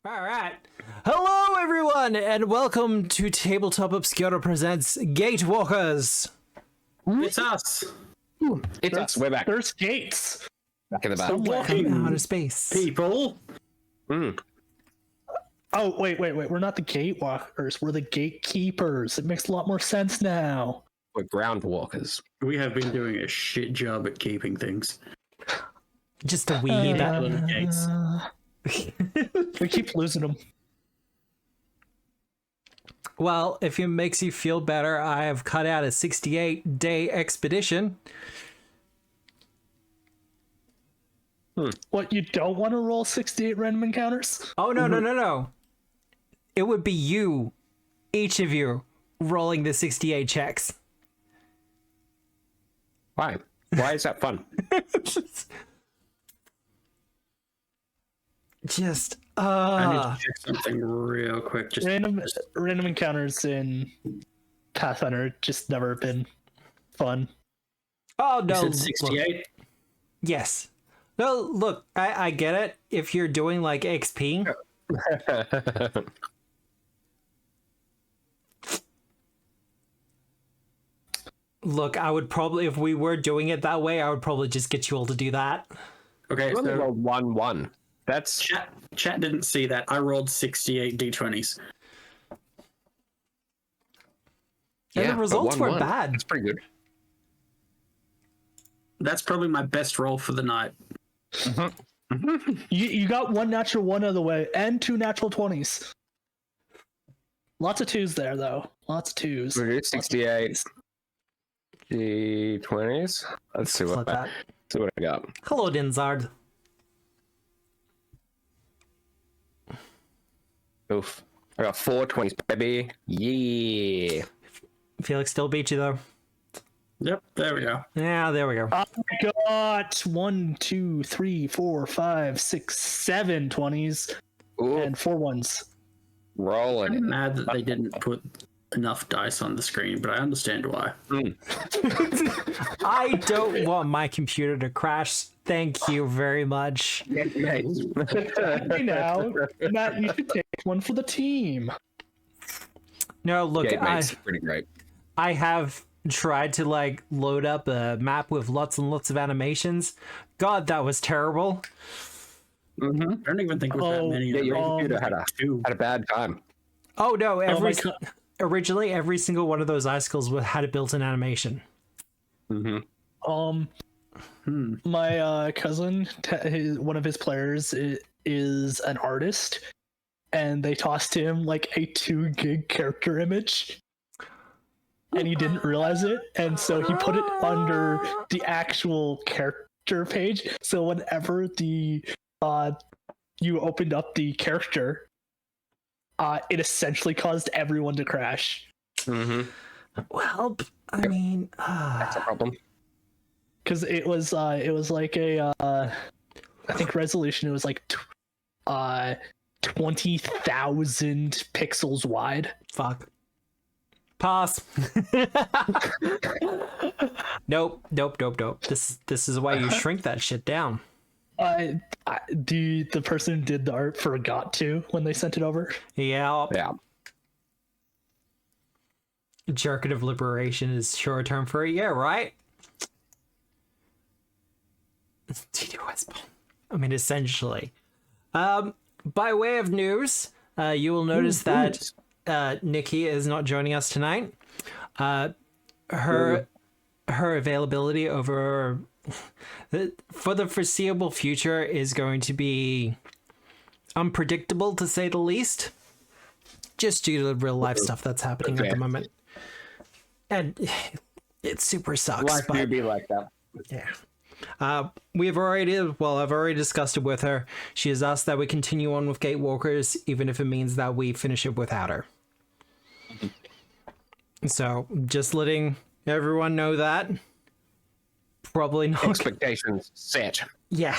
All right. Hello, everyone, and welcome to Tabletop Obscura presents Gatewalkers. It's us. It's us. We're back. There's gates. Back in the back. From outer space. People. Oh, wait. We're not the gatewalkers. We're the gatekeepers. It makes a lot more sense now. We're ground walkers. We have been doing a shit job at keeping things. Just a wee bit. Gates. We keep losing them. Well, if it makes you feel better, I have cut out a 68-day expedition. What, you don't want to roll 68 random encounters? Oh, no. It would be you, each of you, rolling the 68 checks. Why? Why is that fun? Just, I need to check something real quick. Just Random encounters in Pathfinder just never been fun. Oh, you no. said 68. Yes. No, look, I get it. If you're doing, like, XP... Look, I would probably, if we were doing it that way, I would probably just get you all to do that. Okay, You only so rolled 1-1. That's chat didn't see that. I rolled 68 d20s. And the but results 1-1. weren't bad. That's pretty good. That's probably my best roll for the night. You got one natural one out of the way and two natural 20s. Lots of twos there, though. Lots of twos. We do 68 D20s. Let's see Like what that. I got. Hello, Dinzard. Oof. I got 4 20s, baby. Yeah. Felix still beat you, though. Yep, there we go. Yeah, there we go. I got 1, 2, 3, 4, 5, 6, 7 20s Ooh, and 4 1s. rolling I'm it. mad that they didn't put enough dice on the screen, but I understand why. I don't want my computer to crash. Thank you very much. Hey now, Matt, you should take one for the team. No, look, Gateway's pretty great. I have tried to, like, load up a map with lots and lots of animations. God, that was terrible. I don't even think it was that many. Yeah, your I computer rolled had two. a bad time. Oh, no, originally, every single one of those icicles had a built-in animation. My cousin, one of his players is an artist, and they tossed him like a 2 gig character image, and he didn't realize it, and so he put it under the actual character page. So whenever you opened up the character, it essentially caused everyone to crash. Well, I mean... That's a problem. Because it was like a I think resolution. It was like 20,000 pixels wide. Fuck. Pass. Nope. This is why you shrink that shit down. The person who did the art forgot to when they sent it over. Yeah. Yeah. Jargon of liberation is short term for a year, right? I mean, essentially. By way of news, you will notice that Nikki is not joining us tonight. Her availability over for the foreseeable future is going to be unpredictable, to say the least, just due to the real life stuff that's happening at the moment. And it super sucks. Life do be like that. Yeah. I've already discussed it with her. She has asked that we continue on with Gatewalkers, even if it means that we finish it without her. So, just letting everyone know that. Probably not. Expectations set. Yeah.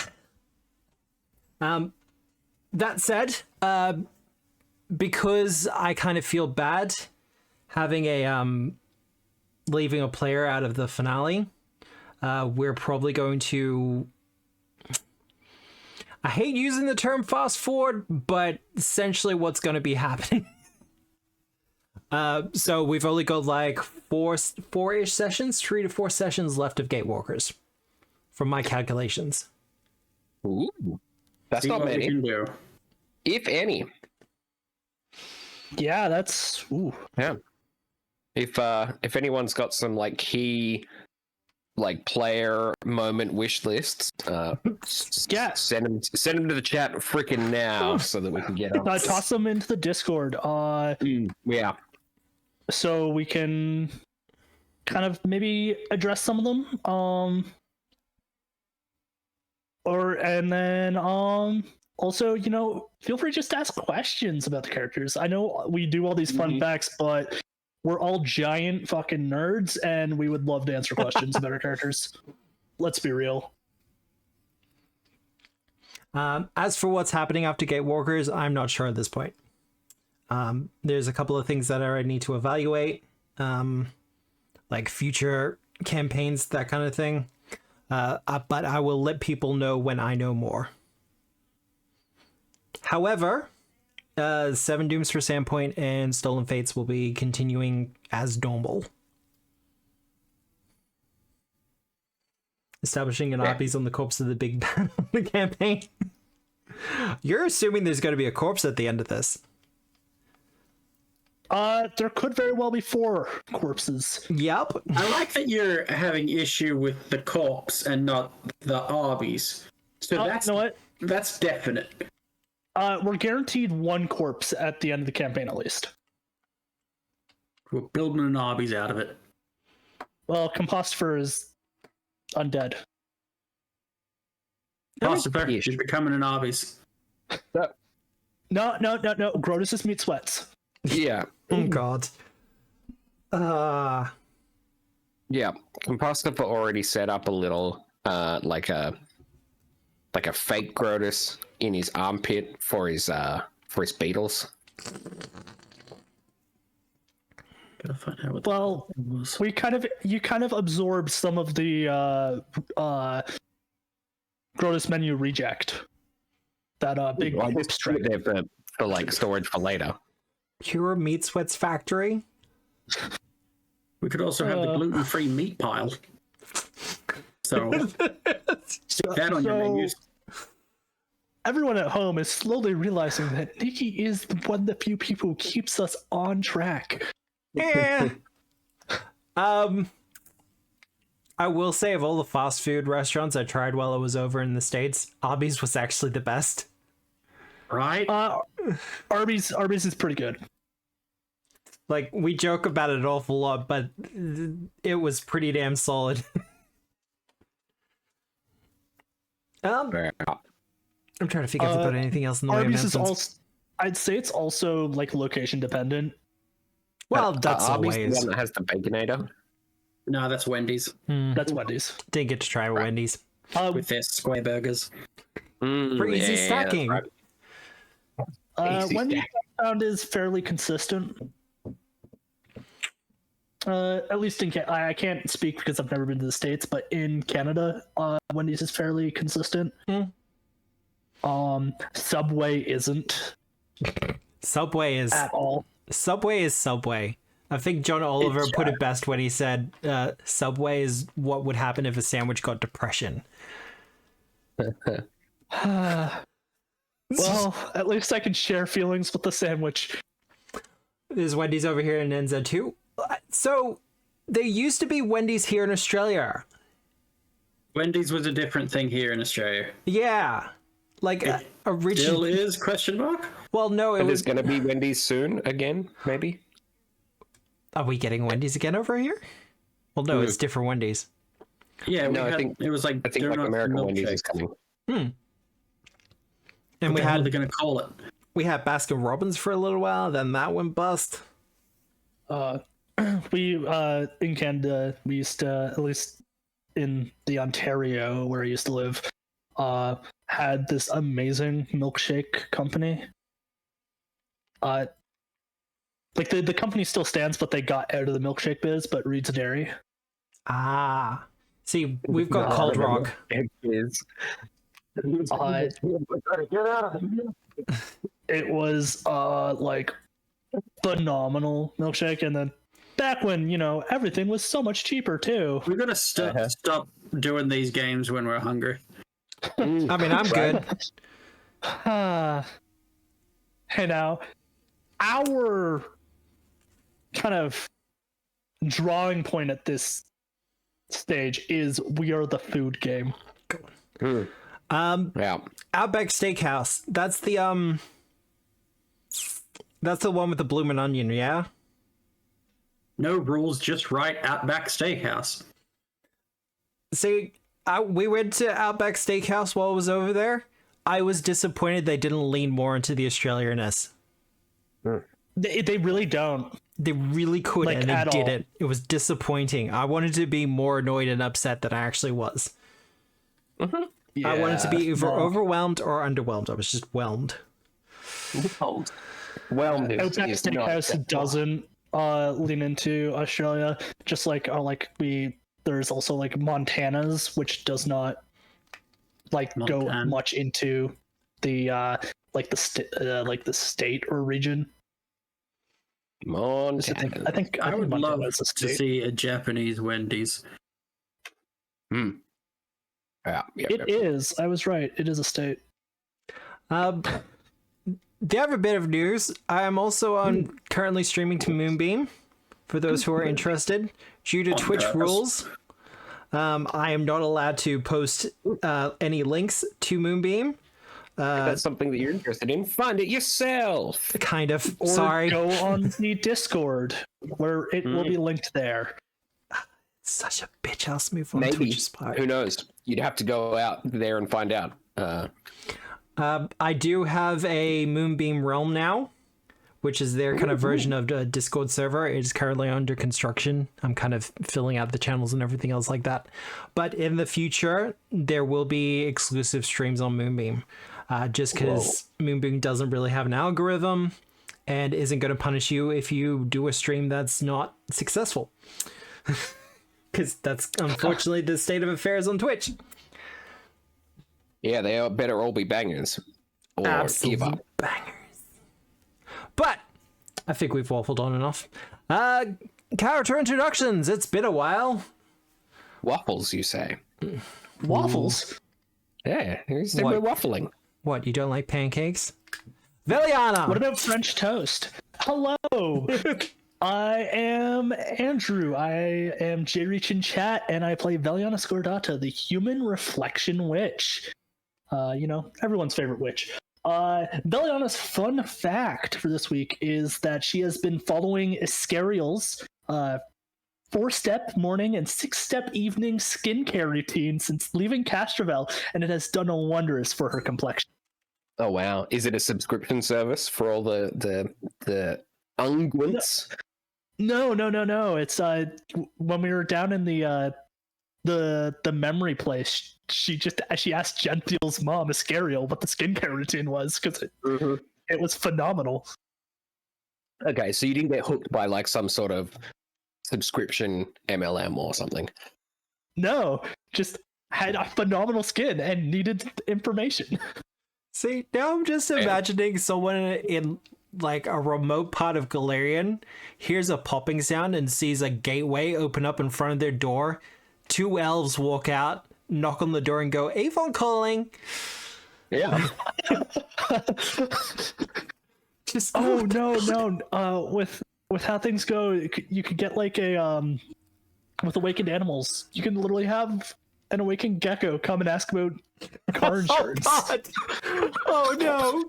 That said, because I kind of feel bad having leaving a player out of the finale, we're probably going to I hate using the term fast forward, but essentially what's going to be happening. So we've only got like four-ish sessions, 3 to 4 sessions left of Gatewalkers, from my calculations. Ooh, that's See not what we many, can do. if any. Yeah, that's Yeah. If anyone's got some like key like player moment wish lists, Yeah. send them to the chat freaking now so that we can get them. toss them into the Discord. Yeah. So we can kind of maybe address some of them. Also, feel free just to ask questions about the characters. I know we do all these fun facts, but we're all giant fucking nerds, and we would love to answer questions about our characters. Let's be real. As for what's happening after Gatewalkers, I'm not sure at this point. There's a couple of things that I need to evaluate, like future campaigns, that kind of thing. But I will let people know when I know more. However, Seven Dooms for Sandpoint and Stolen Fates will be continuing as normal. Establishing an RPs on the corpse of the big bad on the campaign. You're assuming there's going to be a corpse at the end of this. There could very well be 4 corpses. Yep. I like that you're having issue with the corpse and not the Arby's. So that's, you know what? that's definite. We're guaranteed 1 corpse at the end of the campaign, at least. We're building an Arby's out of it. Well, Compostifer is undead. Philosopher is becoming an Arby's. No. Grotus is meat sweats. Yeah. Oh God. Yeah. Compostifer already set up a little like a fake Grotus in his armpit for his beetles. Gotta find out what Well, was. you kind of absorbed some of the Grotus menu reject. That big Well, I corpse just put it tray. there for like storage for later. Pure Meat Sweats Factory. We could also have the gluten-free meat pile. So stick that on your menus. Everyone at home is slowly realizing that Nikki is one of the few people who keeps us on track. Eh. I will say, of all the fast food restaurants I tried while I was over in the States, Arby's was actually the best. Right? Arby's is pretty good. Like, we joke about it an awful lot, but it was pretty damn solid. I'm trying to figure out about anything else in the way of Arby's is announcements. also, I'd say it's also like location dependent. Well, that's Arby's the always. one that has the Baconator. No, that's Wendy's That's Wendy's. Didn't get to try Wendy's. with their square burgers. For easy stacking. Easy Wendy's stack. I found is fairly consistent. At least in I can't speak because I've never been to the States, but in Canada, Wendy's is fairly consistent. Subway isn't Subway is at all. Subway. I think John Oliver put it best when he said, Subway is what would happen if a sandwich got depression. Well, at least I can share feelings with the sandwich. There's Wendy's over here in NZ too. So, there used to be Wendy's here in Australia. Wendy's was a different thing here in Australia. Yeah. Like, Still originally. is, question mark? Well, no, it And was. there's going to be Wendy's soon again, maybe? Are we getting Wendy's again over here? Well, no, it's different Wendy's. Yeah, No, I had, think- it was like I think like donuts American and Wendy's is milkshakes. coming. And What the hell are they going to call it? we had Baskin Robbins for a little while, then that went bust. We in Canada, we used to, at least in the Ontario where I used to live, had this amazing milkshake company. Like the company still stands, but they got out of the milkshake biz, but Reed's Dairy. Ah. See, we've got Cold Rock. It is. It was like phenomenal milkshake, and then back when everything was so much cheaper too. We're gonna stop doing these games when we're hungry. I mean, I'm good. Hey, now our kind of drawing point at this stage is we are the food game. Yeah. Outback Steakhouse. That's the one with the bloomin' onion, yeah? No rules, just right. Outback Steakhouse. See, we went to Outback Steakhouse while I was over there. I was disappointed they didn't lean more into the Australianness. They really don't. They really could, Like, and they at all. didn't. It was disappointing. I wanted to be more annoyed and upset than I actually was. I wanted to be either overwhelmed or underwhelmed. I was just whelmed. Well, Outback Steakhouse doesn't lean into Australia, just like there's also like Montana's, which does not go Montana. much into the the state or region. Montana. I think I would love Montana's a to state. see a Japanese Wendy's. Yeah, It is. I was right. It is a state. The other bit of news, I am also currently streaming to Moonbeam, for those who are interested. Due to Twitch rules, I am not allowed to post any links to Moonbeam. If that's something that you're interested in, find it yourself. Kind of. Or Sorry. go on the Discord, where it will be linked there. Such a bitch ass move on Maybe. Twitch's part. Who knows? You'd have to go out there and find out. I do have a Moonbeam Realm now, which is their kind of version of the Discord server. It is currently under construction. I'm kind of filling out the channels and everything else like that. But in the future, there will be exclusive streams on Moonbeam. Just because Moonbeam doesn't really have an algorithm and isn't going to punish you if you do a stream that's not successful. Because that's unfortunately the state of affairs on Twitch. Yeah, they better all be bangers. Or Absolute give up. bangers. But I think we've waffled on enough. Character introductions. It's been a while. Waffles, you say? Waffles. Yeah, we're What? waffling. What, you don't like pancakes? Veliana! What about French toast? Hello. I am Andrew. I am J-Reach in chat, and I play Veliana Scordata, the Human Reflection Witch. Everyone's favorite witch. Veliana's fun fact for this week is that she has been following Iscariel's 4-step morning and 6-step evening skincare routine since leaving Castrovel, and it has done wonders for her complexion. Oh wow! Is it a subscription service for all the unguents? No. It's when we were down in the memory place, she asked Gentile's mom, Iscariel, what the skincare routine was, because it was phenomenal. Okay, so you didn't get hooked by like some sort of subscription MLM or something. No, just had a phenomenal skin and needed information. See, now I'm just imagining someone in like a remote part of Galarian hears a popping sound and sees a gateway open up in front of their door. 2 elves walk out, knock on the door, and go, "Avon calling." Yeah. Just No. With how things go, you could get like a with awakened animals. You can literally have an awakened gecko come and ask about car insurance. Oh, God.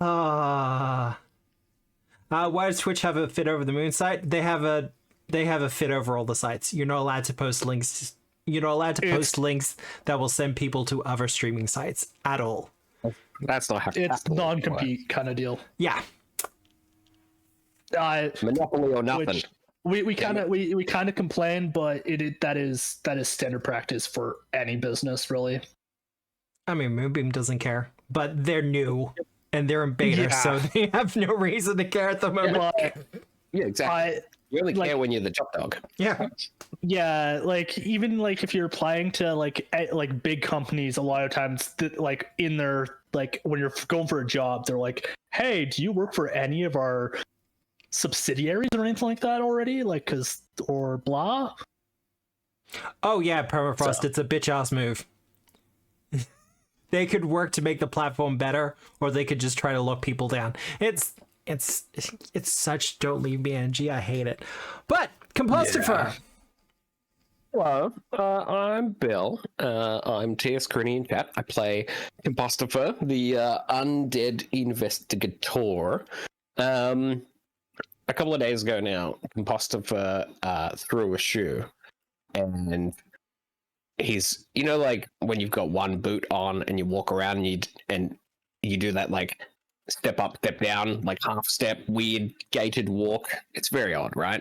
Oh no. Why does Twitch have a fit over the moon site? They have a fit over all the sites. You're not allowed to post links. You're not allowed to post links that will send people to other streaming sites at all. That's not how It's non-compete kind of deal. Yeah. Monopoly or nothing. Which we kind of complain, but that is standard practice for any business, really. I mean, Moonbeam doesn't care, but they're new and they're in beta, so they have no reason to care at the moment. Yeah, exactly. You only Like- care when you're the top dog. Yeah. Yeah, like even like if you're applying to like big companies, a lot of times like in their like when you're going for a job, they're like, "Hey, do you work for any of our subsidiaries or anything like that already?" Like, cause or blah. Oh yeah, permafrost. So- It's a bitch ass move. They could work to make the platform better, or they could just try to look people down. It's such don't leave me energy. I hate it. But Compostopher. Hello, I'm Bill. I'm TS Crinny in chat. I play Compostopher, the undead investigator. A couple of days ago now, Compostopher threw a shoe, and he's, you know, like when you've got one boot on and you walk around and you do that like step up, step down, like half step, weird gated walk. It's very odd, right?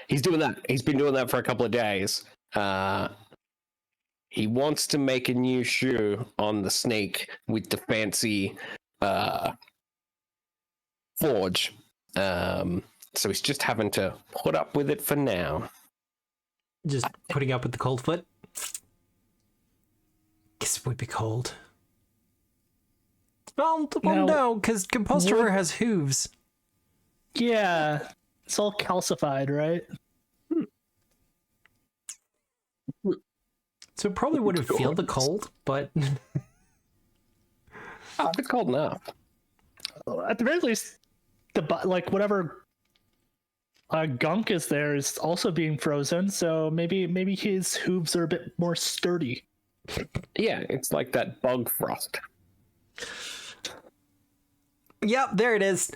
He's doing that. He's been doing that for a couple of days. He wants to make a new shoe on the sneak with the fancy forge. So he's just having to put up with it for now. Just putting up with the cold foot. Guess it would be cold. Well, Now, no, because Compostopher has hooves. Yeah, it's all calcified, right? So it probably wouldn't feel the cold, but Oh, it's cold enough. At the very least, like whatever gunk is there is also being frozen. So maybe his hooves are a bit more sturdy. Yeah, it's like that bug frost. yep, there it is.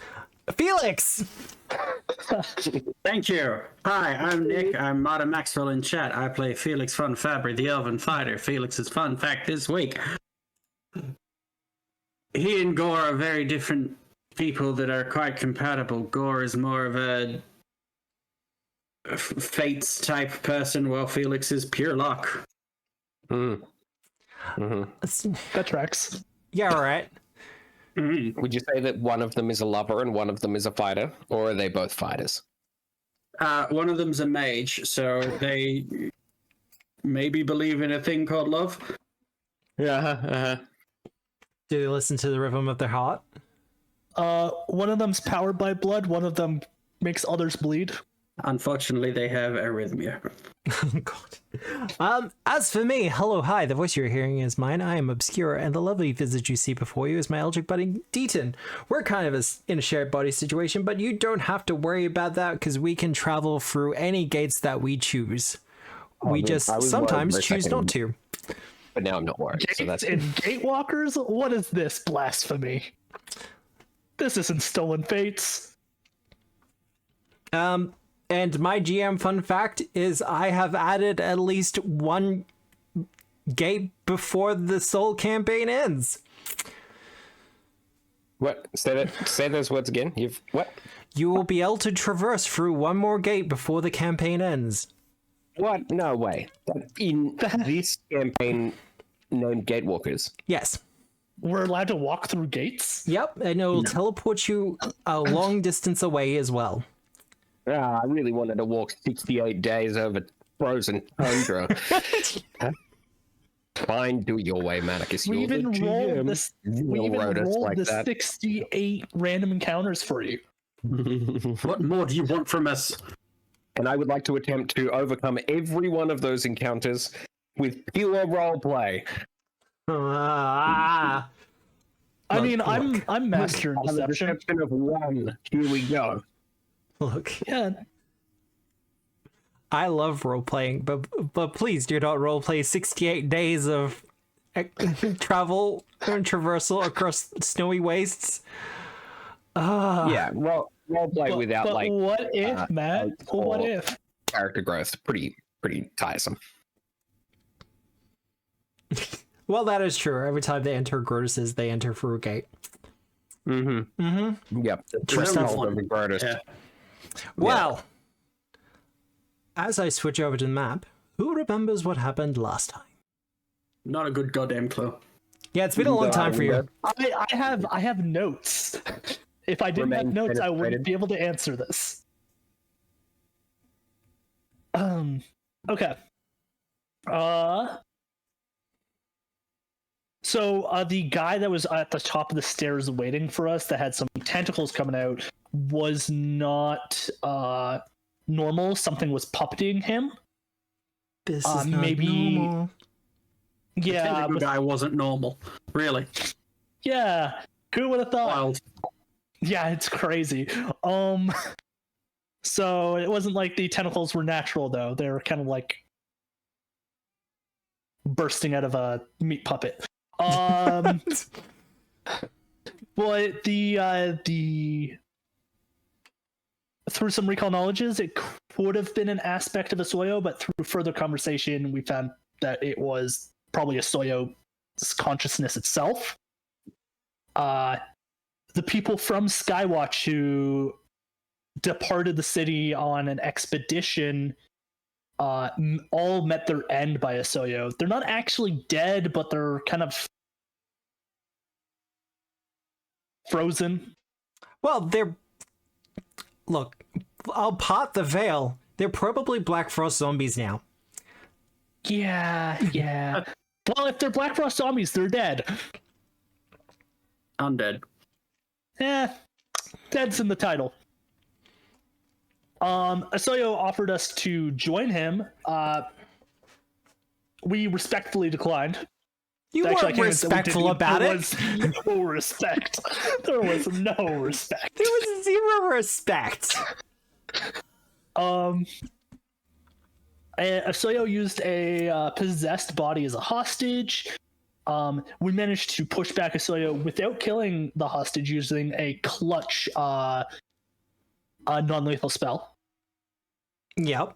Felix. Thank you. Hi, I'm Nick. I'm Mata Maxwell in chat. I play Felix Fun Fabry, the Elven Fighter. Felix's fun fact this week. He and Gore are very different people that are quite compatible. Gore is more of a fates type person, while Felix is pure luck. Mm. That tracks. Yeah, all right. Would you say that one of them is a lover and one of them is a fighter, or are they both fighters? One of them's a mage, so they maybe believe in a thing called love. Yeah. Do they listen to the rhythm of their heart? One of them's powered by blood. One of them makes others bleed. Unfortunately, they have arrhythmia. God. As for me, hello, hi. The voice you're hearing is mine. I am Obscura, and the lovely visage you see before you is my Eldritch buddy, Deaton. We're kind of in a shared body situation, but you don't have to worry about that because we can travel through any gates that we choose. We just sometimes choose not to. But now I'm not worried. So that's And Gatewalkers? What is this blasphemy? This isn't Stolen Fates. And my GM fun fact is I have added at least one gate before the Soul campaign ends. what? Say those words again. You've what? You will be able to traverse through one more gate before the campaign ends. What? No way. In this campaign named Gatewalkers. Yes. We're allowed to walk through gates? Yep, and it will teleport you a long distance away as well. I really wanted to walk 68 days over frozen tundra. Fine, do it your way, Manicus. We You're even the rolled GM. this. We You'll even road us rolled like the that. 68 random encounters for you. What more do you want from us? And I would like to attempt to overcome every one of those encounters with pure roleplay. Ah. I Look, mean, look. I'm master in On the deception. deception of one. Here we go. Look, Yeah, I love role playing, but please do not role play 68 days of travel and traversal across snowy wastes. Yeah, roleplay without but like what if, Matt? or- What if? character growth. Pretty tiresome. Well, that is true. Every time they enter Grotus's, they enter through a gate. Yep. Trust That's us. all of the greatest. Yeah. Well, as I switch over to the map, who remembers what happened last time? Not a good goddamn clue. Yeah, it's been a long time for you. I have notes. If I didn't have Remain notes, I wouldn't penetrated. be able to answer this. Okay. So the guy that was at the top of the stairs waiting for us that had some tentacles coming out was not normal. Something was puppeting him. This is not maybe- normal. Yeah, Tentacle with- guy wasn't normal. Really. yeah. Who would have thought? Wild. Yeah, it's crazy. So it wasn't like the tentacles were natural though. They were kind of like bursting out of a meat puppet. But the through some recall knowledges, it could have been an aspect of Osoyo, but through further conversation, we found that it was probably Osoyo's consciousness itself. The people from Skywatch who departed the city on an expedition all met their end by Osoyo. They're not actually dead, but they're kind of frozen. Well, look, I'll pot the veil. They're probably Blackfrost zombies now. Yeah. Well, if they're Blackfrost zombies, they're dead. Undead. Dead's in the title. Osoyo offered us to join him. We respectfully declined. You Actually, I weren't can't even respectful say we about didn't. it. There was no respect. There was no respect. There was zero respect. Osoyo used a possessed body as a hostage. We managed to push back Osoyo without killing the hostage using a clutch non-lethal spell. Yep.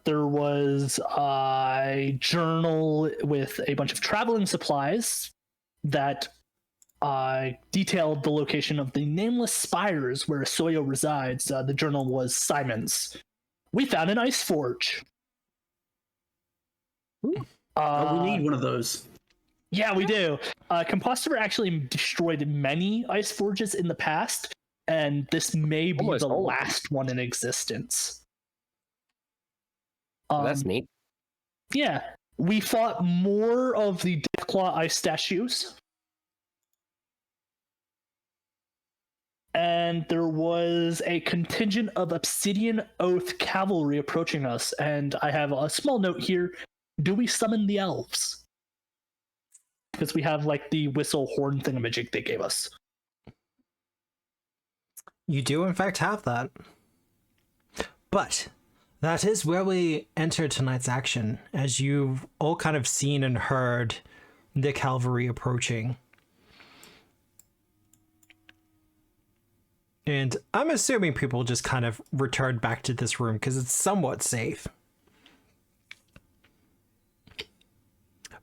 There was a journal with a bunch of traveling supplies that detailed the location of the nameless spires where Osoyo resides. The journal was Simon's. We found an ice forge. We need one of those. Yeah, we do. Compositor actually destroyed many ice forges in the past, and this may be Almost the all of them. last one in existence. That's neat. Yeah, we fought more of the Deathclaw ice statues. And there was a contingent of Obsidian Oath cavalry approaching us, and I have a small note here. Do we summon the elves? Because we have like the whistle horn thingamajig they gave us. You do, in fact, have that. But that is where we enter tonight's action, as you've all kind of seen and heard the cavalry approaching. And I'm assuming people just kind of returned back to this room because it's somewhat safe.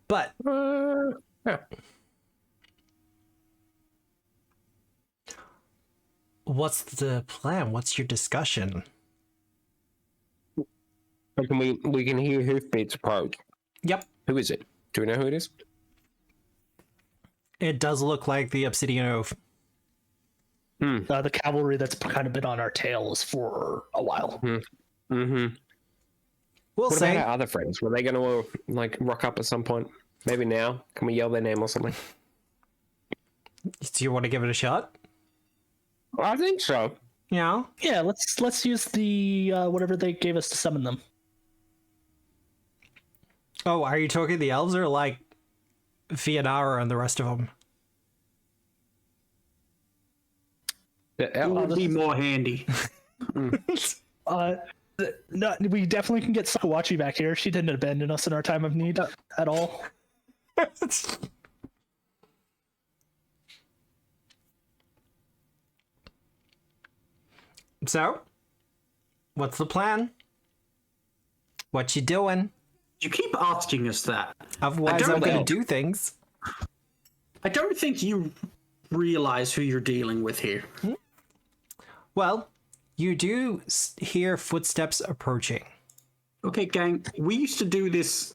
But Yeah. what's the plan? What's your discussion? But we can hear hoofbeats approach. Yep. Who is it? Do we know who it is? It does look like the Obsidian Oath. The cavalry that's kind of been on our tails for a while. Mm-hmm. We'll What say. about our other friends? Were they going to like rock up at some point? Maybe now. Can we yell their name or something? Do you want to give it a shot? I think so. Yeah. Yeah, let's use the whatever they gave us to summon them. Oh, are you talking the elves or like Fianara and the rest of them? It would be more handy. No, we definitely can get Sakawachi back here. She didn't abandon us in our time of need at all. So, what's the plan? What you doing? You keep asking us that. Otherwise, don't I'm going know. to do things. I don't think you realize who you're dealing with here. Well, you do hear footsteps approaching. Okay, gang, we used to do this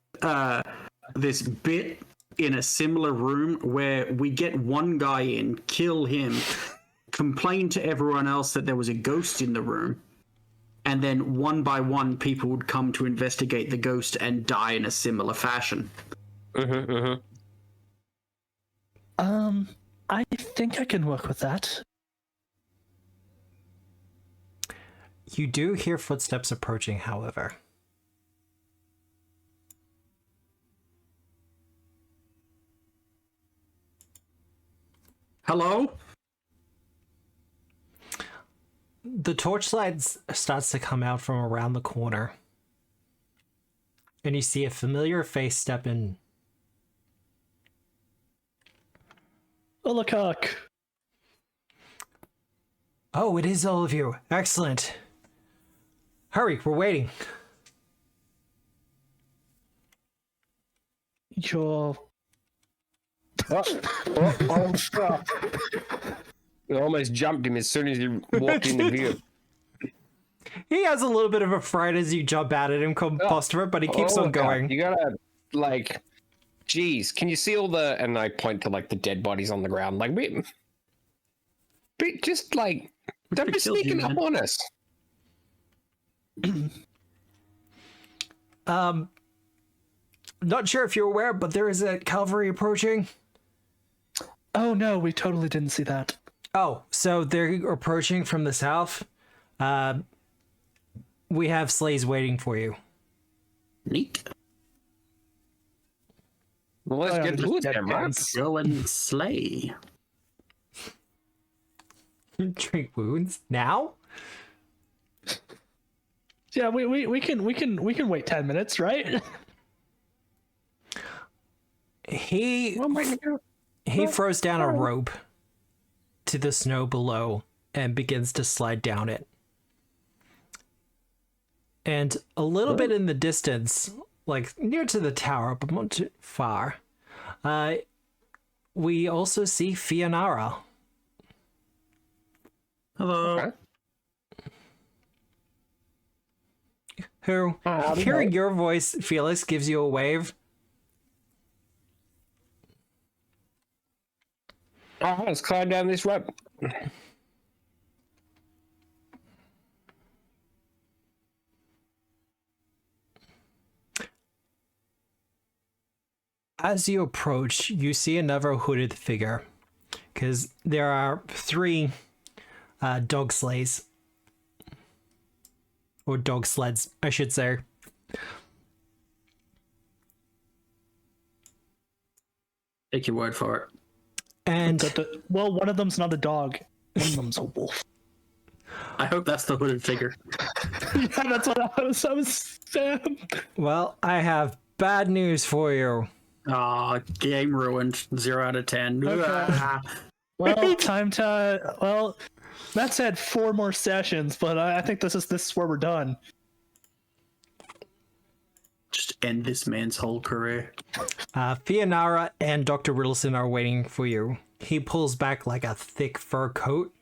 this bit in a similar room where we get one guy in, kill him, complain to everyone else that there was a ghost in the room, and then one by one people would come to investigate the ghost and die in a similar fashion. I think I can work with that. You do hear footsteps approaching, however. Hello? The torchlight starts to come out from around the corner. And you see a familiar face step in. Ulakak. Oh, it is all of you. Excellent. Hurry, we're waiting. You're... Stop. You almost jumped him as soon as you walked in the view. He has a little bit of a fright as you jump at him, Composter, but he keeps on going. God. You gotta, like, geez, can you see all the, and I point to, like, the dead bodies on the ground, like, just, like, don't be sneaking up on us. Not sure if you're aware, but there is a cavalry approaching. Oh no, we totally didn't see that. Oh, so they're approaching from the south. We have sleighs waiting for you. Neat. Well, let's get to them, right? Go and slay. Drink wounds now? Yeah, we can wait 10 minutes, right? He throws down a rope to the snow below and begins to slide down it. And a little bit in the distance, like near to the tower, but not too far, we also see Fionara. Hello. Okay. Who, hearing your voice, Felix, gives you a wave. Oh, let's climb down this rope. As you approach, you see another hooded figure, because there are 3 dog sleighs. Or dog sleds, I should say. Take your word for it. And Well, one of them's not a dog. One of them's a wolf. I hope that's the hooded figure. Yeah, that's what I was saying. well, I have bad news for you. Aw, game ruined. 0 out of 10. Okay. Well, time to... Well, that said 4 more sessions, but I think this is where we're done. Just end this man's whole career. Fionara and Dr. Riddleson are waiting for you. He pulls back like a thick fur coat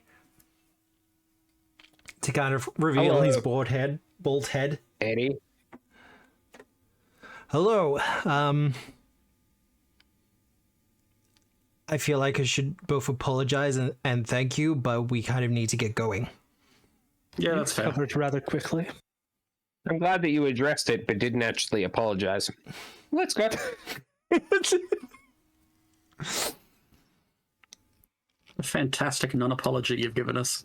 to kind of reveal his bald head. Eddie. Hello. I feel like I should both apologize and thank you, but we kind of need to get going. Yeah, that's fair. Covered rather quickly. I'm glad that you addressed it, but didn't actually apologize. Let's go. A fantastic non-apology you've given us.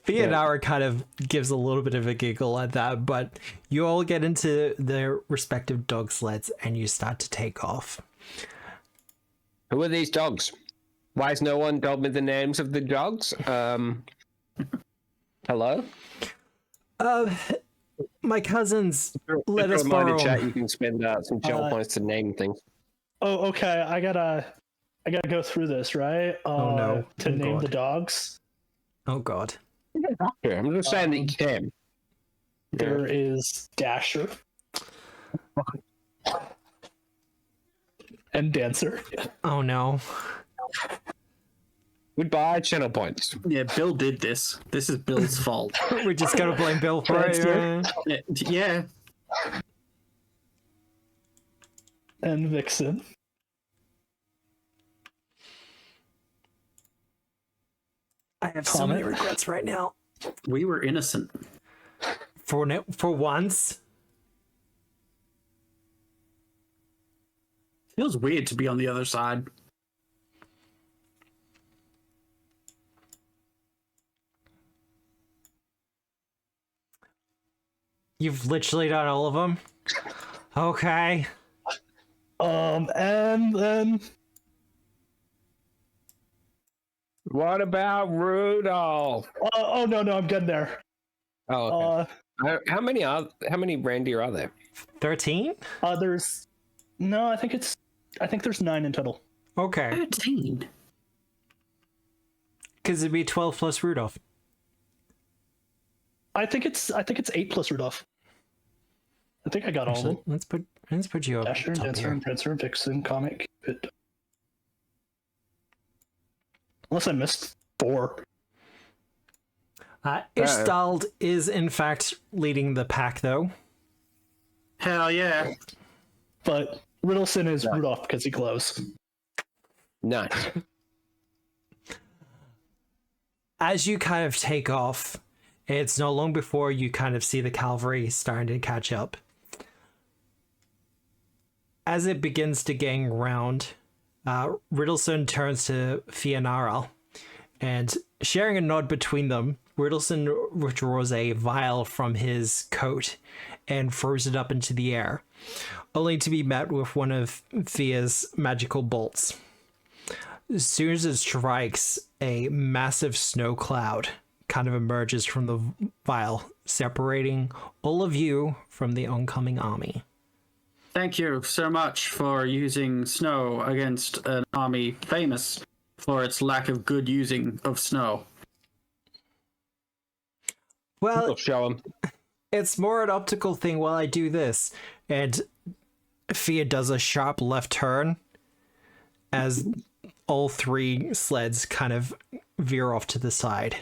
Fionara kind of gives a little bit of a giggle at that, but you all get into their respective dog sleds and you start to take off. Who are these dogs? Why has no one told me the names of the dogs? Hello? My cousins let Just us a reminder, borrow. chat, you can spend some channel points to name things. Oh, okay. I gotta go through this, right? Oh, no. To Oh, name God. the dogs. Oh god. Here, I'm just saying that you can. There is Dasher. And Dancer. Oh no. Goodbye, channel points. Yeah, Bill did this. This is Bill's fault. We're just gonna blame Bill for it. Yeah. And Vixen. Uh, I have so many Comment? regrets right now. We were innocent. For once. Feels weird to be on the other side. You've literally done all of them? Okay. And then What about Rudolph? oh no, I'm getting there. Oh, okay. How many reindeer are there? 13? There's no, I think there's 9 in total. Okay. 13. Because it'd be 12 plus Rudolph. I think it's 8 plus Rudolph. I think I got all of them. Let's put you up Dasher, top Dancer, here. and Prancer, Vixen, Comet, Cupid. Unless I missed 4. Ishtald is in fact leading the pack, though. Hell yeah. But Riddleson is Rudolph because he glows. Nice. As you kind of take off, it's not long before you kind of see the cavalry starting to catch up. As it begins to gang round, Riddleson turns to Fianara, and sharing a nod between them, Riddleson withdraws a vial from his coat and throws it up into the air, only to be met with one of Fia's magical bolts. As soon as it strikes, a massive snow cloud kind of emerges from the vial, separating all of you from the oncoming army. Thank you so much for using snow against an army famous for its lack of good using of snow. Well, We'll show him. it's more an optical thing while I do this. And Fia does a sharp left turn as all 3 sleds kind of veer off to the side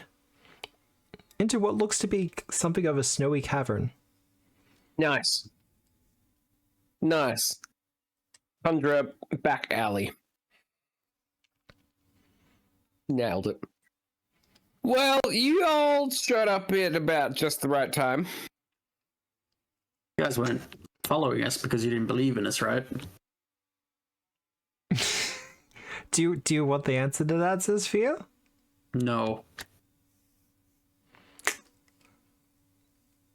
into what looks to be something of a snowy cavern. Nice. Tundra back alley. Nailed it. Well, you all showed up at about just the right time. You guys weren't following us because you didn't believe in us, right? Do you want the answer to that, says Fia? No.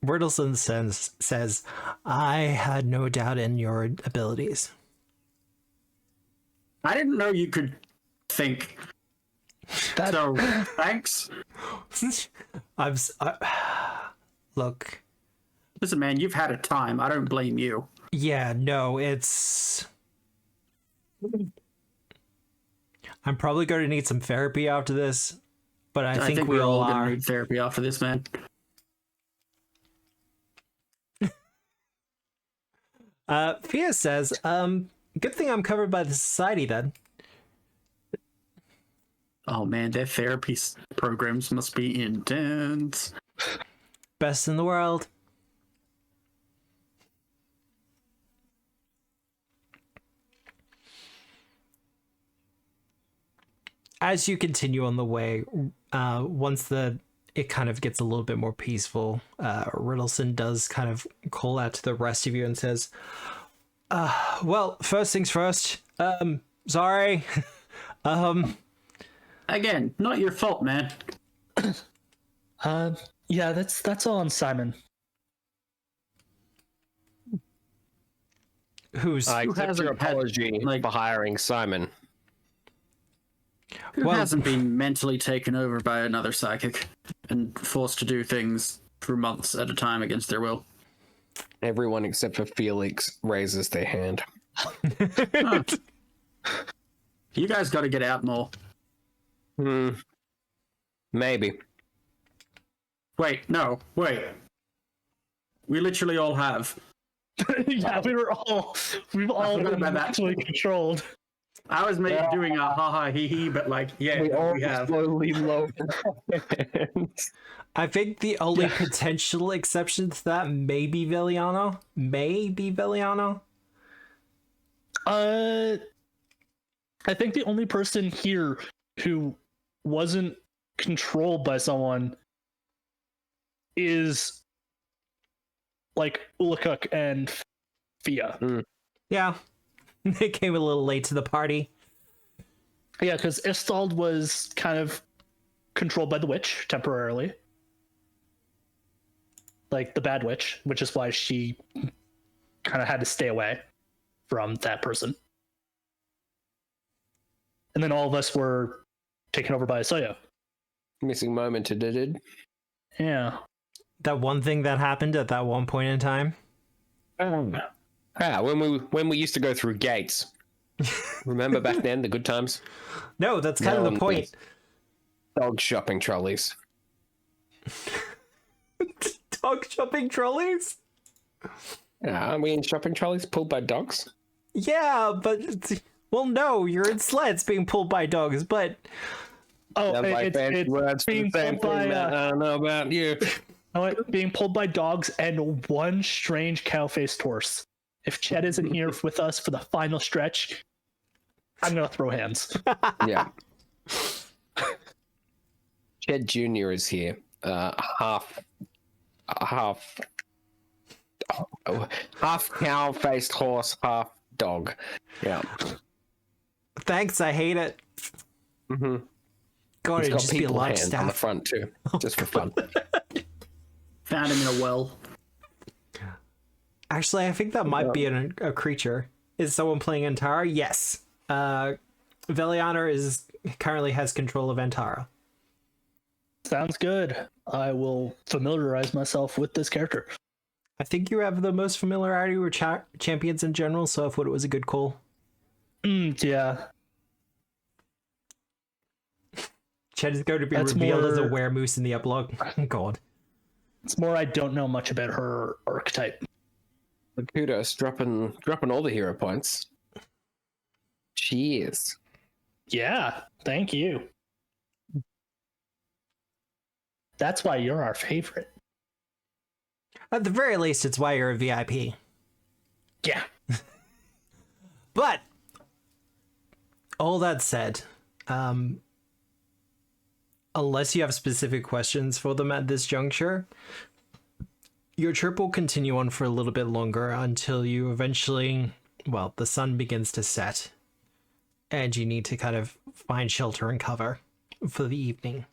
Riddleson says, I had no doubt in your abilities. I didn't know you could think. So, thanks. Look, Listen, man, you've had a time. I don't blame you. yeah, no, it's... I'm probably going to need some therapy after this, but I think we we're all gonna are. need therapy after this, man. Fia says, good thing I'm covered by the society then. Oh man, their therapy programs must be intense. Best in the world. As you continue on the way, once it kind of gets a little bit more peaceful, Riddleson does kind of call out to the rest of you and says, well, first things first, sorry. Again, not your fault, man. Yeah, that's all on Simon. Who's I accept hasn't your had, apology like- for hiring Simon. Who Well- hasn't been mentally taken over by another psychic and forced to do things for months at a time against their will? Everyone except for Felix raises their hand. Huh. You guys got to get out more. Maybe. Wait. We literally all have. Yeah, we've all forgot been about that. actually controlled. I was maybe doing a ha hee hee, but like, yeah, we have. slowly lower. I think the only potential exception to that may be Viliano. I think the only person here who wasn't controlled by someone is like Ulakuk and Fia. Yeah. They came a little late to the party. Yeah, because Istald was kind of controlled by the witch temporarily. Like the bad witch, which is why she kind of had to stay away from that person. And then all of us were taken over by Osoyo. Missing moment, did. Yeah. That one thing that happened at that one point in time. When we used to go through gates. Remember back then, the good times? No, that's kind of the point. Dog shopping trolleys. Dog shopping trolleys? Yeah, aren't we in shopping trolleys pulled by dogs? Yeah, but well, no, you're in sleds being pulled by dogs, but It's being pulled by I don't know about you. being pulled by dogs and one strange cow-faced horse. If Chet isn't here with us for the final stretch, I'm gonna throw hands. Yeah. Ched Jr. is here. Half cow-faced horse, half dog. Yeah. thanks, I hate it. Mm-hmm. God, He's it'd got just be a people lot of hands on the staff. front too, just for fun. Found him in a well. Actually, I think that might be a creature. Is someone playing Antara? Yes. Velianer currently has control of Antara. Sounds good. I will familiarize myself with this character. I think you have the most familiarity with champions in general, so I thought it was a good call. Yeah. Ched is going to be That's revealed as a more- weremoose in the epilogue. God. It's more I don't know much about her archetype. Kudos, dropping all the hero points. Cheers. Yeah, thank you. That's why you're our favorite. At the very least, it's why you're a VIP. Yeah. But, all that said, unless you have specific questions for them at this juncture, your trip will continue on for a little bit longer until you eventually, well, the sun begins to set, and you need to kind of find shelter and cover for the evening.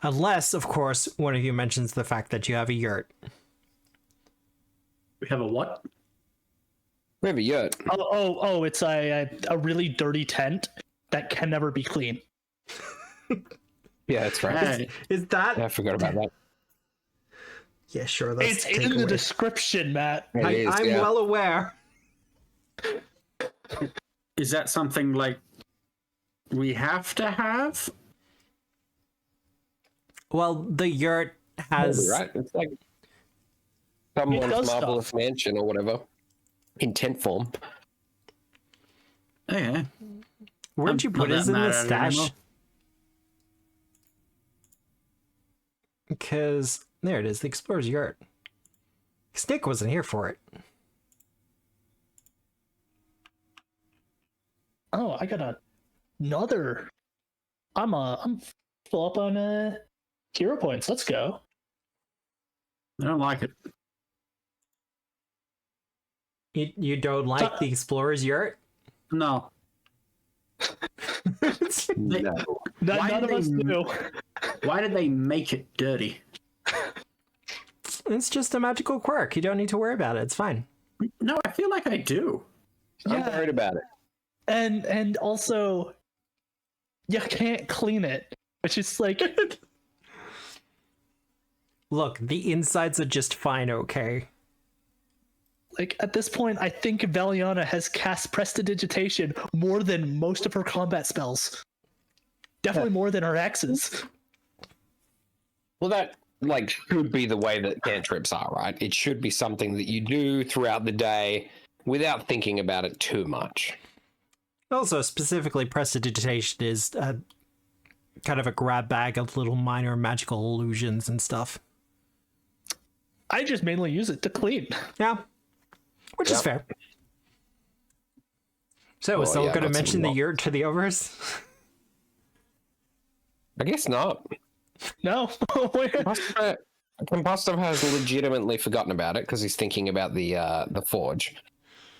Unless, of course, one of you mentions the fact that you have a yurt. We have a what? We have a yurt. Oh! It's a really dirty tent that can never be clean. Yeah, that's right. Hey, Is that? Yeah, I forgot about that. Yeah, sure. That's It's in the description, Matt. It is, I'm yeah. well aware. is that something like we have to have? Well, the yurt has. Right? It's like someone's does marvelous stuff. mansion or whatever. In tent form. Okay. Where'd you put Not it that in the mad at it anymore. stash? Because there it is, the explorer's yurt. Nick wasn't here for it. Oh, I got another. I'm full up on hero points. Let's go. I don't like it. You don't like the explorer's yurt? No. They- No. Why None did of us they- do. Why did they make it dirty? It's just a magical quirk. You don't need to worry about it. It's fine. No, I feel like I do. I'm worried about it. And also, you can't clean it, which is like. Look, the insides are just fine, okay? Like, at this point, I think Valiana has cast Prestidigitation more than most of her combat spells. Definitely more than her axes. Well, that should be the way that cantrips are, right? It should be something that you do throughout the day without thinking about it too much. Also, specifically, Prestidigitation is kind of a grab bag of little minor magical illusions and stuff. I just mainly use it to clean. Yeah. Which is fair. So, is Well, someone yeah, going to that's a mention the lot. yurt to the others? I guess not. No. Compostov has legitimately forgotten about it because he's thinking about the forge.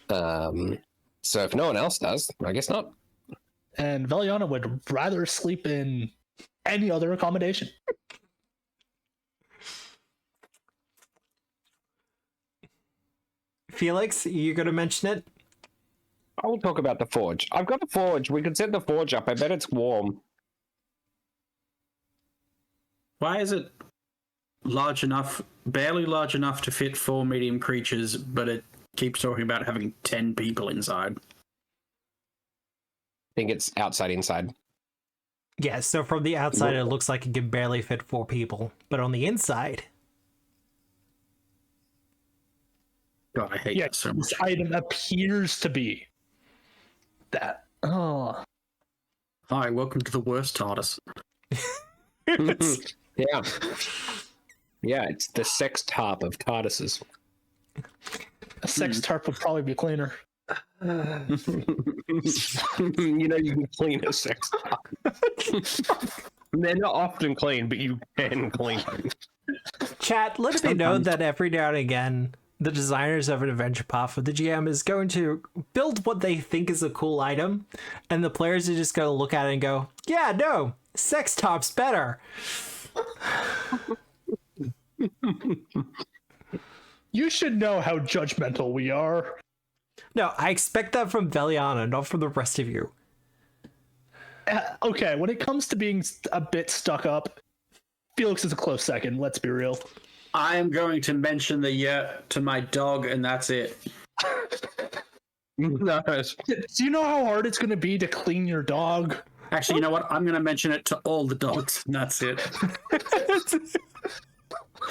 So if no one else does, I guess not. And Veliana would rather sleep in any other accommodation. Felix, you gonna mention it? I will talk about the forge. I've got the forge. We could set the forge up. I bet it's warm. Why is it large enough, barely large enough to fit 4 medium creatures, but it keeps talking about having 10 people inside? I think it's outside, inside. Yeah, so from the outside it looks like it can barely fit 4 people, but on the inside... God, I hate that so much. This item appears to be that. Oh. Hi, welcome to the worst TARDIS. Yeah. Yeah, it's the sex tarp of TARDISes. A sex tarp would probably be cleaner. You know you can clean a sex tarp. They're not often clean, but you can clean them. Chat, let it be known that every now and again, the designers of an adventure path, or the GM, is going to build what they think is a cool item, and the players are just going to look at it and go, yeah, no, sex top's better. You should know how judgmental we are. No, I expect that from Veliana, not from the rest of you. Okay, when it comes to being a bit stuck up, Felix is a close second, let's be real. I am going to mention the yurt to my dog, and that's it. No. Do you know how hard it's going to be to clean your dog? Actually, you know what? I'm going to mention it to all the dogs, and that's it.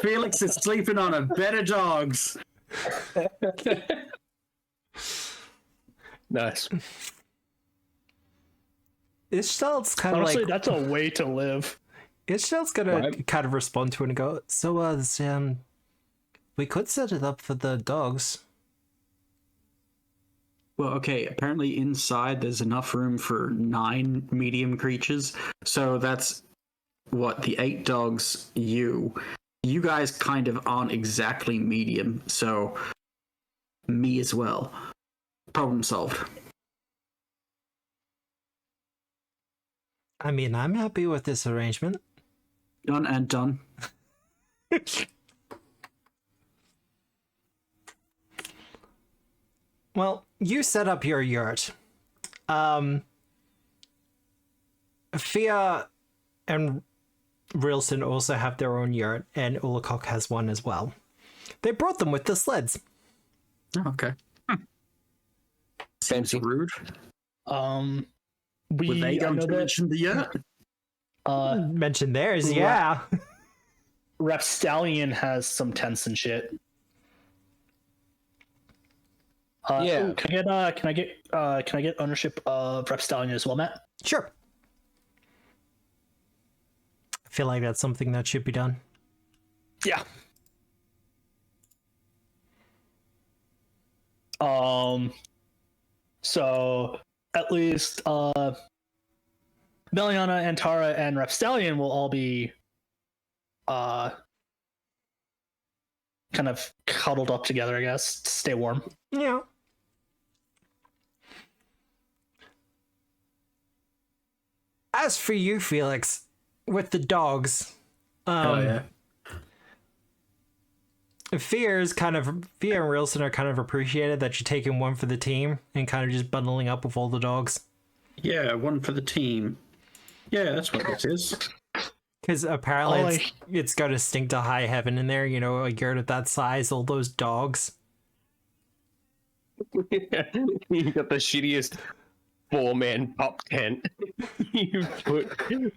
Felix is sleeping on a bed of dogs. Nice. Ishtal's kind of Honestly, like... that's a way to live. Ishtal's gonna Right. kind of respond to it and go, so, we could set it up for the dogs. Well, okay, apparently inside there's enough room for 9 medium creatures. So that's, what, the 8 dogs, you. You guys kind of aren't exactly medium, so me as well. Problem solved. I mean, I'm happy with this arrangement. Done and done. Well, you set up your yurt. Fia and Rilson also have their own yurt, and Ulakok has one as well. They brought them with the sleds. Oh, okay. Seems Fancy. rude. Were Were they going to mention the yurt? Mention theirs, yeah. Rapstallion has some tents and shit. Yeah. Can I get ownership of Rapstallion as well, Matt? Sure. I feel like that's something that should be done. Yeah. So at least Meliana and Tara and Rapstallion will all be kind of cuddled up together, I guess, to stay warm. Yeah. As for you, Felix, with the dogs, Oh, yeah. Fear and Rilson are kind of appreciated that you're taking one for the team and kind of just bundling up with all the dogs. Yeah, one for the team. Yeah, that's what this is. Because apparently Oh, it's got to stink to high heaven in there, you know, a yurt of that size, all those dogs. You got the shittiest 4-man pop tent. You put 9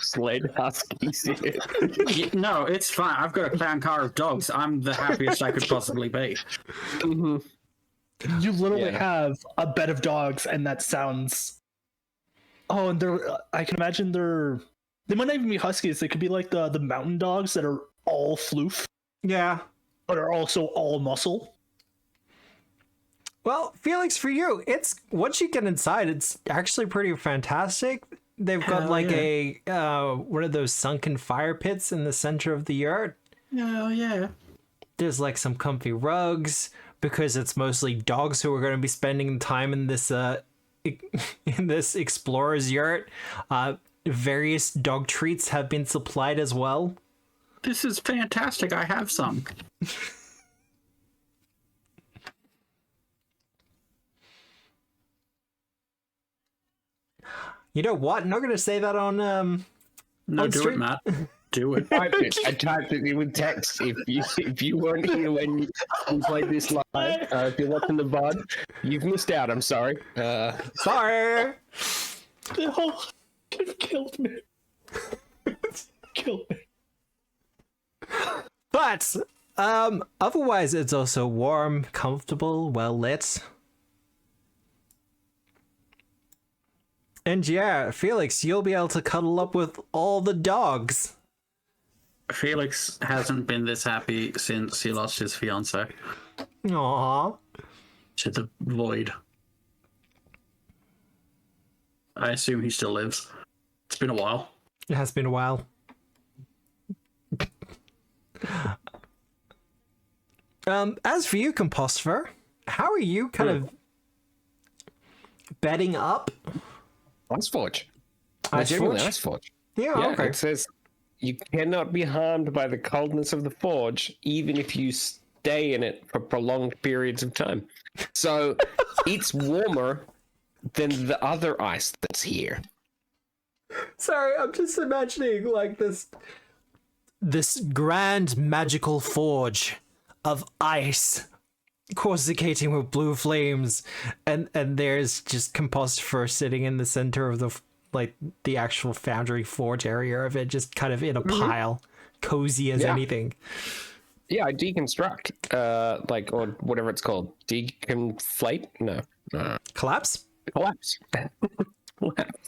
sled huskies in it. No, it's fine. I've got a clown car of dogs. I'm the happiest I could possibly be. You literally Yeah. have a bed of dogs, and that sounds. Oh, and I can imagine they might not even be huskies. They could be like the mountain dogs that are all floof, Yeah. but are also all muscle. Well, Felix, for you, it's once you get inside, it's actually pretty fantastic. They've got Hell like yeah. a one of those sunken fire pits in the center of the yard. Hell yeah. There's like some comfy rugs because it's mostly dogs who are going to be spending time in this in this explorer's yurt. Various dog treats have been supplied as well. This is fantastic. I have some. You know what? I'm not going to say that on No, On do stream- it, Matt. Do it. I typed it with text. If you weren't here when we played this live, if you're watching the VOD, you've missed out. I'm sorry. Sorry. No, you've killed me. Killed me. But otherwise it's also warm, comfortable, well lit. And yeah, Felix, you'll be able to cuddle up with all the dogs. Felix hasn't been this happy since he lost his fiance Aww. to the void. I assume he still lives. It's been a while. It has been a while. As for you, Compostifer, how are you kind of bedding up? Iceforge. Iceforge? Genuinely Iceforge. Yeah, Yeah, okay. it says you cannot be harmed by the coldness of the forge, even if you stay in it for prolonged periods of time. So it's warmer than the other ice that's here. Sorry, I'm just imagining like this grand magical forge of ice coruscating with blue flames, and there's just Compostifer sitting in the center of the actual foundry forge area of it, just kind of in a pile, cozy as Yeah. anything. Yeah, I deconstruct, or whatever it's called. Deconflate? No. Collapse? Collapse. Collapse.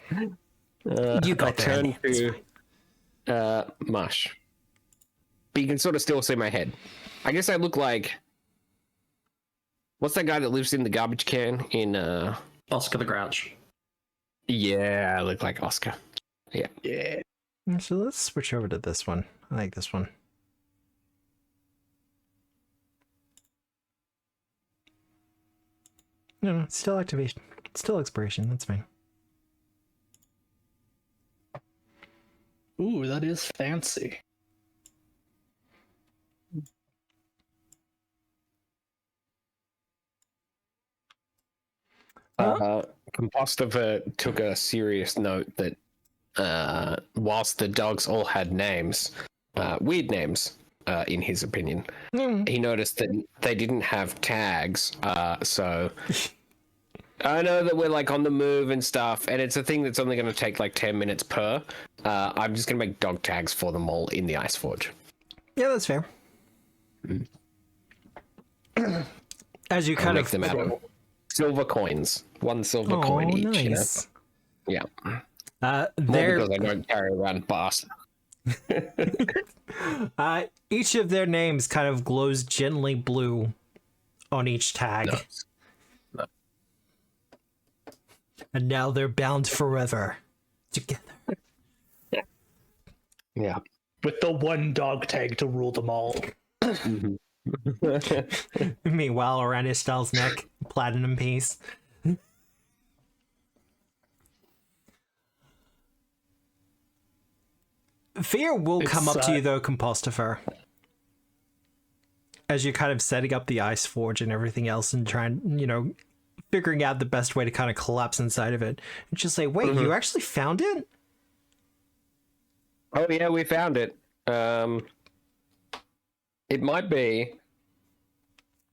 You got I there. turn It's to fine. mush. But you can sort of still see my head. I guess I look like... What's that guy that lives in the garbage can in... Oscar the Grouch. Yeah, I look like Oscar. Yeah. So let's switch over to this one. I like this one. No, still activation. Still expiration. That's fine. Ooh, that is fancy. Compostifer took a serious note that whilst the dogs all had names, weird names, in his opinion, he noticed that they didn't have tags. So I know that we're like on the move and stuff, and it's a thing that's only going to take like 10 minutes per. I'm just going to make dog tags for them all in the Ice Forge. Yeah, that's fair. As you I'll kind make of them out of silver coins. One silver coin each. Nice. You know? Yeah. More They're because I don't carry around bars. each of their names kind of glows gently blue on each tag. No. And now they're bound forever together. Yeah. With the one dog tag to rule them all. Meanwhile, around Ishtal's neck, platinum piece. Fear will come up to you though, Compostifer. As you're kind of setting up the ice forge and everything else and trying, figuring out the best way to kind of collapse inside of it. And she'll say, wait, you actually found it? Oh yeah, we found it. It might be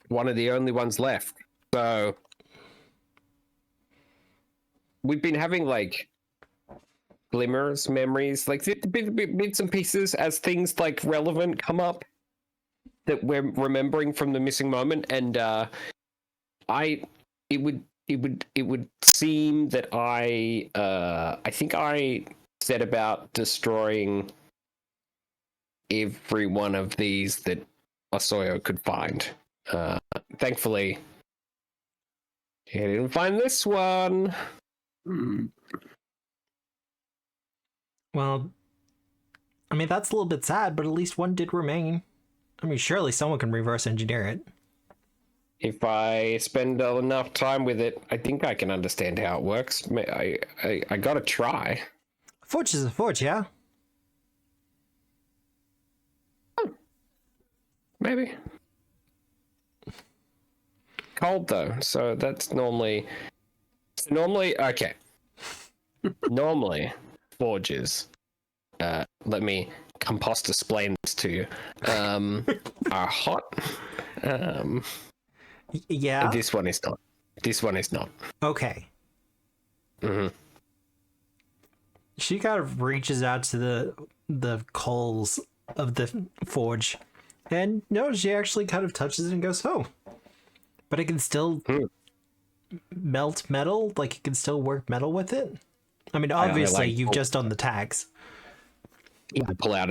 one of the only ones left. So we've been having like glimmers, memories, like bits and pieces as things like relevant come up that we're remembering from the missing moment, and it would seem that I think I set about destroying every one of these that Osoyo could find. Thankfully, he didn't find this one. Well, I mean, that's a little bit sad, but at least one did remain. I mean, surely someone can reverse engineer it. If I spend enough time with it, I think I can understand how it works. I gotta try. Forge is a forge, yeah? Maybe. Cold though, so that's normally okay. Normally forges, let me compost explain this to you, are hot. Yeah. This one is not. This one is not. Okay. She kind of reaches out to the coals of the forge, and no, she actually kind of touches it and goes, "Oh, but it can still melt metal. Like it can still work metal with it." I mean, obviously, you've just done the tags. I pull out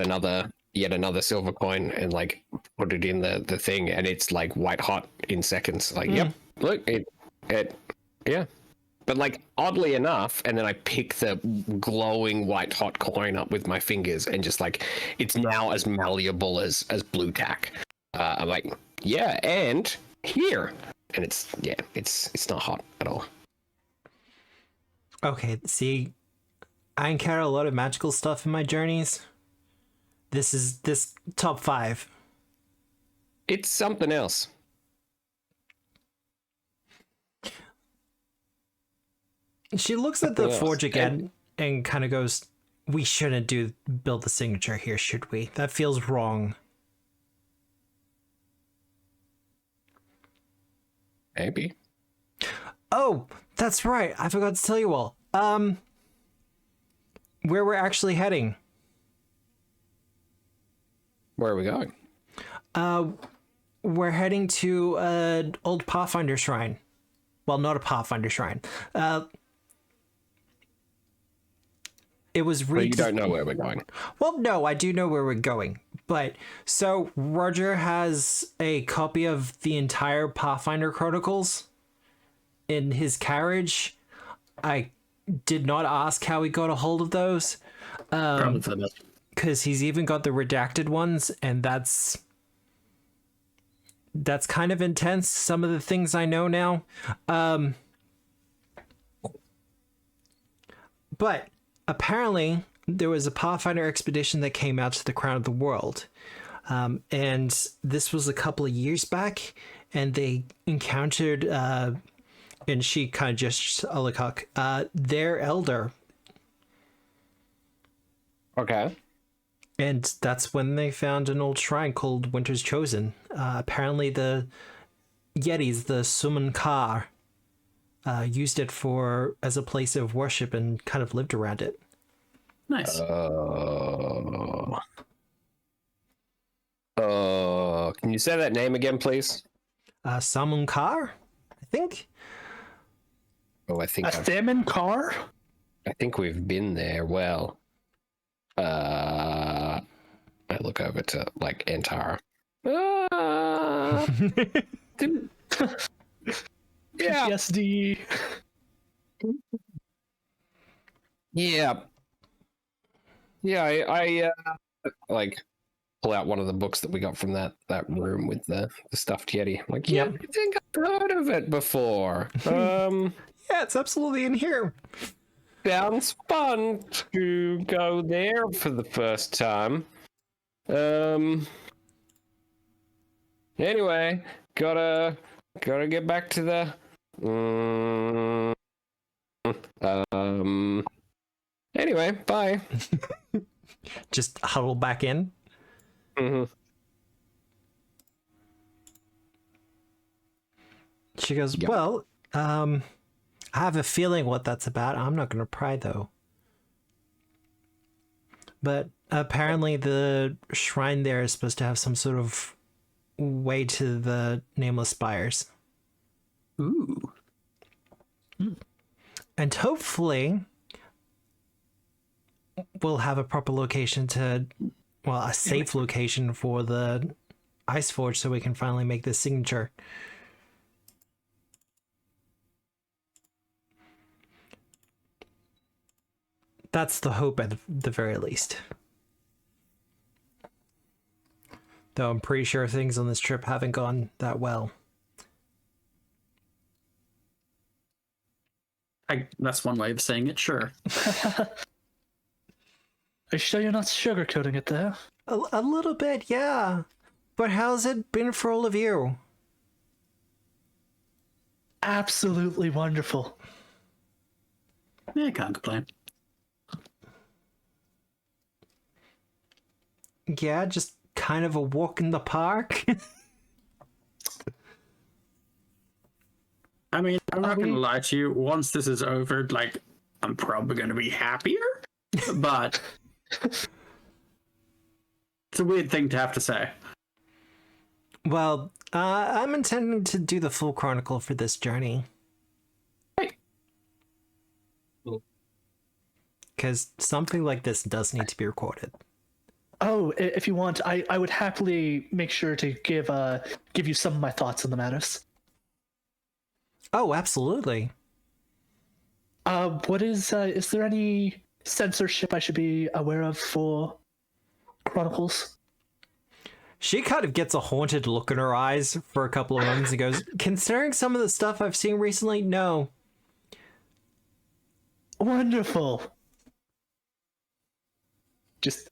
yet another silver coin and like put it in the thing, and it's like white hot in seconds. Like, yep, look, it, yeah. But like oddly enough, and then I pick the glowing white hot coin up with my fingers, and just like it's now as malleable as blue tack. I'm like, yeah, and here, and it's not hot at all. Okay, see, I encounter a lot of magical stuff in my journeys. This top 5. It's something else. She looks at the forge again and kind of goes, "We shouldn't build the signature here, should we? That feels wrong." Maybe. Oh, that's right. I forgot to tell you all. Where we're actually heading. Where are we going? We're heading to an old Pathfinder shrine. Well, not a Pathfinder shrine. It was But you don't know where we're going. Well, no, I do know where we're going. But so Roger has a copy of the entire Pathfinder Chronicles in his carriage. I did not ask how he got a hold of those. Probably for the best. Because he's even got the redacted ones, and that's kind of intense. Some of the things I know now. But apparently there was a Pathfinder expedition that came out to the Crown of the World. And this was a couple of years back, and they encountered, and she kind of gestures to Alikak, their elder. Okay. And that's when they found an old shrine called Winter's Chosen. Apparently the yetis, the Summon Kar, used it as a place of worship and kind of lived around it. Nice. Can you say that name again, please? Summon Kar, I think. Oh, I think A Thamin car? I think we've been there. Well, I look over to like Antara. Yeah. PTSD. Yeah. Yeah, I like pull out one of the books that we got from that room with the stuffed yeti. I'm like, yeah, I think I've heard of it before. Yeah, it's absolutely in here. Sounds fun to go there for the first time. Anyway, gotta get back to the anyway, bye. Just huddle back in. She goes, Yep. well, I have a feeling what that's about. I'm not going to pry, though. But apparently the shrine there is supposed to have some sort of way to the Nameless Spires. Ooh. And hopefully we'll have a proper location a safe location for the Ice Forge so we can finally make this signature. That's the hope at the very least. Though I'm pretty sure things on this trip haven't gone that well. That's one way of saying it, sure. Are you sure you're not sugarcoating it there? A little bit, yeah. But how's it been for all of you? Absolutely wonderful. Yeah, can't complain. Yeah, just kind of a walk in the park. I mean, I'm not gonna lie to you. Once this is over, like, I'm probably gonna be happier. But it's a weird thing to have to say. Well, I'm intending to do the full chronicle for this journey. Because something like this does need to be recorded. Oh, if you want, I would happily make sure to give you some of my thoughts on the matters. Oh, absolutely. What is there any censorship I should be aware of for Chronicles? She kind of gets a haunted look in her eyes for a couple of moments and goes, considering some of the stuff I've seen recently, no. Wonderful. Just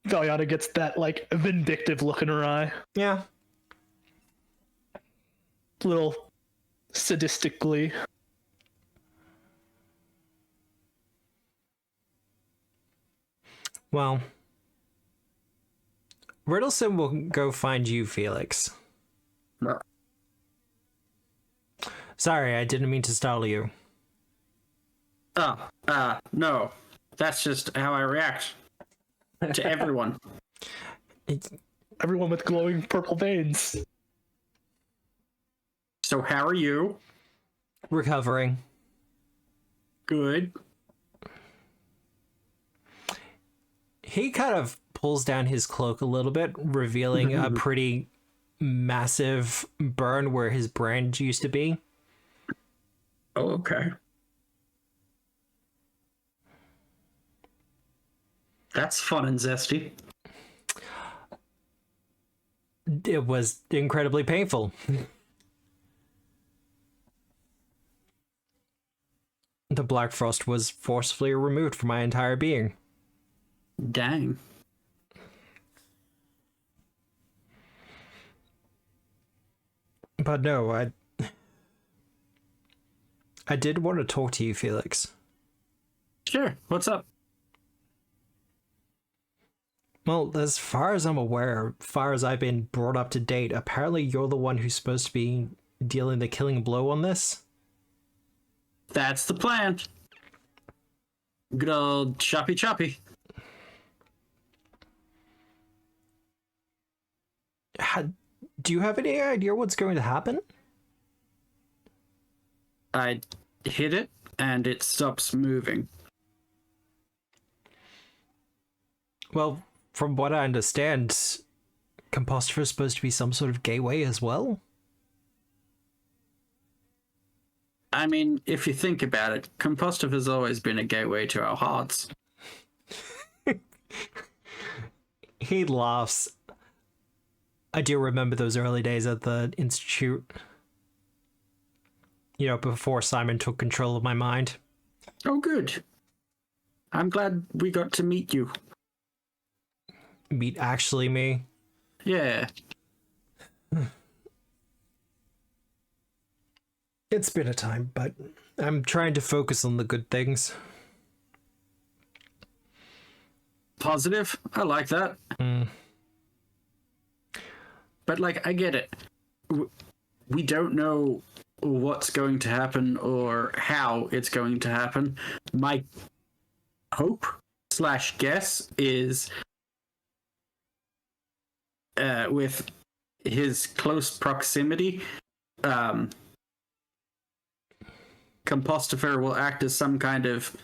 Valiana gets that, like, vindictive look in her eye. Yeah. Little sadistically. Well, Riddleson will go find you, Felix. No. Sorry, I didn't mean to startle you. No. That's just how I react to everyone. Everyone with glowing purple veins. So how are you? Recovering. Good. He kind of pulls down his cloak a little bit, revealing a pretty massive burn where his brand used to be. Oh, okay. That's fun and zesty. It was incredibly painful. The Blackfrost was forcefully removed from my entire being. Dang. But no, I did want to talk to you, Felix. Sure. What's up? Well, as far as I'm aware, as far as I've been brought up to date, apparently you're the one who's supposed to be dealing the killing blow on this. That's the plan. Good old choppy choppy. Do you have any idea what's going to happen? I hit it and it stops moving. Well, from what I understand, Compostor is supposed to be some sort of gateway as well. I mean, if you think about it, Compostive has always been a gateway to our hearts. He laughs. I do remember those early days at the Institute. You know, before Simon took control of my mind. Oh, good. I'm glad we got to meet you. Meet actually me. Yeah. It's been a time, but I'm trying to focus on the good things. Positive. I like that. But, like, I get it. We don't know what's going to happen or how it's going to happen. My hope / guess is with his close proximity, Compostifer will act as some kind of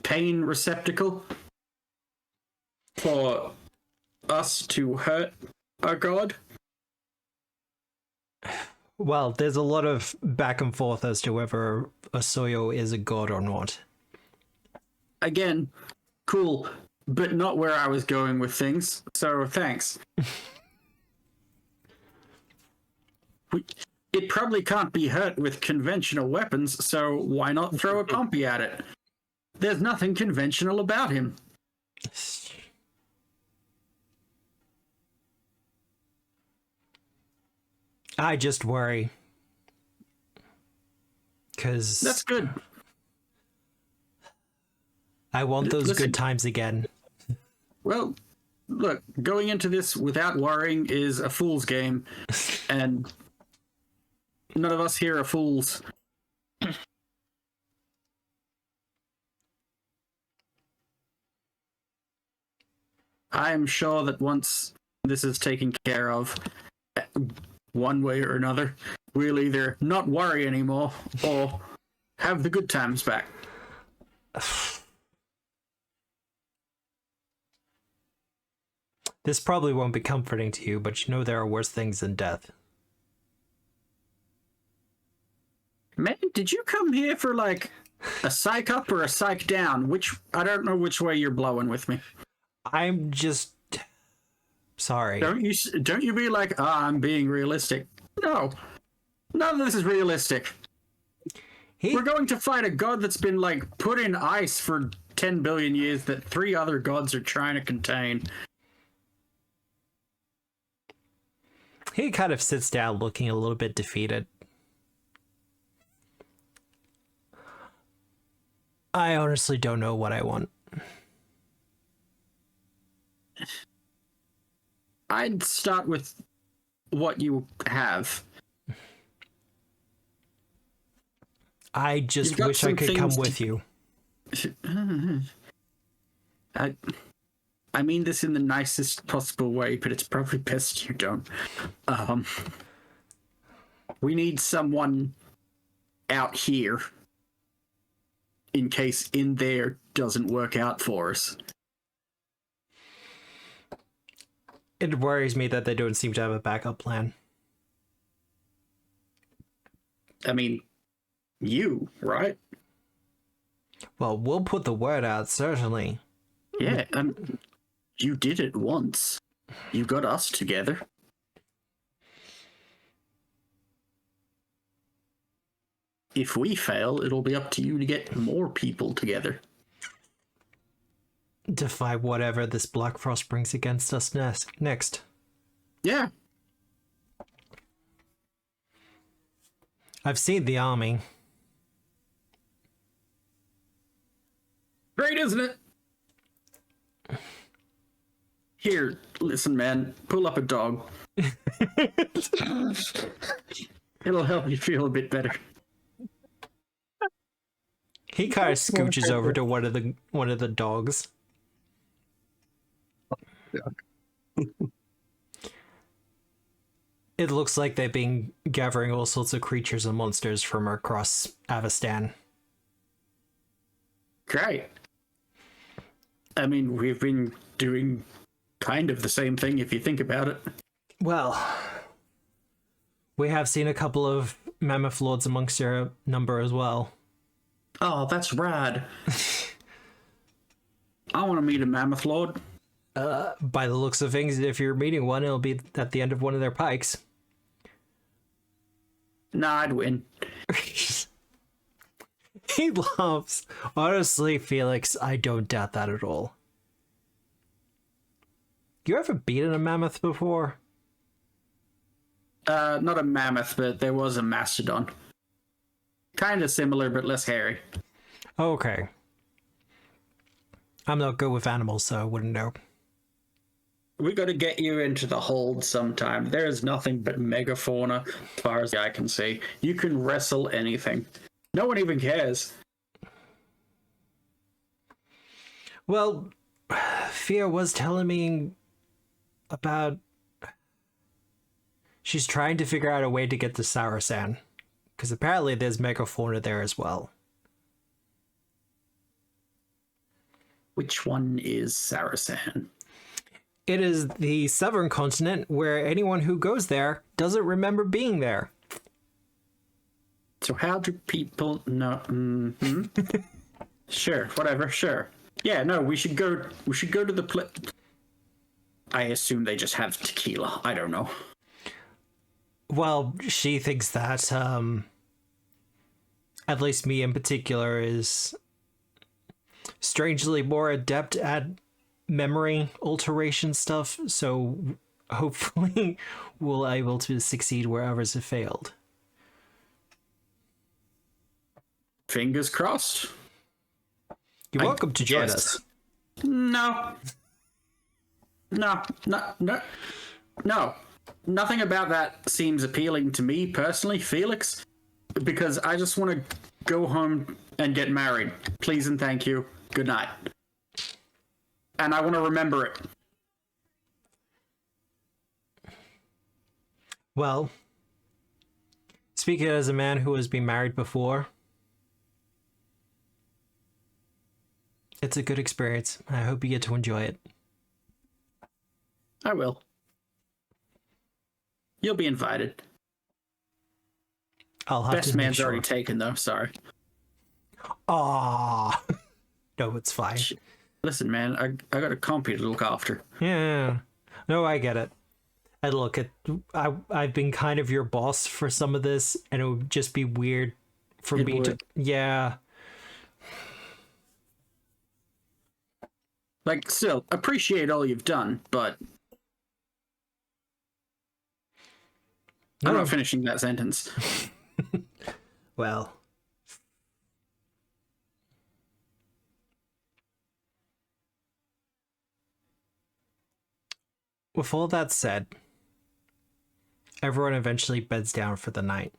pain receptacle for us to hurt our god. Well, there's a lot of back and forth as to whether Osoyo is a god or not. again, cool, but not where I was going with things. So thanks. It probably can't be hurt with conventional weapons, so why not throw a compy at it? There's nothing conventional about him. I just worry. Because That's good. I want those Listen. good times again. Well, look, going into this without worrying is a fool's game, and none of us here are fools. I am sure that once this is taken care of, one way or another, we'll either not worry anymore or have the good times back. This probably won't be comforting to you, but you know there are worse things than death. Man, did you come here for like a psych up or a psych down? I don't know which way you're blowing with me. I'm just sorry. Don't you be like, I'm being realistic. No, none of this is realistic. We're going to fight a god that's been like put in ice for 10 billion years that 3 other gods are trying to contain. He kind of sits down looking a little bit defeated. I honestly don't know what I want. I'd start with what you have. I just You've got wish I some could come things with you. I mean this in the nicest possible way, but it's probably best you don't. We need someone out here in case in there doesn't work out for us. It worries me that they don't seem to have a backup plan. I mean, you, right? Well, we'll put the word out, certainly. Yeah, you did it once. You got us together. If we fail, it'll be up to you to get more people together. Defy whatever this Blackfrost brings against us next. Yeah. I've seen the army. Great, isn't it? Here, listen, man. Pull up a dog. It'll help you feel a bit better. He kind of scooches over to one of the dogs. It looks like they've been gathering all sorts of creatures and monsters from across Avestan. Great. I mean, we've been doing kind of the same thing if you think about it. Well, we have seen a couple of mammoth lords amongst your number as well. Oh, that's rad. I want to meet a mammoth lord. By the looks of things, if you're meeting one, it'll be at the end of one of their pikes. Nah, I'd win. He laughs. Honestly, Felix, I don't doubt that at all. You ever beaten a mammoth before? Not a mammoth, but there was a mastodon. Kind of similar, but less hairy. Okay. I'm not good with animals, so I wouldn't know. We got to get you into the hold sometime. There is nothing but megafauna as far as I can see. You can wrestle anything. No one even cares. Well, Fia was telling me about... She's trying to figure out a way to get to Sarasan. Because apparently there's megafauna there as well. Which one is Sarasan? It is the southern continent where anyone who goes there doesn't remember being there. So how do people know? Sure, whatever, sure. Yeah, no, we should go to the I assume they just have tequila. I don't know. Well, she thinks that, at least me in particular, is strangely more adept at memory alteration stuff, so hopefully we'll able to succeed where others have failed. Fingers crossed. You're welcome to join Yes. us. No. No. Nothing about that seems appealing to me personally, Felix, because I just want to go home and get married. Please and thank you. Good night. And I want to remember it. Well, speaking as a man who has been married before, it's a good experience. I hope you get to enjoy it. I will. You'll be invited. I'll have Best to make man's sure. already taken, though. Sorry. Ah, no, it's fine. Listen, man, I got a company to look after. Yeah, no, I get it. And look, I've been kind of your boss for some of this, and it would just be weird for It me to. would. Yeah, Like, still, appreciate all you've done, but I'm No. not finishing that sentence. well. With all that said, everyone eventually beds down for the night.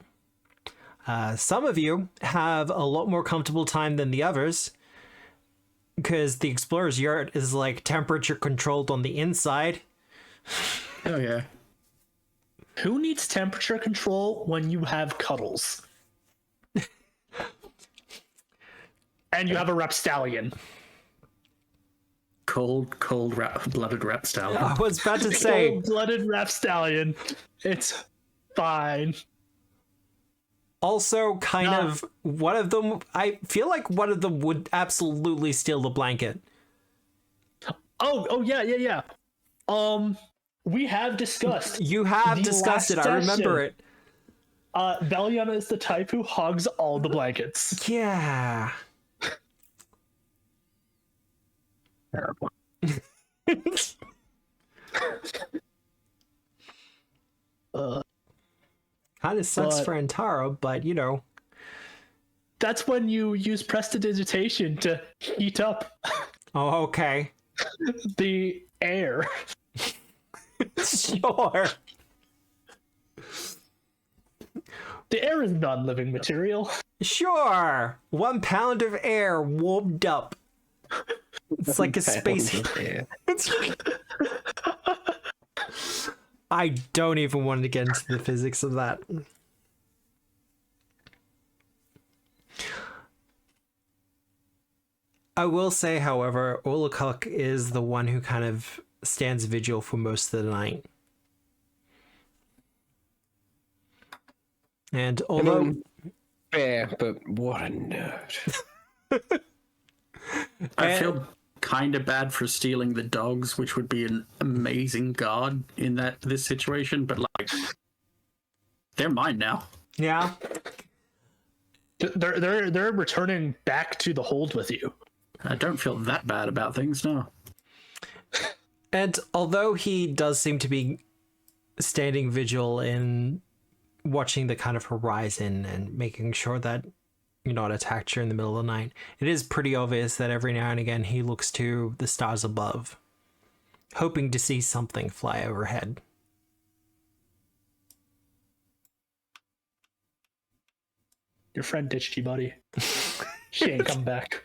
Some of you have a lot more comfortable time than the others, because the explorer's yurt is like temperature controlled on the inside. Oh, yeah. Who needs temperature control when you have cuddles? And you have a rapstallion. Cold blooded rapstallion. I was about to say, Cold-blooded rapstallion. It's fine. also kind No. of one of them, I feel like one of them would absolutely steal the blanket. Oh yeah. We have discussed. You have The discussed it, last I remember session. it. Belliana is the type who hogs all the blankets. Yeah. Terrible. Kind of sucks But- for Antara, but you know. That's when you use prestidigitation to heat up Oh, okay. the air. Sure. The air is non-living material. Sure. 1 pound of air warmed up. It's like a space. Yeah. I don't even want to get into the physics of that. I will say, however, Olakuk is the one who kind of stands vigil for most of the night. And although Fair, but what a nerd. I feel kind of bad for stealing the dogs, which would be an amazing guard in this situation, but like, they're mine now. yeah, They're returning back to the hold with you. I don't feel that bad about things, no. and although he does seem to be standing vigil in watching the kind of horizon and making sure that you're not attacked during the middle of the night, it is pretty obvious that every now and again he looks to the stars above, hoping to see something fly overhead. Your friend ditched you, buddy. She ain't come back.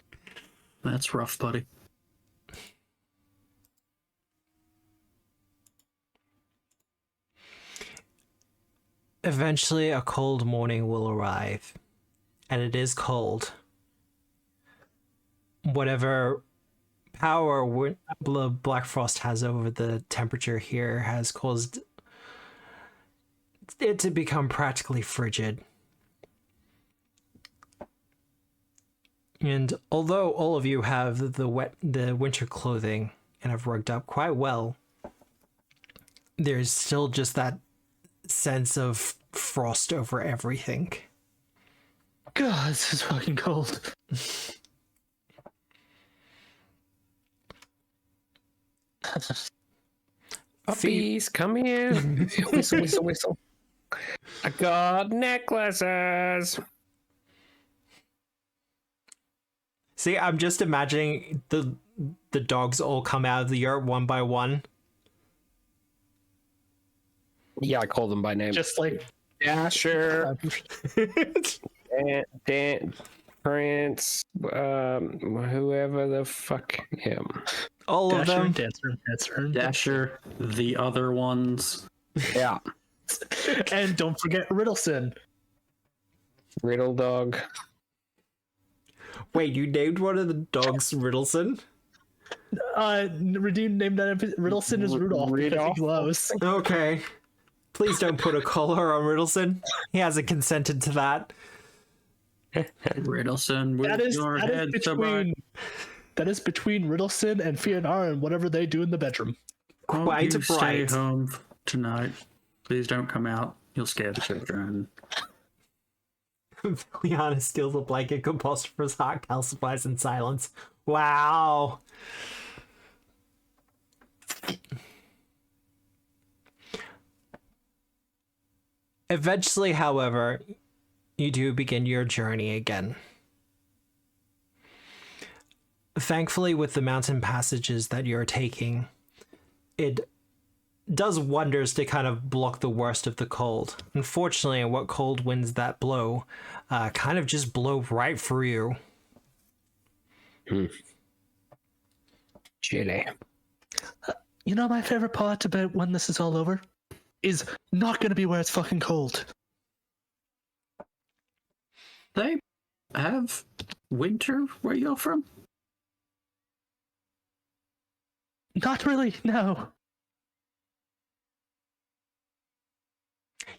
That's rough, buddy. Eventually, a cold morning will arrive, and it is cold. Whatever power Blackfrost has over the temperature here has caused it to become practically frigid. And although all of you have the winter clothing and have rugged up quite well, there's still just that sense of frost over everything. God, this is fucking cold. Puppies, come here. Whistle, whistle, whistle. I got necklaces. See, I'm just imagining the dogs all come out of the yurt one by one. Yeah, I call them by name. Just like Dasher, Dan, Prince, whoever the fuck him. All of them. Dancer. Dasher, the other ones. Yeah, And don't forget Riddleson. Riddle Dog. Wait, you named one of the dogs Riddleson? Redeem named that Riddleson is Rudolph because he glows. Okay. Please don't put a collar on Riddleson. He hasn't consented to that. Riddleson with That is your head that is between Riddleson and Fionara and whatever they do in the bedroom. Quite you stay bright. home tonight. Please don't come out. You'll scare the children. Liana steals a blanket, Compostopher's heart calcifies in silence. Wow. Eventually, however, you do begin your journey again. Thankfully, with the mountain passages that you're taking, it does wonders to kind of block the worst of the cold. Unfortunately, what cold winds that blow kind of just blow right through you. Chile. You know my favorite part about when this is all over? Is not going to be where it's fucking cold. They have winter where you're from? Not really, no.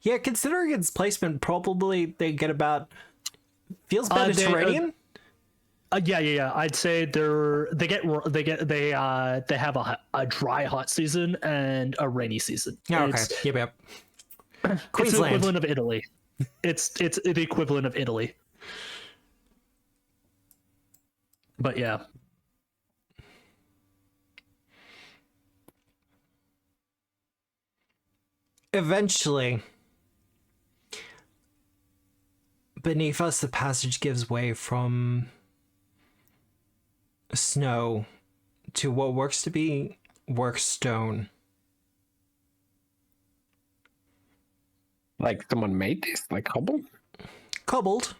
Yeah, considering its placement, probably they get about feels They Mediterranean. Yeah. I'd say they have a dry hot season and a rainy season. Yeah, okay. It's, Yep. it's the Queensland. equivalent of Italy. It's the equivalent of Italy. But yeah. Eventually, beneath us, the passage gives way from snow to what works to be work stone. Like someone made this? Like cobble? Cobbled,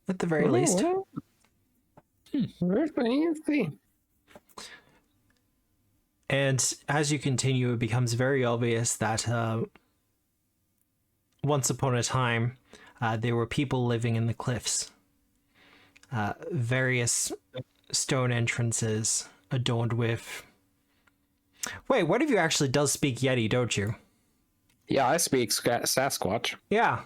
at the very least. Well. Very fancy. And as you continue, it becomes very obvious that once upon a time, there were people living in the cliffs. Various stone entrances adorned with... Wait, one of you actually does speak Yeti, don't you? Yeah, I speak Sasquatch. Yeah.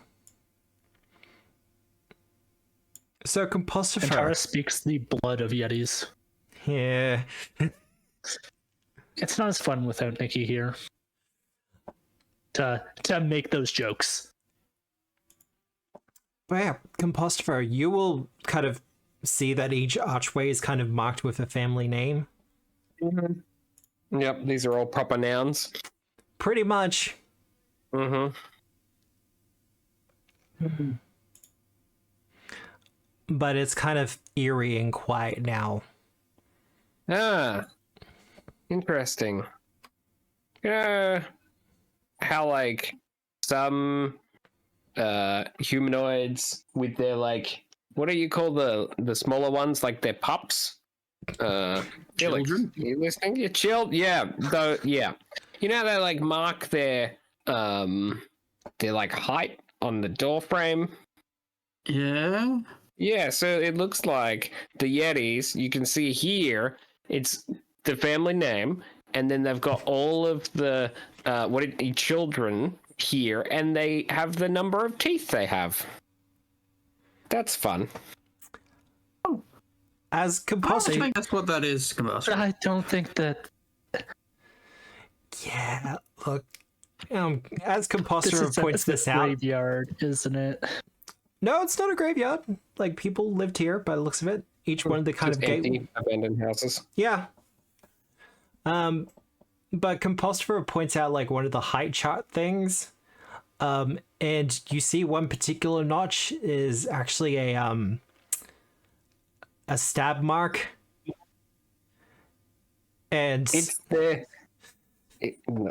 So, Compostopher... Antara speaks the blood of Yetis. Yeah. It's not as fun without Nikki here. To make those jokes. But yeah, Compostopher, you will kind of see that each archway is kind of marked with a family name. Mm-hmm. Yep, these are all proper nouns. Pretty much. Mm-hmm. But it's kind of eerie and quiet now. Ah, interesting. How like some humanoids with their like, what do you call the smaller ones? Like their pups. Felix, Children? you listening? Yeah, yeah, though. Yeah, you know they like mark their like height on the door frame. Yeah. Yeah, so it looks like the Yetis, you can see here, it's the family name, and then they've got all of the children here, and they have the number of teeth they have. That's fun. as I don't composter, think that's what that is, Combuster. I don't think that yeah. Look, as this composter is points this out. graveyard, isn't it? No, it's not a graveyard. Like people lived here by the looks of it. Each one of the kind Just of empty, abandoned houses. Yeah. But Composter points out like one of the height chart things. And you see one particular notch is actually a stab mark. And It's the.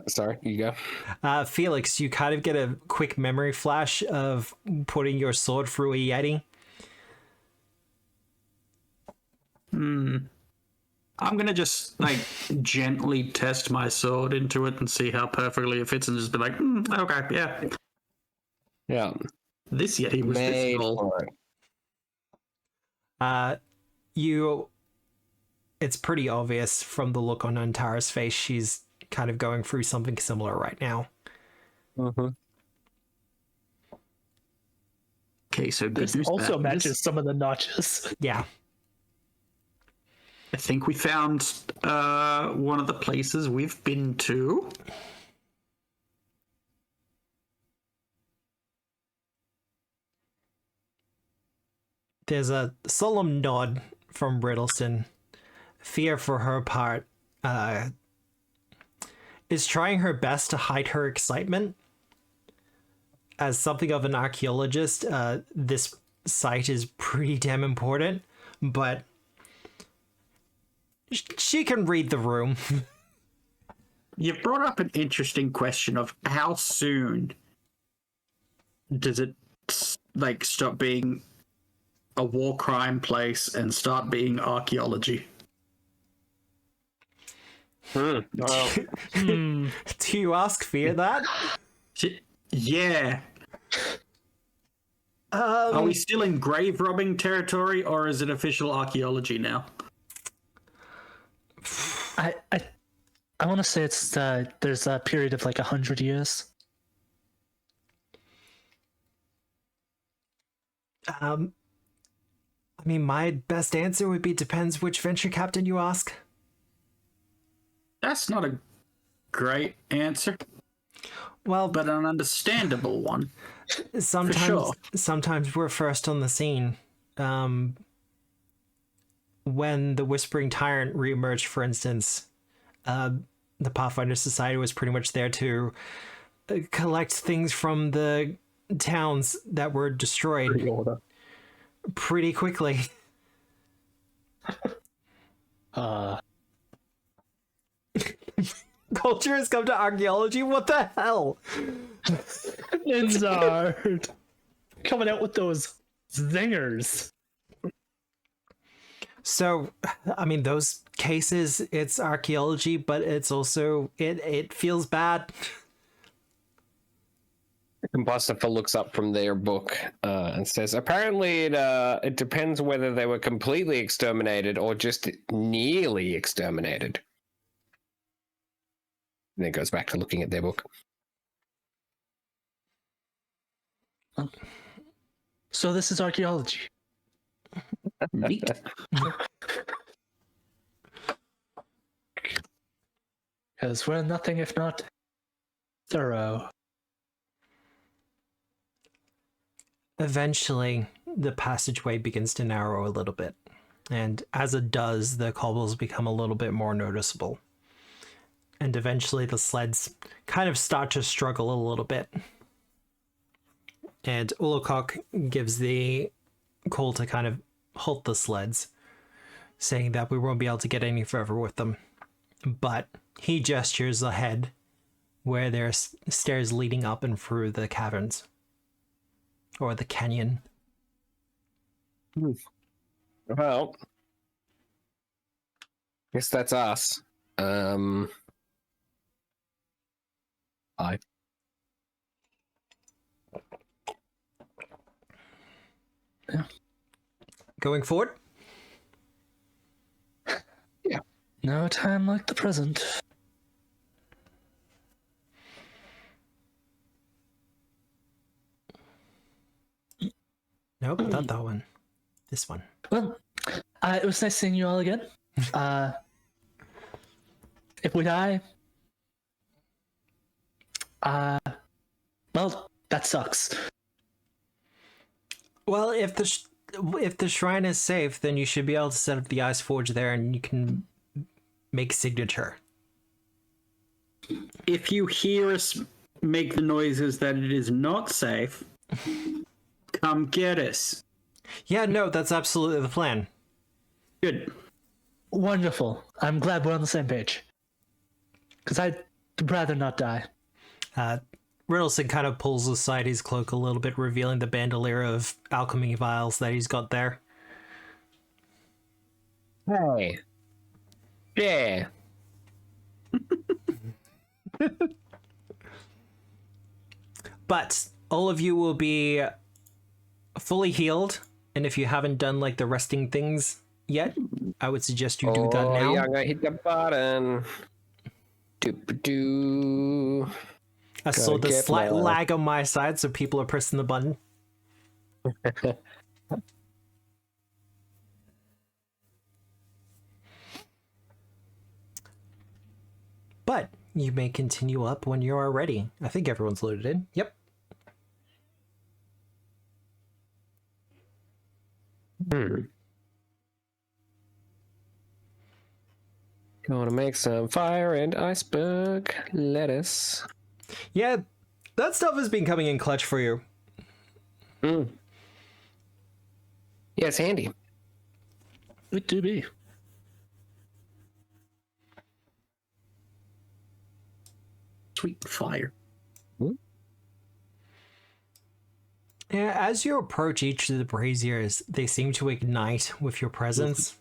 Sorry, you go. Felix, you kind of get a quick memory flash of putting your sword through a yeti. I'm gonna just like gently test my sword into it and see how perfectly it fits, and just be like, okay, yeah, Yeah. this yeti was this Made small. for it. It's pretty obvious from the look on Antara's face. She's kind of going through something similar right now. Mm-hmm. Okay, so good This news. also bad matches news. some of the notches. Yeah. I think we found one of the places we've been to. There's a solemn nod from Riddleston. Fear, for her part, is trying her best to hide her excitement. As something of an archaeologist, this site is pretty damn important, but she can read the room. You've brought up an interesting question of how soon does it like stop being a war crime place and start being archaeology? Well, Do you ask Fear that? Yeah. Are we still in grave robbing territory, or is it official archaeology now? I want to say it's there's a period of like 100 years. I mean, my best answer would be depends which venture captain you ask. That's not a great answer, Well, but an understandable one. sometimes we're first on the scene. When the Whispering Tyrant reemerged, for instance, the Pathfinder Society was pretty much there to collect things from the towns that were destroyed pretty quickly. Culture has come to archaeology? What the hell? Inzard coming out with those zingers. So, I mean, those cases, it's archaeology, but it's also, it feels bad. Combustifer looks up from their book and says, apparently it depends whether they were completely exterminated or just nearly exterminated. And then goes back to looking at their book. So this is archaeology. Neat. Because we're nothing if not thorough. Eventually, the passageway begins to narrow a little bit. And as it does, the cobbles become a little bit more noticeable. And eventually the sleds kind of start to struggle a little bit. And Ulokok gives the call to kind of halt the sleds, saying that we won't be able to get any further with them. But he gestures ahead where there's stairs leading up and through the caverns. Or the canyon. Well, guess that's us. I. Yeah. Going forward? Yeah. No time like the present. Nope, not that one. This one. Well, It was nice seeing you all again. If we die, well, that sucks. Well, if the shrine is safe, then you should be able to set up the ice forge there, and you can make signature. If you hear us make the noises that it is not safe, come get us. Yeah, no, that's absolutely the plan. Good. Wonderful. I'm glad we're on the same page. Because I'd rather not die. Riddleson kind of pulls aside his cloak a little bit, revealing the bandolier of alchemy vials that he's got there. Hey. Yeah. But all of you will be fully healed, and if you haven't done like the resting things yet, I would suggest you do that now. Yeah, I'm gonna hit the button. Doop-a-doo. I saw the get slight my- lag on my side, so people are pressing the button. But you may continue up when you are ready. I think everyone's loaded in. Yep. Gonna make some fire and iceberg lettuce. Yeah, that stuff has been coming in clutch for you. Yeah, it's handy. It do be. Sweet fire. Yeah, as you approach each of the braziers, they seem to ignite with your presence,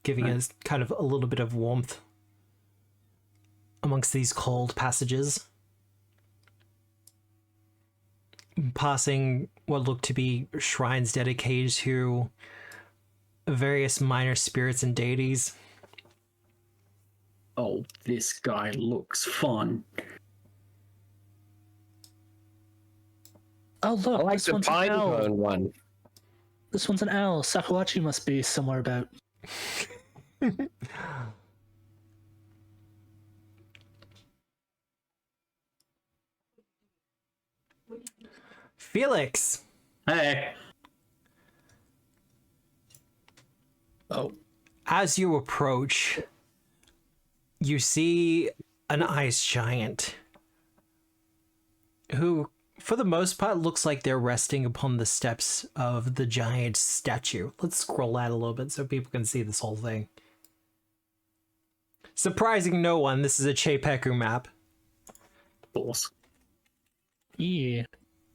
giving us kind of a little bit of warmth amongst these cold passages. Passing what look to be shrines dedicated to various minor spirits and deities. Oh, this guy looks fun. Oh, look, I like this the one's an pine owl. cone one. This one's an owl. Sakawachi must be somewhere about. Felix! Hey. Oh. As you approach, you see an ice giant who, for the most part, looks like they're resting upon the steps of the giant statue. Let's scroll out a little bit so people can see this whole thing. Surprising no one, this is a Chepeku map. Balls. Yeah.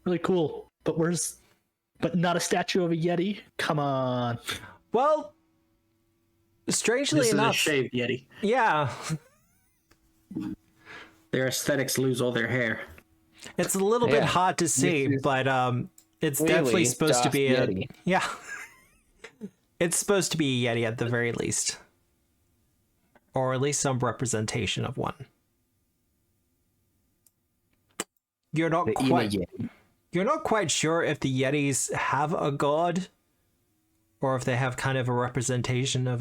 Really cool. But not a statue of a yeti? Come on. Well, strangely This enough, is a shaved yeti. yeah, Their aesthetics lose all their hair. it's a little bit Yeah. hard to see, This is but it's really definitely supposed to Darth be Yeti. yeah. It's supposed to be a yeti at the very least, or at least some representation of one. You're not The inner quite Yeti. You're not quite sure if the Yetis have a god, or if they have kind of a representation of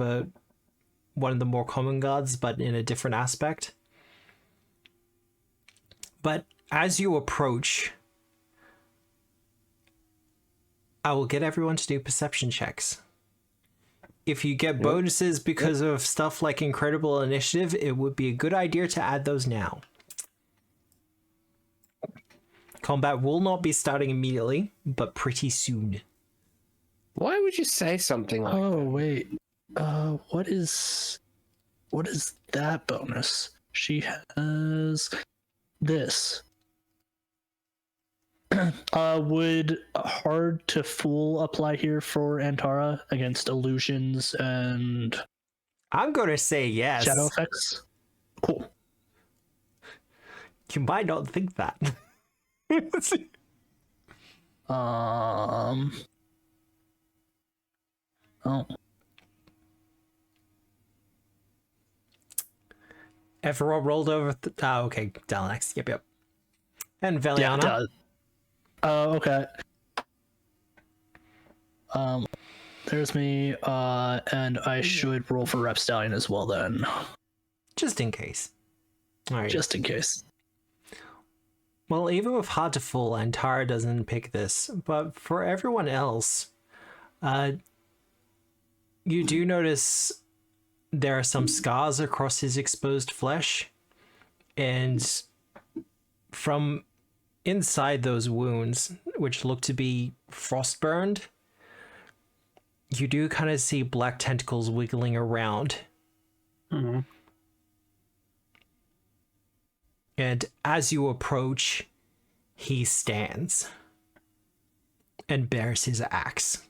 one of the more common gods, but in a different aspect. But as you approach, I will get everyone to do perception checks. If you get bonuses because of stuff like Incredible Initiative, it would be a good idea to add those now. Combat will not be starting immediately, but pretty soon. Why would you say something like Oh, wait. What is that bonus? She has this. Would hard to fool apply here for Antara against illusions and I'm going to say yes. shadow effects? Cool. You might not think that. Oh. Everyone rolled over. Oh, okay. Dalanex. Yep. And Yeah, Veliana. it does. Okay. There's me, and I should roll for Repstallion as well then, Just in case. All right. just in case. Well, even with Hard to Full, and Tara doesn't pick this, but for everyone else, you do notice there are some scars across his exposed flesh, and from inside those wounds, which look to be frostburned, you do kind of see black tentacles wiggling around. Mhm. And as you approach, he stands and bears his axe.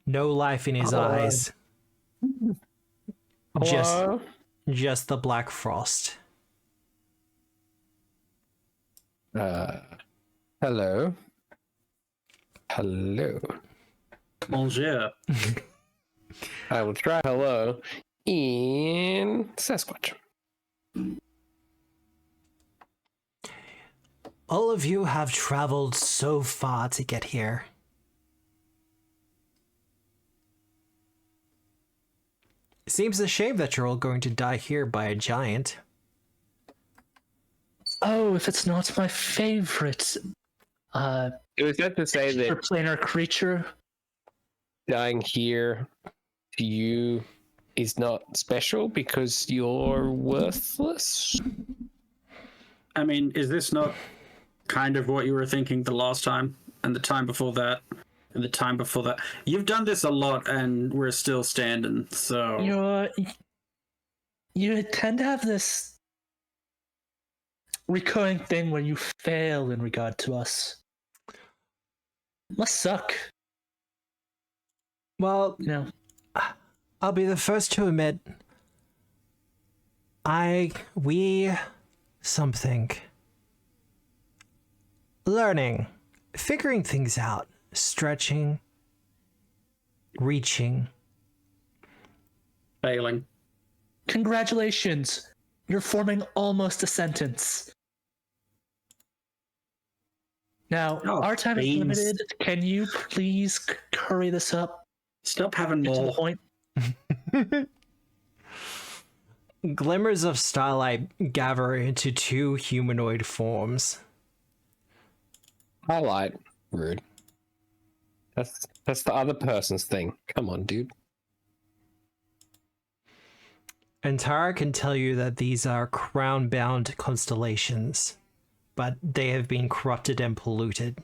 No life in his eyes. Hello? Just the black frost. Hello. Hello. Bonjour. I will try hello in Sasquatch. All of you have traveled so far to get here. It seems a shame that you're all going to die here by a giant. Oh, if it's not my favorite It was just to say that planar creature. dying here to you is not special because you're worthless. I mean, is this not kind of what you were thinking the last time and the time before that and the time before that? You've done this a lot and we're still standing, so... You tend to have this recurring thing where you fail in regard to us. Must suck, Well, you know. I'll be the first to admit, something. Learning, figuring things out, stretching, reaching. Failing. Congratulations, you're forming almost a sentence. Now, Oh, our time is beans. limited. Can you please hurry this up? Stop having Get to the more. point. Glimmers of starlight gather into two humanoid forms. Highlight. Rude. That's the other person's thing. Come on, dude. And Tara can tell you that these are crown-bound constellations, but they have been corrupted and polluted.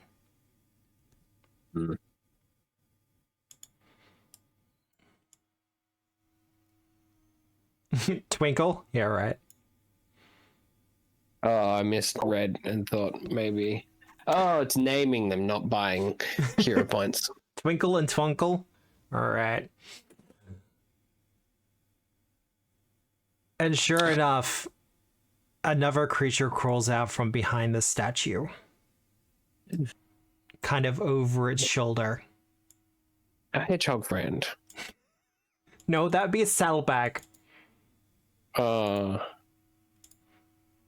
Twinkle? Yeah, right. Oh, I misread and thought maybe. Oh, it's naming them, not buying hero points. Twinkle and Twinkle? Alright. And sure enough, another creature crawls out from behind the statue. Kind of over its shoulder. A hedgehog friend. No, that'd be a saddlebag.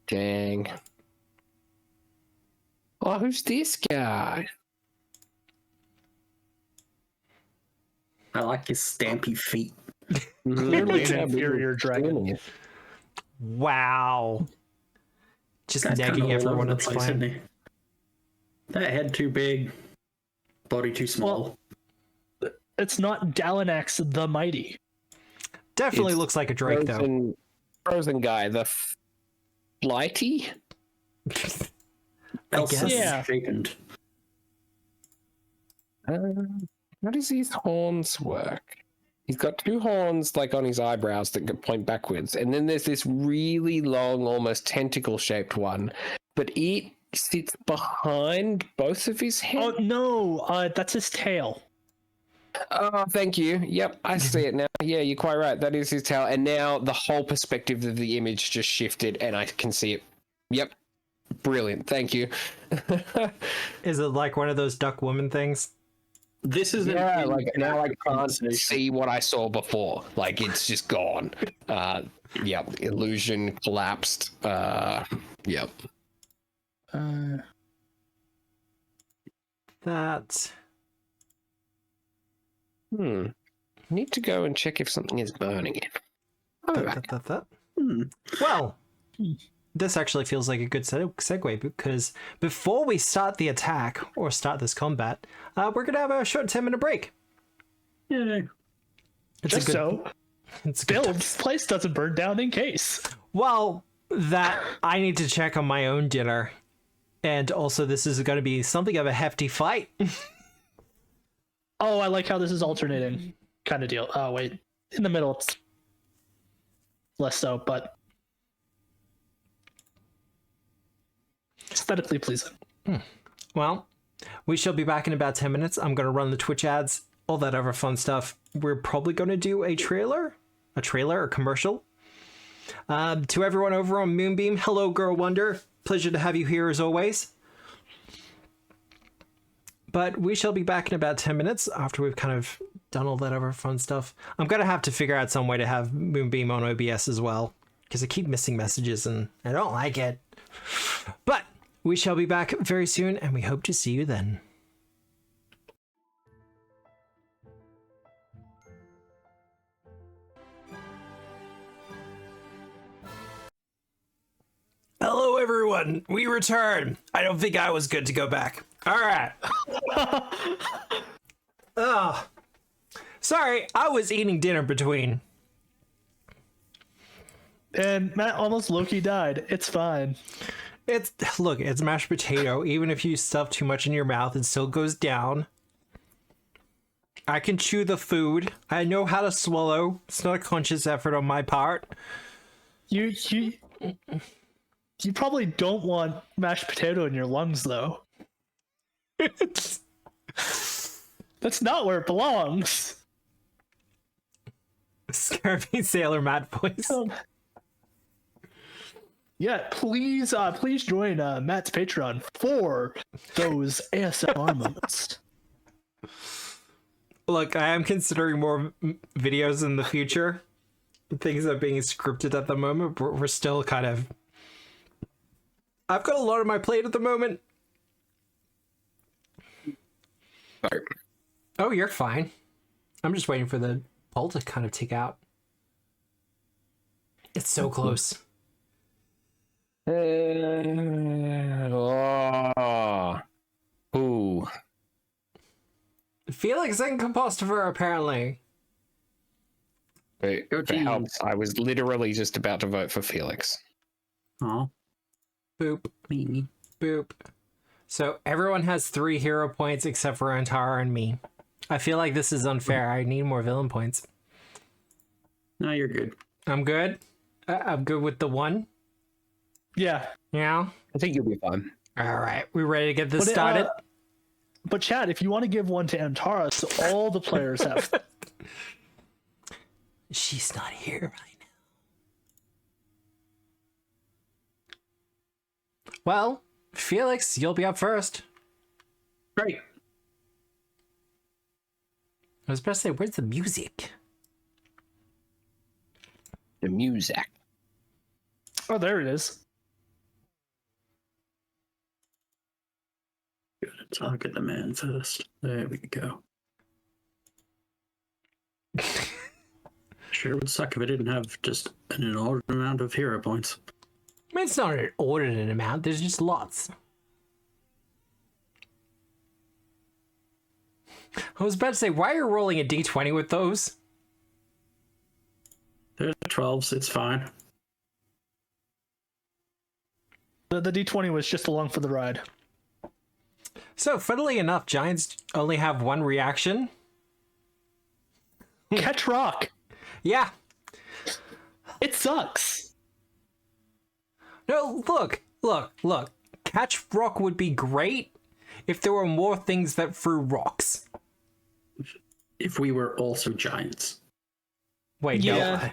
Dang. Oh, who's this guy? I like his stampy feet. Clearly an Yeah, inferior dragon. Wow. Just Guy's kinda negging all everyone, over the it's place, fine. isn't he? That head too big, body too small. It's not Dalanax the Mighty. Definitely It's looks like a Drake, though. Frozen guy, the flighty? I Elsa guess. Yeah. straightened. How does his horns work? He's got two horns like on his eyebrows that point backwards, and then there's this really long, almost tentacle-shaped one, but it sits behind both of his heads. Oh no, that's his tail. Oh, thank you. Yep, I see it now. Yeah, you're quite right. That is his tail, and now the whole perspective of the image just shifted, and I can see it. Yep, brilliant. Thank you. Is it like one of those duck woman things? This is Yeah, an like now I can't conversation. see what I saw before. Like it's just gone. Yep, illusion collapsed. Yep. That Need to go and check if something is burning it. Well, this actually feels like a good segue because before we start the attack or start this combat, we're gonna have a short 10-minute break. Yay. It's It's Bill's place doesn't burn down in case. Well, that I need to check on my own dinner, and also this is going to be something of a hefty fight. Oh, I like how this is alternating kind of deal. Oh, wait. In the middle, it's less so, but aesthetically pleasing. Well, we shall be back in about 10 minutes. I'm going to run the Twitch ads, all that other fun stuff. We're probably going to do a commercial. To everyone over on Moonbeam, hello, Girl Wonder. Pleasure to have you here as always. But we shall be back in about 10 minutes after we've kind of done all that other fun stuff. I'm going to have to figure out some way to have Moonbeam on OBS as well, because I keep missing messages and I don't like it. But we shall be back very soon, and we hope to see you then. Hello, everyone. We return. I don't think I was good to go back. All right. Oh, sorry. I was eating dinner between. And Matt almost Loki died. It's fine. Look, it's mashed potato. Even if you stuff too much in your mouth, it still goes down. I can chew the food. I know how to swallow. It's not a conscious effort on my part. You probably don't want mashed potato in your lungs, though. That's not where it belongs. Scurvy Sailor Matt voice. Yeah, please join Matt's Patreon for those ASMR moments. Look, I am considering more videos in the future. Things are being scripted at the moment, but we're still kind of... I've got a lot on my plate at the moment. Sorry. Oh, you're fine. I'm just waiting for the poll to kind of tick out. It's so close. Ooh. Felix and Compostifer, apparently. If it helps, I was literally just about to vote for Felix. Oh, Boop. me. Boop. So everyone has 3 hero points except for Antara and me. I feel like this is unfair. I need more villain points. No, you're good. I'm good. I'm good with the 1. Yeah. Yeah. I think you'll be fine. All right. We ready to get this started? But Chad, if you want to give one to Antara, so all the players have. She's not here right now. Well, Felix, you'll be up first. Great. I was about to say, where's the music? The music. Oh, there it is. Gotta target the man first. There we go. Sure would suck if I didn't have just an inordinate amount of hero points. I mean, it's not an ordinate amount. There's just lots. I was about to say, why are you rolling a d20 with those? They're 12s, it's fine. The D20 was just along for the ride. So, funnily enough, giants only have 1 reaction. Catch rock. Yeah. It sucks. No, look. Catch rock would be great if there were more things that threw rocks. If we were also giants. Wait, Yeah. no.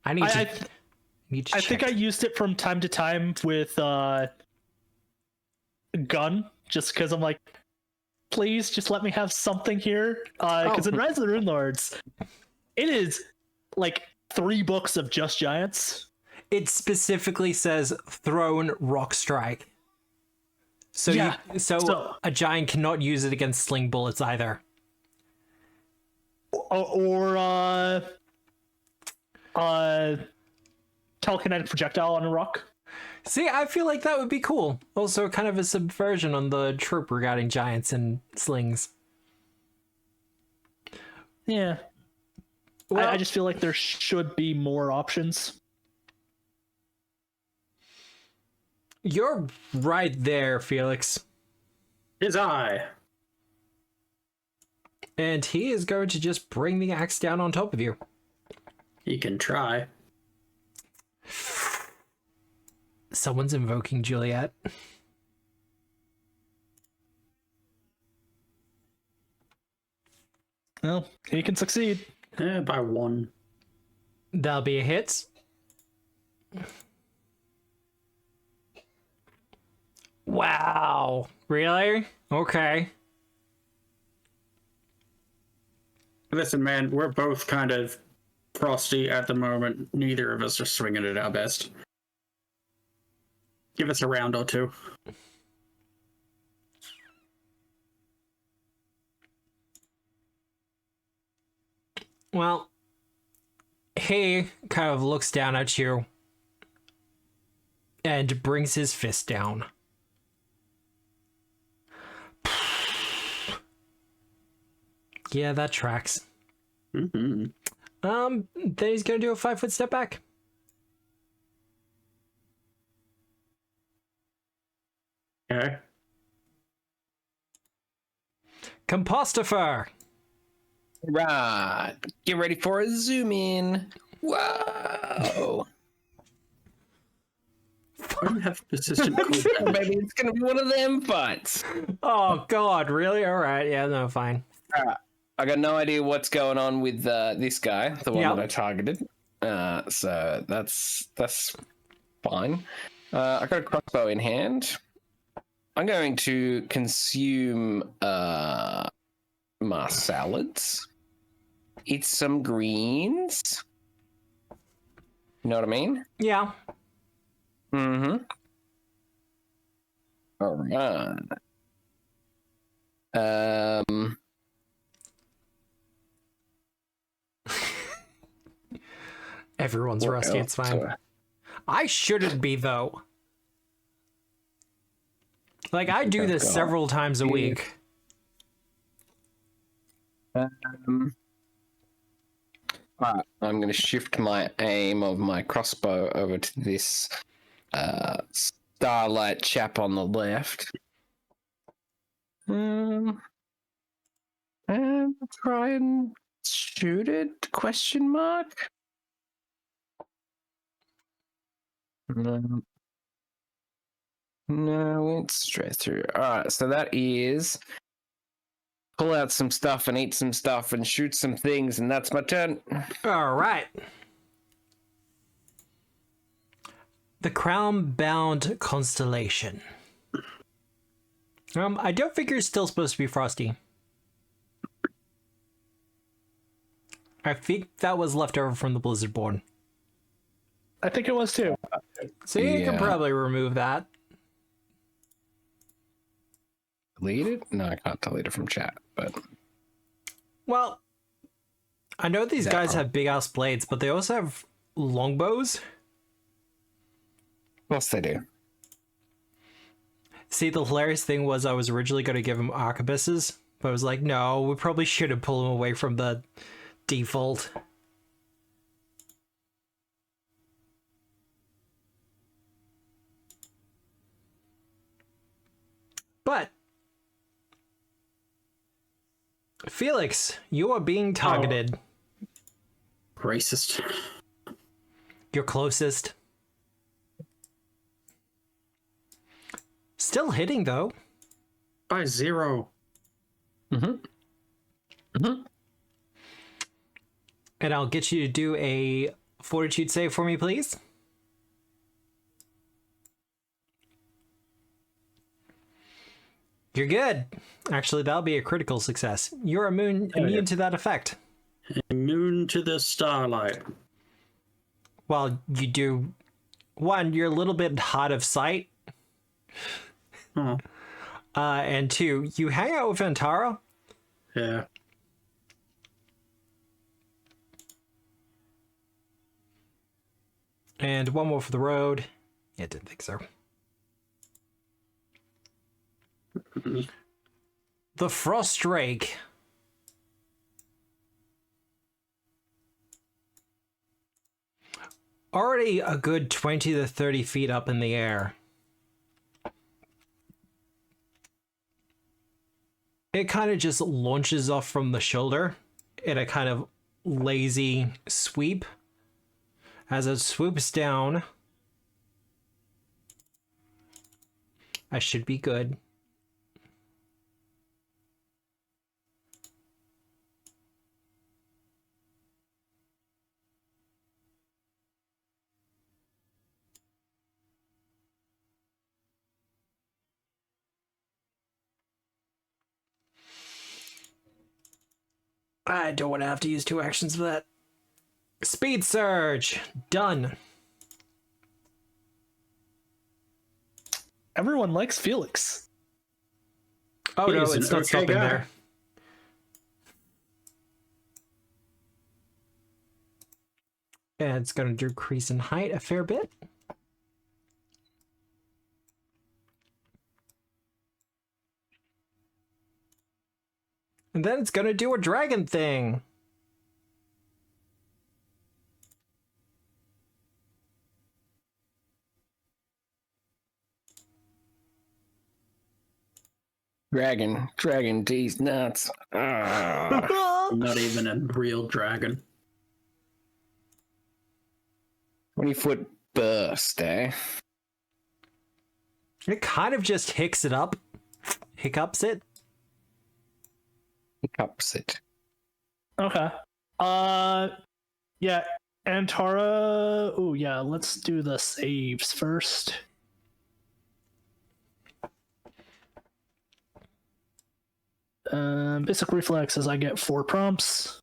I need to. I think I used it from time to time with gun, just because I'm like, please just let me have something here. Because in Rise of the Rune Lords, it is like 3 books of just giants. It specifically says thrown rock strike. So Yeah, so a giant cannot use it against sling bullets either. or telekinetic projectile on a rock. See, I feel like that would be cool. Also, kind of a subversion on the trope regarding giants and slings. Yeah. Well, I just feel like there should be more options. you're right there, Felix. His eye. And he is going to just bring the axe down on top of you. He can try. Someone's invoking Juliet. Well, he can succeed. By 1. That'll be a hit. Wow. Really? Okay. Listen, man, we're both kind of frosty at the moment. Neither of us are swinging it our best. Give us a round or two. Well, he kind of looks down at you and brings his fist down. Yeah, that tracks. Mm-hmm. Then he's gonna do a 5-foot step back. Okay. Compostifer. Right. Get ready for a zoom in. Whoa. I don't have persistent cold. Maybe it's gonna be one of them fights. Oh God, really? All right, yeah, no, fine. I got no idea what's going on with this guy, the one Yeah. that I targeted. So that's fine. I got a crossbow in hand. I'm going to consume my salads. Eat some greens. You know what I mean? Yeah. Mm-hmm. All right. Everyone's what rusty. else? It's fine. I shouldn't be though. Like I do this several times a week. Alright, I'm going to shift my aim of my crossbow over to this starlight chap on the left. And try and shoot it? Question mark. No, went straight through. All right, so that is pull out some stuff and eat some stuff and shoot some things, and that's my turn. All right. The crown-bound constellation. I don't figure it's still supposed to be frosty. I think that was left over from the Blizzard board. I think it was too. So you can probably remove that. Delete it? No, I can't delete it from chat, but Well, I know these guys have big-ass blades, but they also have longbows. of course they do. See, the hilarious thing was I was originally going to give him arquebuses, but I was like, no, we probably should have pulled him away from the default. But Felix, you are being targeted. Racist. You're closest. Still hitting though. By 0. And I'll get you to do a fortitude save for me, please. You're good. Actually, that'll be a critical success. You're immune to that effect. Immune to the starlight. Well, you do. One, you're a little bit hard of sight. Oh, And two, you hang out with Antara. yeah. And one more for the road. Yeah, didn't think so. The Frost Drake. Already a good 20 to 30 feet up in the air. It kind of just launches off from the shoulder in a kind of lazy sweep. As it swoops down, I should be good. I don't want to have to use 2 actions for that. Speed Surge! Done. Everyone likes Felix. Oh no, He's an it's not okay stopping guy. there. And it's going to decrease in height a fair bit. And then it's going to do a dragon thing. Dragon D's nuts. Ah. Not even a real dragon. 20-foot burst, eh? It kind of just hiccups it. Hiccups it. Okay. Yeah, Antara. Oh yeah, let's do the saves first. Basic reflexes, I get 4 prompts.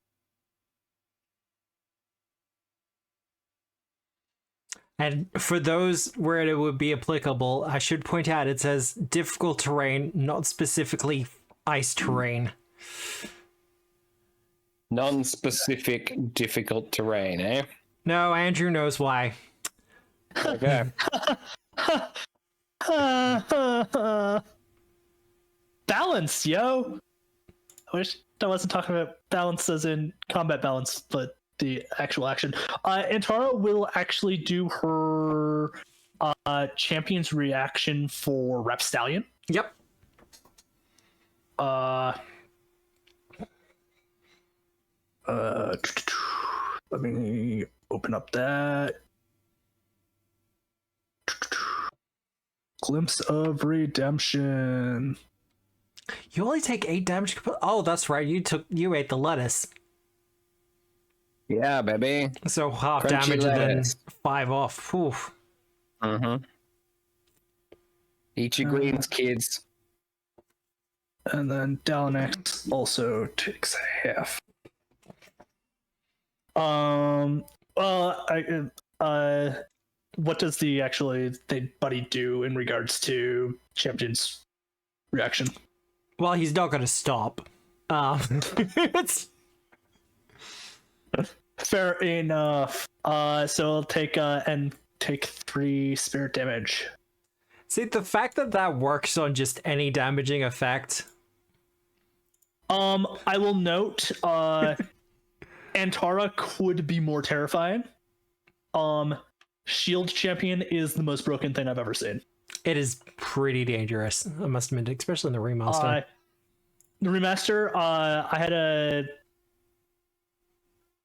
And for those where it would be applicable, I should point out it says difficult terrain, not specifically ice terrain. Non-specific difficult terrain, eh? No, Andrew knows why. Okay. Balance, yo! I wish I wasn't talking about balance as in combat balance, but the actual action. Antara will actually do her champion's reaction for Rapstallion. Yep. Let me open up that. Glimpse of Redemption. You only take 8 damage. Oh, that's right. You ate the lettuce. Yeah, baby. So half Crunchy damage lettuce. and then 5 off. Whew. Mm-hmm. Eat your greens, kids. And then Dalanex also takes half. What does the buddy do in regards to champion's reaction? Well, he's not going to stop. It's... Fair enough. So I'll take 3 spirit damage. See, the fact that works on just any damaging effect. I will note, Antara could be more terrifying. Shield Champion is the most broken thing I've ever seen. It is pretty dangerous, I must admit, especially in the remaster. The remaster, I had a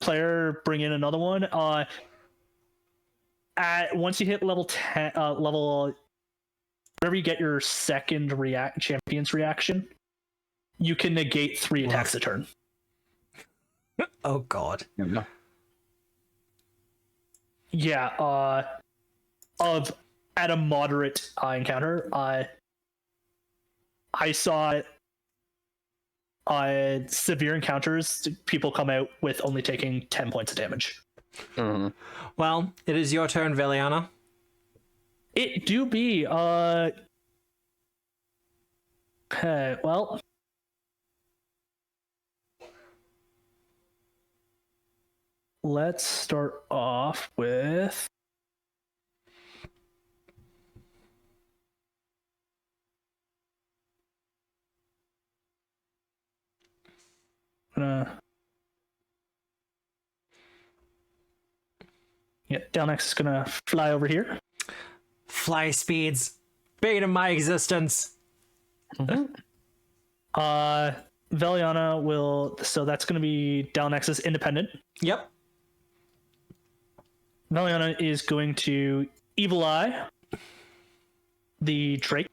player bring in another one. Once you hit level 10, whenever you get your second champion's reaction, you can negate 3 attacks a turn. Oh god. Yeah, at a moderate encounter, I saw severe encounters, people come out with only taking 10 points of damage. Mm-hmm. Well, it is your turn, Veliana. It do be, okay, well, let's start off with Dalnex is gonna fly over here. Fly speeds. Bane of my existence. Veliana will, so that's gonna be Dalnex's independent. Yep. Veliana is going to Evil Eye the Drake.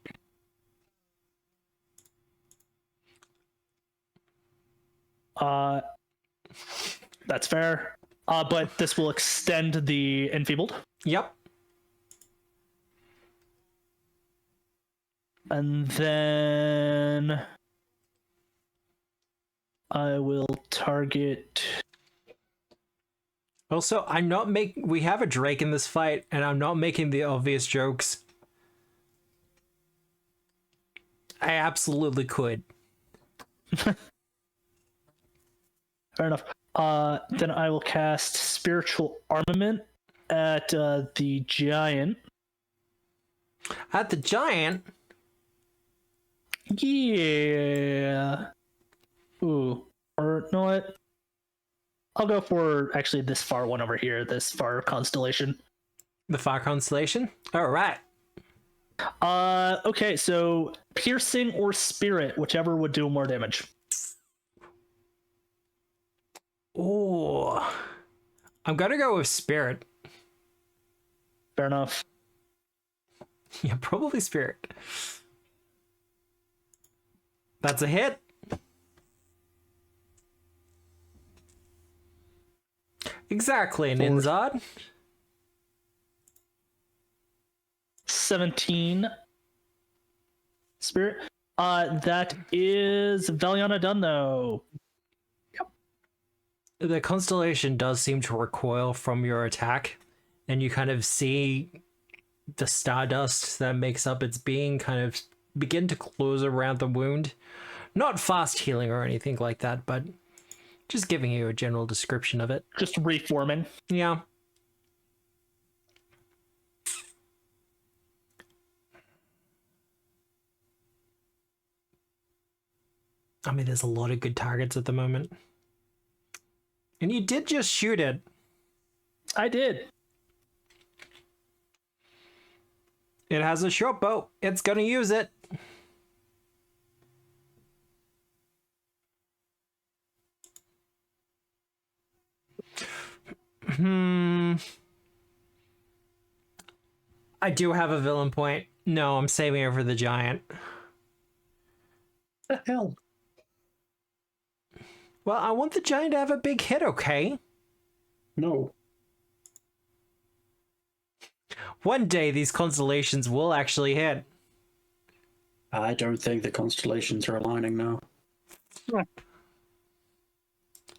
That's fair. But this will extend the enfeebled. Yep. And then I will target. Also, we have a Drake in this fight, and I'm not making the obvious jokes. I absolutely could. Fair enough. Then I will cast Spiritual Armament at the giant. At the giant? Yeah. Ooh. Or, you know what? I'll go for actually this far one over here, this far constellation. The far constellation? Alright. Okay, so piercing or spirit, whichever would do more damage. Oh. I'm gonna go with spirit. Fair enough. Yeah, probably spirit. That's a hit. Exactly, Ninzad. 17 spirit. That is Veliana done though. The constellation does seem to recoil from your attack, and you kind of see the stardust that makes up its being kind of begin to close around the wound. Not fast healing or anything like that, but just giving you a general description of it. Just reforming. Yeah. I mean, there's a lot of good targets at the moment. And you did just shoot it. I did. It has a short bow. It's gonna use it. I do have a villain point. No, I'm saving it for the giant. What the hell? Well, I want the giant to have a big hit, okay? No. One day these constellations will actually hit. I don't think the constellations are aligning now.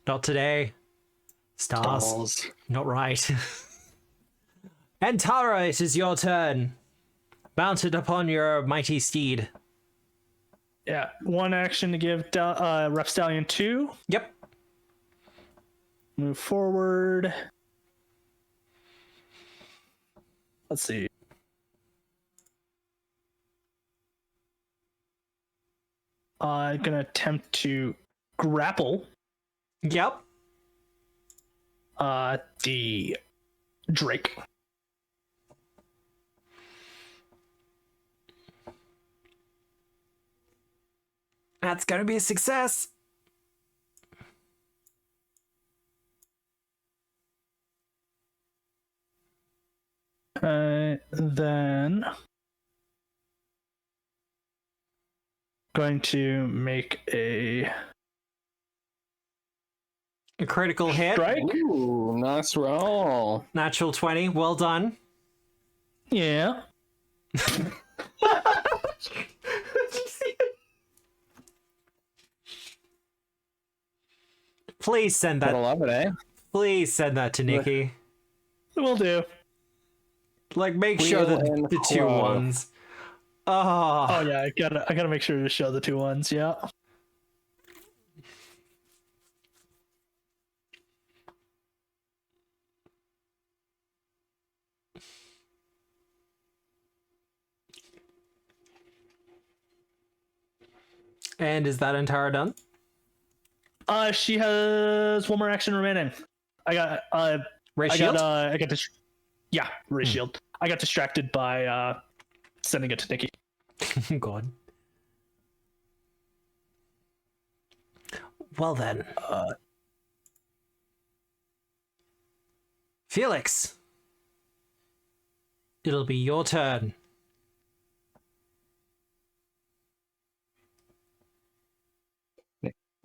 Not today. Stars. Not right. And Tara, it is your turn. Mounted upon your mighty steed. Yeah, one action to give Rapstallion 2. Yep. Move forward. Let's see. I'm gonna attempt to grapple Yep. the Drake. That's gonna be a success. Then going to make a critical hit. strike. Ooh, nice roll. Natural 20. Well done. Yeah. Please send Gotta that. love it, eh? Please send that to Nikki. Will do. Like, make sure Wheel that and the two crow. ones. Oh Oh, yeah, I gotta make sure to show the two ones. Yeah. and is that entire done? She has one more action remaining. I got Ray I shield? got yeah, Ray shield. I got distracted by sending it to Nikki. God. Well then. Felix. It'll be your turn.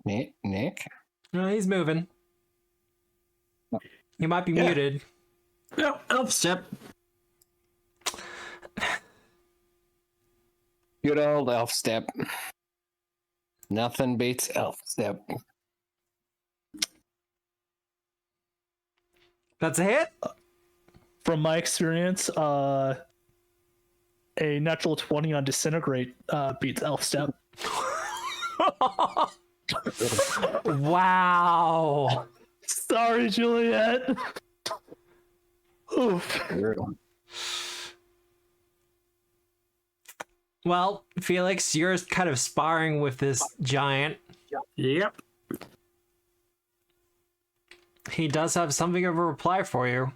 Nick? No, he's moving. He might be Yeah. muted. No, elf step. Good old elf step. Nothing beats elf step. That's a hit. From my experience, a natural 20 on disintegrate beats elf step. Wow. Sorry, Juliet. Oof. Well, Felix, you're kind of sparring with this giant. Yep. He does have something of a reply for you.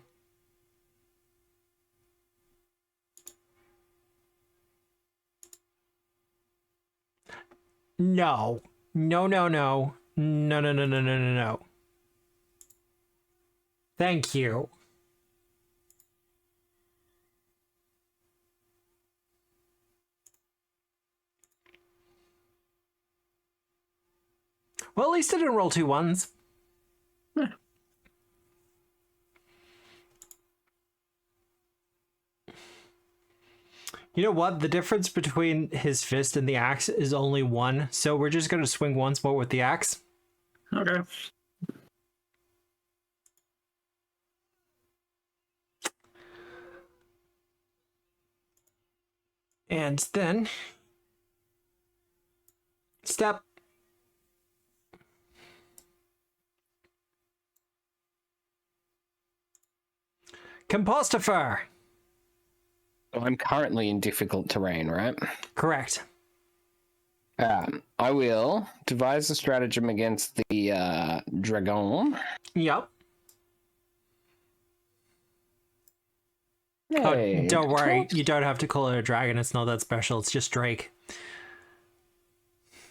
No. No, no, no. No, no, no, no, no, no, no. Thank you. Well, at least I didn't roll 2 ones. You know what? The difference between his fist and the axe is only 1, so we're just going to swing once more with the axe. Okay. And then... Step. Compostifer. I'm currently in difficult terrain, right? Correct. I will devise a stratagem against the dragon. Yep. Hey, Oh, don't worry. You don't have to call it a dragon. It's not that special. It's just Drake.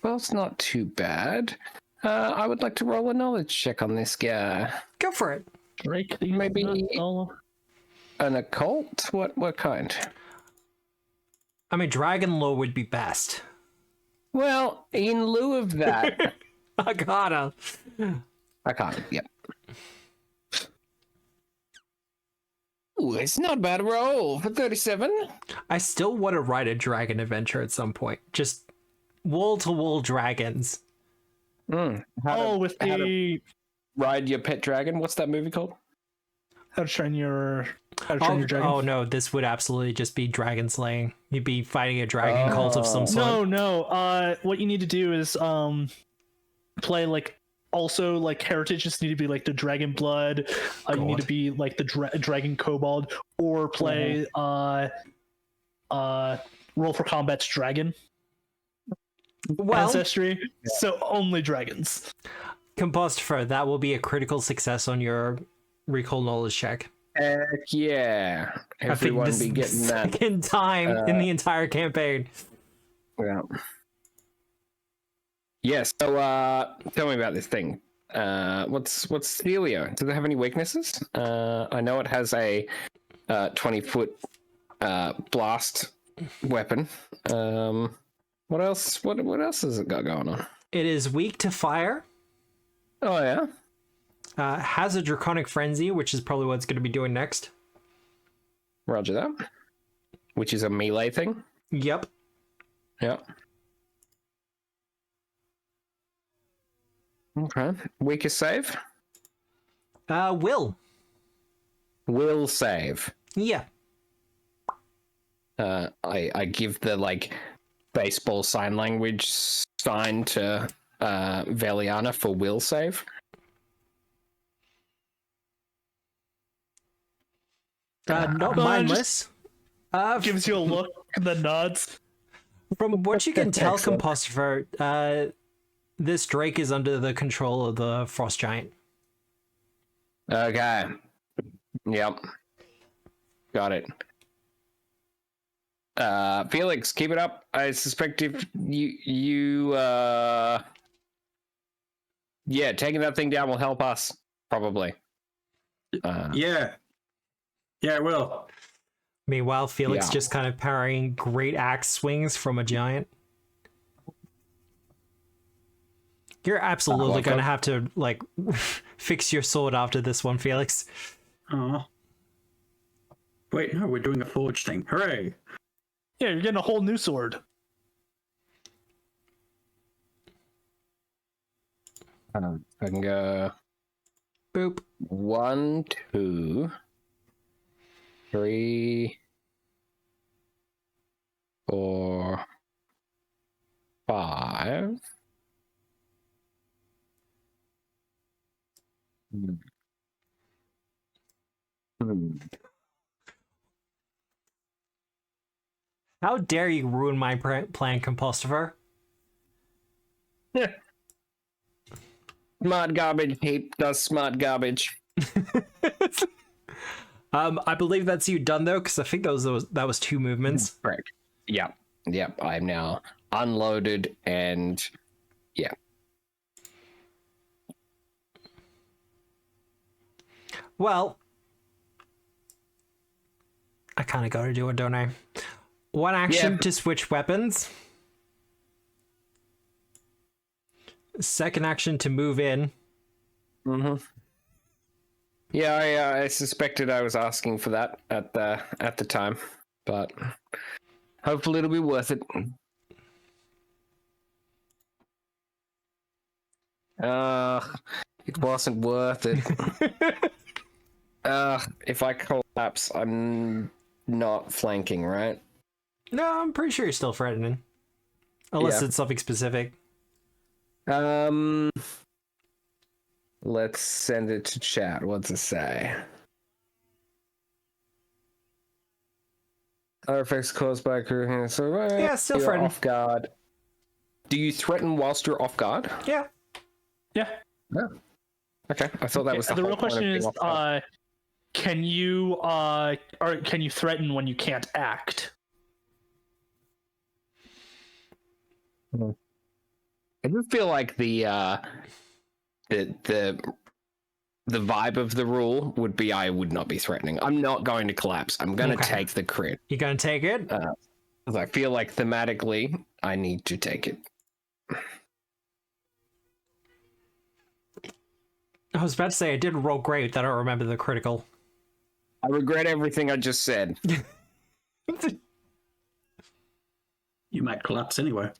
Well, it's not too bad. I would like to roll a knowledge check on this guy. Go for it. Drake, Maybe an occult? What kind? I mean, dragon lore would be best. Well, in lieu of that, I gotta. I can't. Yep. Ooh, it's not a bad roll for 37. I still want to write a dragon adventure at some point. Just wall-to-wall dragons. How with the ride your pet dragon. What's that movie called? how to train your dragon. Oh no, this would absolutely just be dragon slaying. You'd be fighting a dragon cult of some sort. No. What you need to do is play like also like heritages need to be like the dragon blood. You need to be like the dragon kobold, or play roll for combat's dragon Well, ancestry. So only dragons. Compostifer, that will be a critical success on your recall knowledge check. Heck yeah. Everyone I think this be is getting the that. second time in the entire campaign. Yeah. Yeah, so tell me about this thing. What's Celio? Does it have any weaknesses? I know it has a 20-foot blast weapon. What else? What else has it got going on? It is weak to fire. Oh yeah. Has a draconic frenzy, which is probably what it's going to be doing next. Roger that. Which is a melee thing. Yep. Yeah. Okay. Weakest save? Will save. Yeah. I give the like baseball sign language sign to Veliana for will save. Not mindless. Gives you a look and then nods. From what you can tell, Excellent. Compostifer, this Drake is under the control of the Frost Giant. Okay. Yep. Got it. Felix, keep it up. I suspect if yeah, taking that thing down will help us, probably. Yeah, it will. Meanwhile, Felix Yeah. just kind of parrying great axe swings from a giant. You're absolutely welcome. going to have to, like, fix your sword after this one, Felix. Oh. Wait, no, we're doing a forge thing. Hooray! Yeah, you're getting a whole new sword. I can go Boop. 1, 2, 3, 4, 5. How dare you ruin my plan, Compostifer? Smart garbage heap does smart garbage. I believe that's you done, though, because I think that was 2 movements. Correct. Yep. I'm now unloaded and yeah. Well, I kind of got to do it, don't I? 1 action Yeah. to switch weapons. 2nd action to move in. Mm-hmm. Yeah, I suspected I was asking for that at the time, but hopefully it'll be worth it. It wasn't worth it. If I collapse, I'm not flanking, right? No, I'm pretty sure you're still threatening. Unless Yeah. it's something specific. Let's send it to chat. What's it say? Other effects caused by crew. So Yeah, still you're threaten. off guard. Do you threaten whilst you're off guard? Yeah. Yeah. No. Okay, I thought that was the The whole real point of question being is, off guard. can you threaten when you can't act? I do feel like the vibe of the rule would be I would not be threatening. I'm not going to collapse. I'm going to Okay. take the crit. You gonna take it? 'Cause I feel like thematically I need to take it. I was about to say I did roll great. I don't remember the critical. I regret everything I just said. You might collapse anyway.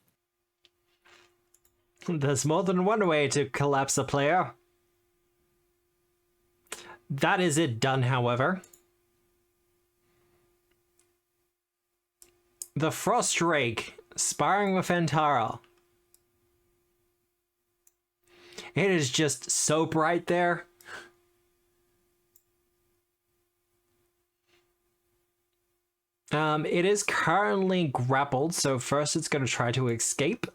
There's more than one way to collapse a player. That is it done, however. The Frost Drake, sparring with Antara. It is just so bright there. It is currently grappled, so first it's going to try to escape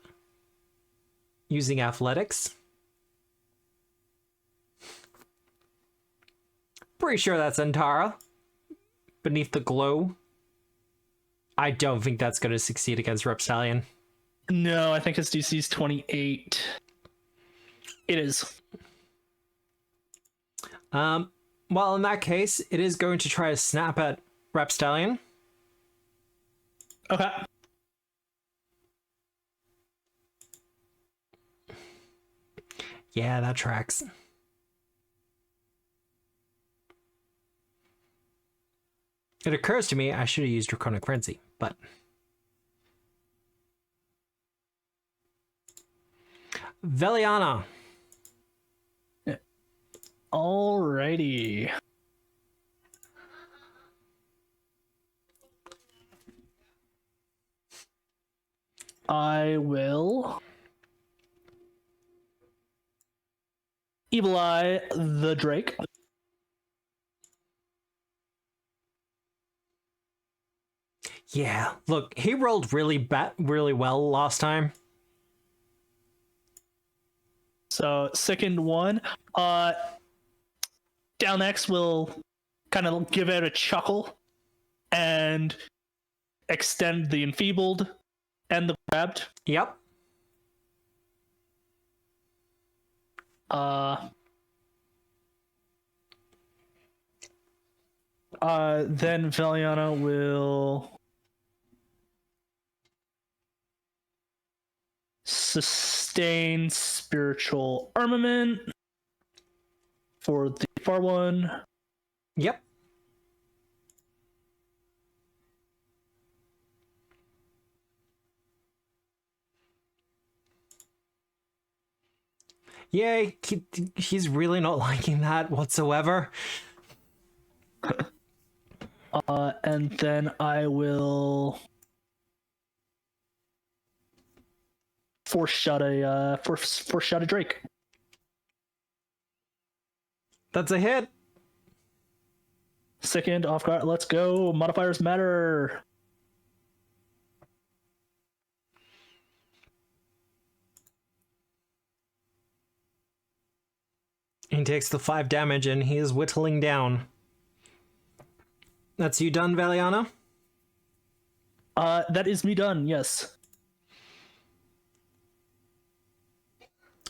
using athletics. Pretty sure that's Antara beneath the glow. I don't think that's going to succeed against Reptilian. No, I think his DC is 28. It is. Well, in that case, it is going to try to snap at Reptilian. Okay. Yeah, that tracks. It occurs to me I should have used Draconic Frenzy, but... Veliana. Alrighty. I will Evil Eye the Drake. Yeah, look, he rolled really well last time. So second one, down X will kind of give out a chuckle and extend the enfeebled and the grabbed. Yep. Then Valiana will sustain spiritual armament for the far one. Yep. Yay, he's really not liking that whatsoever. And then I will force shot a Drake. That's a hit. Second off guard. Let's go. Modifiers matter. He takes the 5 damage and he is whittling down. That's you done, Valiana? That is me done, yes.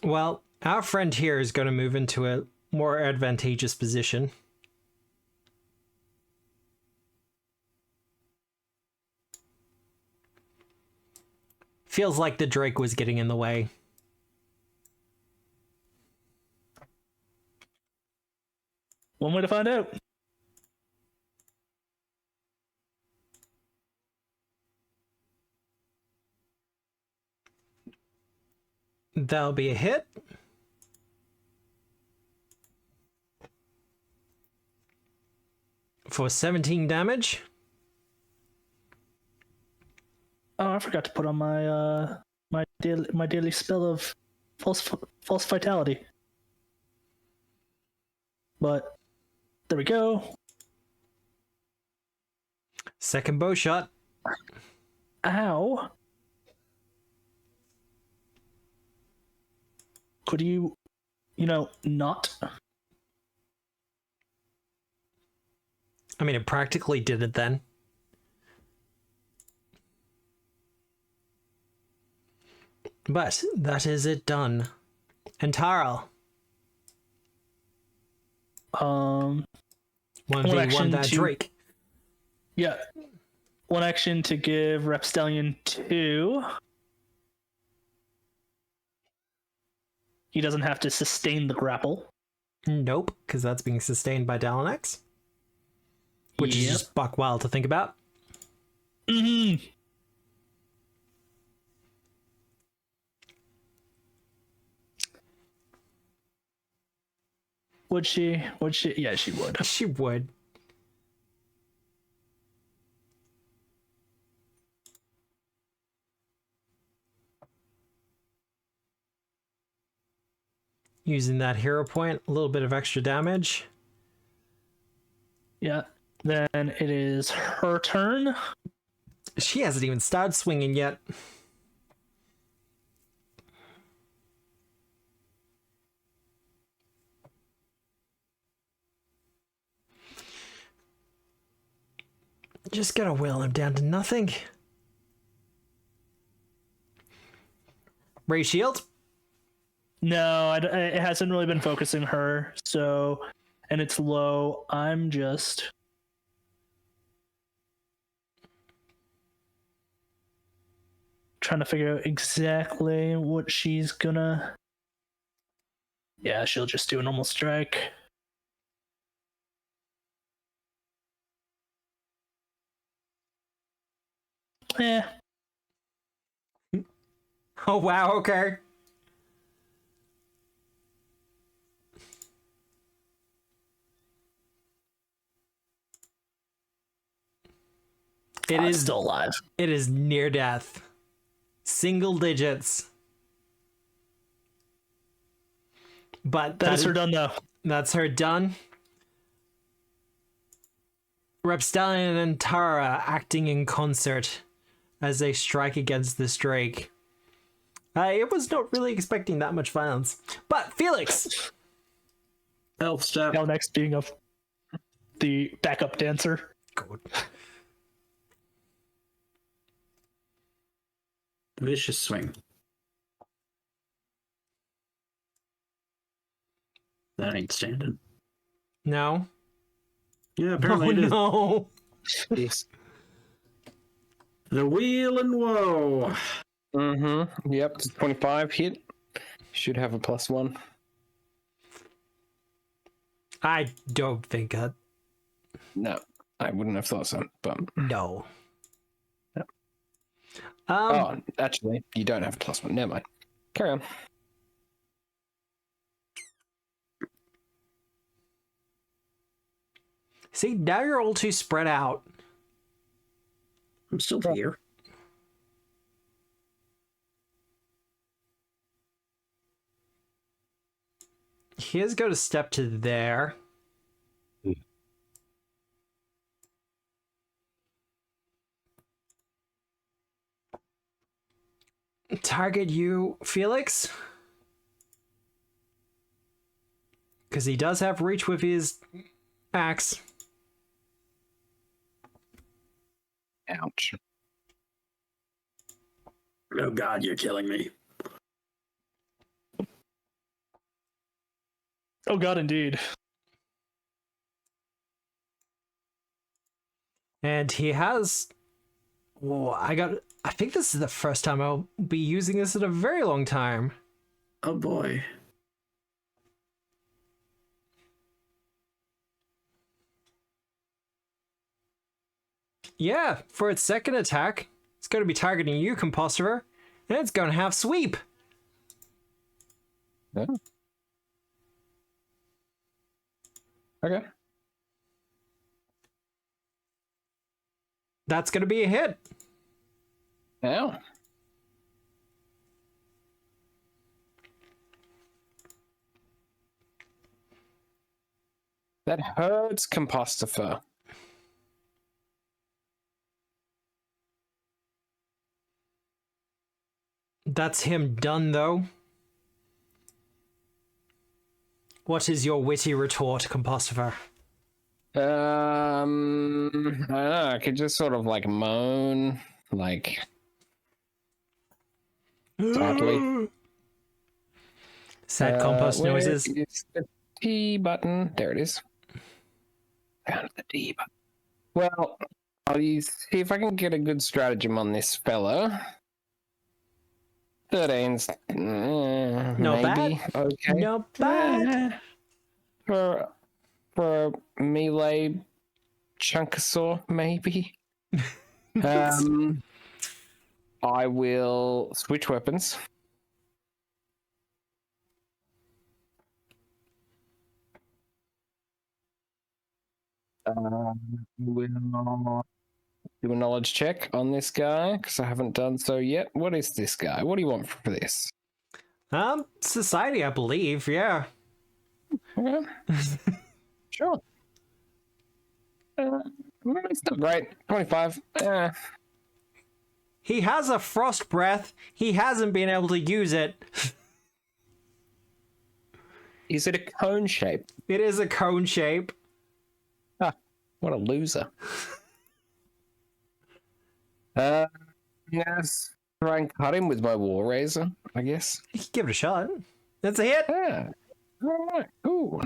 Well, our friend here is going to move into a more advantageous position. Feels like the Drake was getting in the way. One way to find out. That'll be a hit. For 17 damage. Oh, I forgot to put on my my daily spell of false vitality. But there we go. Second bow shot. Ow. Could you not? I mean, it practically did it then. But that is it done. And Tara. 1v1 that Drake. Yeah. One action to give Repstallion 2. He doesn't have to sustain the grapple. Nope, because that's being sustained by Dalanex. Which is just buck wild to think about. Mm-hmm. Would she? Yeah, she would. She would. Using that hero point, a little bit of extra damage. Yeah. Then it is her turn. She hasn't even started swinging yet. Just gotta will him down to nothing. Ray shield? No, it hasn't really been focusing her. So, and it's low. I'm just trying to figure out exactly what she's gonna. Yeah, she'll just do a normal strike. Yeah. Oh wow, okay. It is still alive. It is near death. Single digits. But that is her done though. That's her done. Repstallion and Tara acting in concert as they strike against this Drake. I was not really expecting that much violence. But Felix! Elf step. Now next being the backup dancer. Good. Vicious swing. That ain't standing. No. Yeah, apparently Oh it is. no. Yes. The wheel and woe. Mm-hmm. Yep. 25 hit. Should have a +1. I don't think that. No, I wouldn't have thought so. But No. Yep. Um, actually, you don't have a +1. Never mind. Carry on. see, now you're all too spread out. I'm still here. Here's go to step to there. Target you, Felix. Because he does have reach with his axe. Ouch. Oh god, you're killing me. Oh god, indeed. And he has... Whoa, I think this is the first time I'll be using this in a very long time. Oh boy. Yeah, for its second attack, it's going to be targeting you, Composter, and it's going to have sweep. Yeah. Okay. That's going to be a hit. Now. That hurts, Compostifer. That's him done, though. What is your witty retort, Compostifer? I don't know. I could just sort of like moan, like sadly. Sad compost where noises. is the T button? There it is. Found the D button. Well, I'll see if I can get a good stratagem on this fella. 13's Not maybe bad. okay. Not bad. For a melee chunkosaur, maybe. I will switch weapons. Will do a knowledge check on this guy because I haven't done so yet. What is this guy? What do you want for this? Society, I believe, yeah. Okay. Sure. It's not great. 25. He has a frost breath. He hasn't been able to use it. Is it a cone shape? It is a cone shape. Ah, what a loser. Yes. Try and cut him with my war razor, I guess. You can give it a shot. That's a hit. Yeah. All right. Cool.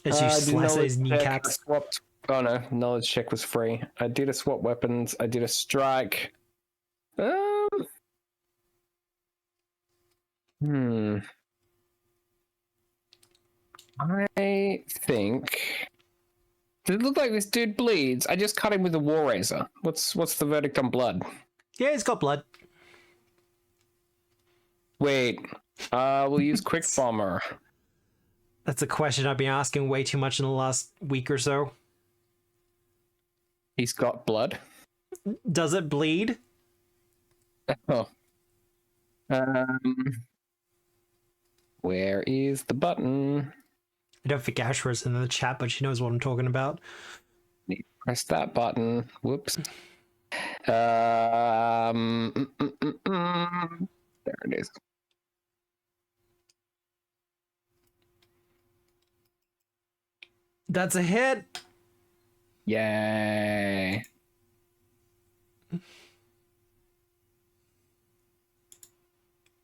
As you slice his knowledge check, kneecaps. Swapped. Oh no, knowledge check was free. I did a swap weapons. I did a strike. I think. Does it look like this dude bleeds? I just cut him with a war razor. What's the verdict on blood? Yeah, he's got blood. Wait. We'll use quick bomber. That's a question I've been asking way too much in the last week or so. He's got blood. Does it bleed? Oh. Where is the button? I don't think Ashra's in the chat, but she knows what I'm talking about. Press that button. Whoops. There it is. That's a hit. Yay.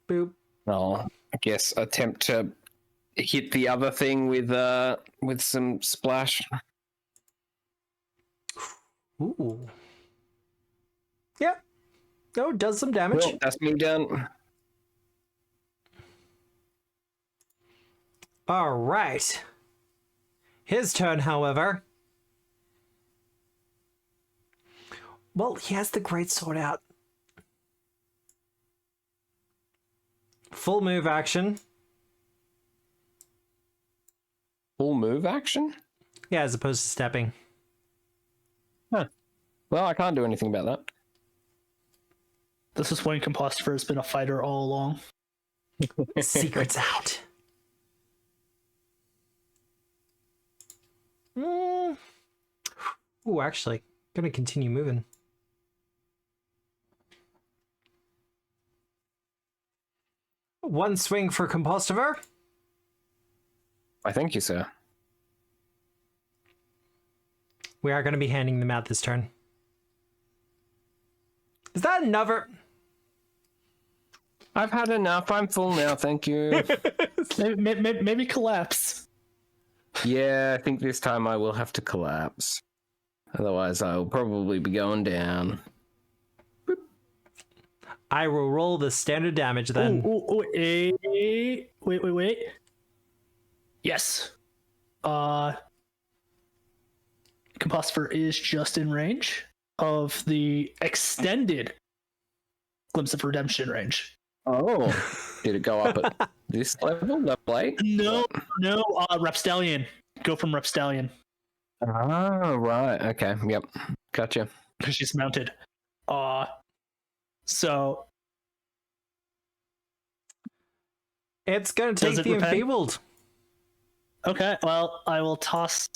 Boop. I'll, I guess, attempt to hit the other thing with some splash. Ooh. Yep. Oh, does some damage. Well, that's me done. All right. His turn, however. Well, he has the greatsword out. Full move action. Full move action? Yeah, as opposed to stepping. Huh. Well, I can't do anything about that. This is when Composter has been a fighter all along. Secret's out. Ooh, actually, gonna continue moving. One swing for Compostiver. I thank you, sir. We are going to be handing them out this turn. Is that another? I've had enough. I'm full now. Thank you. Maybe collapse. Yeah, I think this time I will have to collapse. Otherwise, I'll probably be going down. I will roll the standard damage then. Wait. Yes. Composter is just in range of the extended Glimpse of Redemption range. Oh, did it go up at this level? Level 8? No, Repstallion. Go from Repstallion. Oh, right. Okay. Yep. Gotcha. Because she's mounted. So It's going to take the enfeebled. Okay, well, I will toss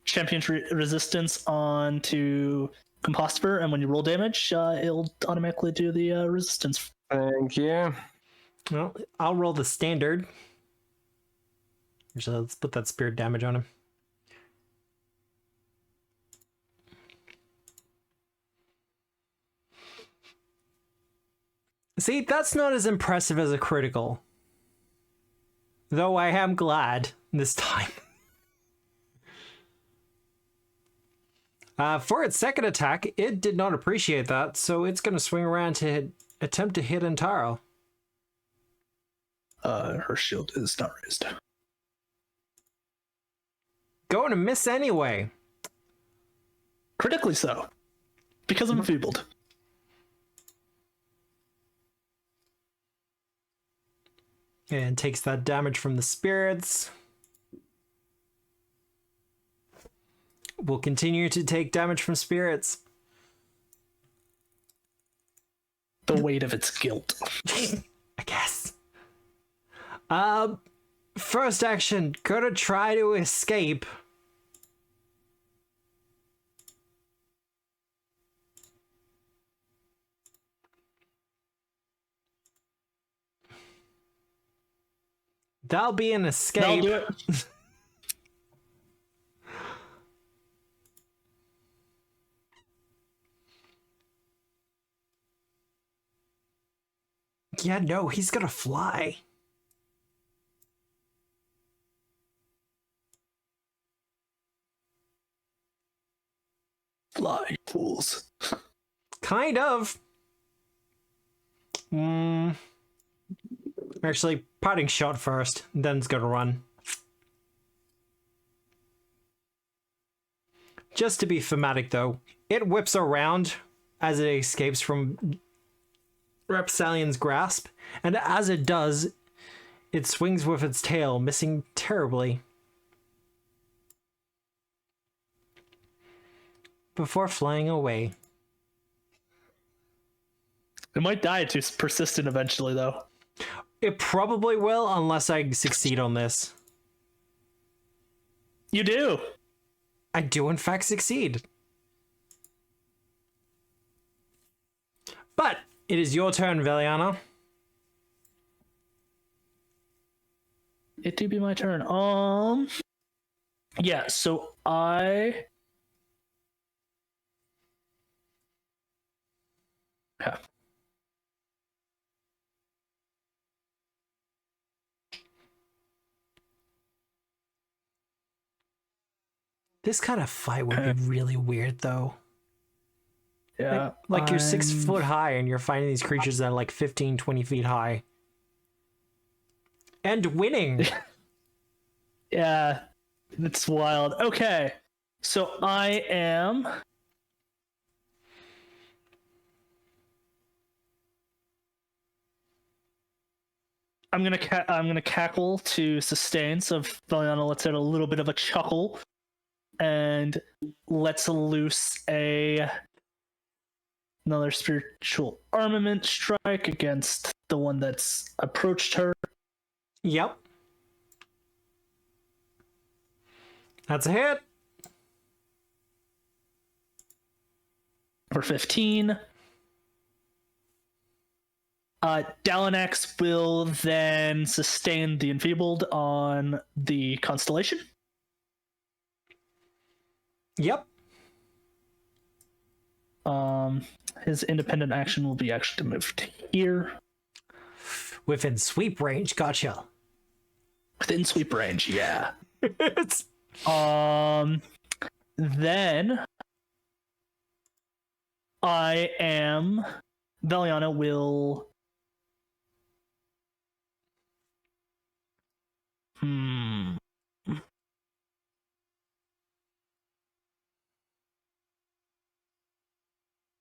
Champion's Resistance onto Composter, and when you roll damage, it'll automatically do the resistance. Thank you. Well, I'll roll the standard. So let's put that spirit damage on him. See, that's not as impressive as a critical. Though I am glad this time. For its second attack, it did not appreciate that, so it's going to swing around to attempt to hit Antaro. Her shield is not raised. Going to miss anyway. Critically so. Because I'm enfeebled. And takes that damage from the spirits. Will continue to take damage from spirits. The weight of its guilt. I guess. First action, gonna try to escape. That'll be an escape. I'll do it. Yeah, no, he's gonna fly. Fly, fools. Kind of. Actually, parting shot first, then it's gonna run. Just to be thematic, though, it whips around as it escapes from Repsallion's grasp, and as it does, it swings with its tail, missing terribly. Before flying away. It might die to persistent eventually, though. It probably will, unless I succeed on this. You do. I do in fact succeed. But it is your turn, Veliana. It do be my turn. Yeah, so I... Yeah. This kind of fight would be really weird, though. Yeah. Like you're 6 I'm- foot high and you're fighting these creatures that are like 15, 20 feet high. And winning. Yeah, it's wild. Okay, so I am... I'm gonna cackle to sustain. So Veliana lets out a little bit of a chuckle, and lets loose another spiritual armament strike against the one that's approached her. Yep. That's a hit. For 15. Dalanex will then sustain the enfeebled on the constellation. Yep. His independent action will be actually to move to here. Within sweep range, gotcha. Within sweep range, yeah. It's... Then Veliana will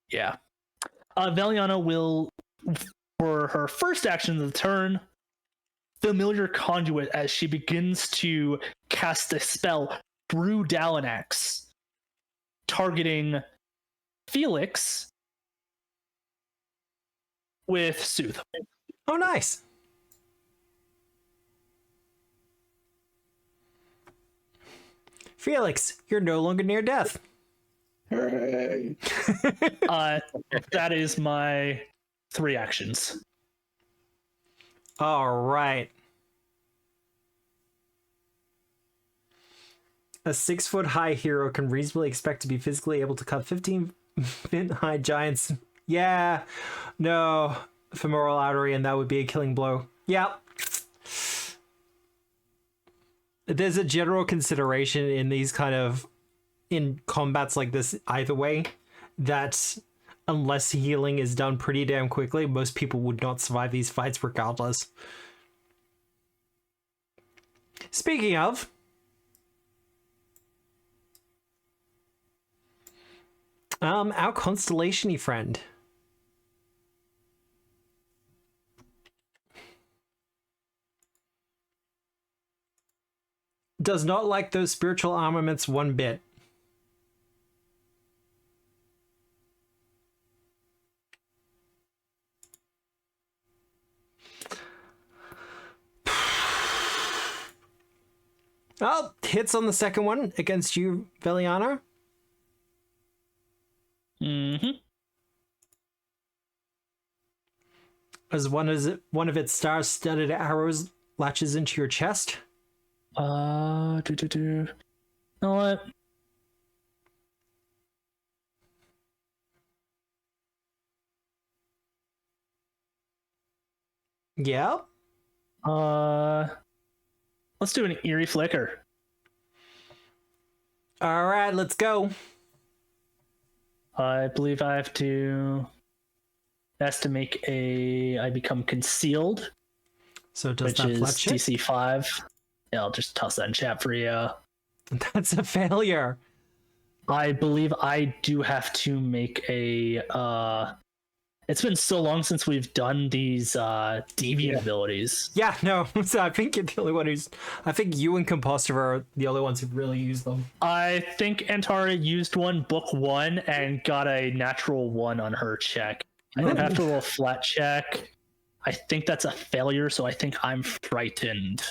Yeah. Veliana will, for her first action of the turn, Familiar Conduit as she begins to cast a spell through Dalanex, targeting Felix with Soothe. Oh, nice. Felix, you're no longer near death. Hooray. That is my 3 actions. All right. A 6 foot high hero can reasonably expect to be physically able to cut 15 feet high giants. Yeah. No. Femoral artery, and that would be a killing blow. Yeah. There's a general consideration in these kind of in combats like this either way that unless healing is done pretty damn quickly, most people would not survive these fights regardless. Speaking of, our constellation-y friend. Does not like those spiritual armaments one bit. Oh, hits on the second one against you, Veliana. Mm-hmm. As one of its star-studded arrows latches into your chest. You know what? Yeah. Let's do an eerie flicker. All right, let's go. I believe I have to. That's to make I become concealed, So does which that is flat check? DC 5. Yeah, I'll just toss that in chat for you. That's a failure. I believe I do have to make a. It's been so long since we've done these deviant abilities. Yeah, no. So I think you're the only one who's. I think you and Composter are the only ones who really use them. I think Antara used one book 1 and got a natural 1 on her check. I don't have to roll a flat check. I think that's a failure, so I think I'm frightened.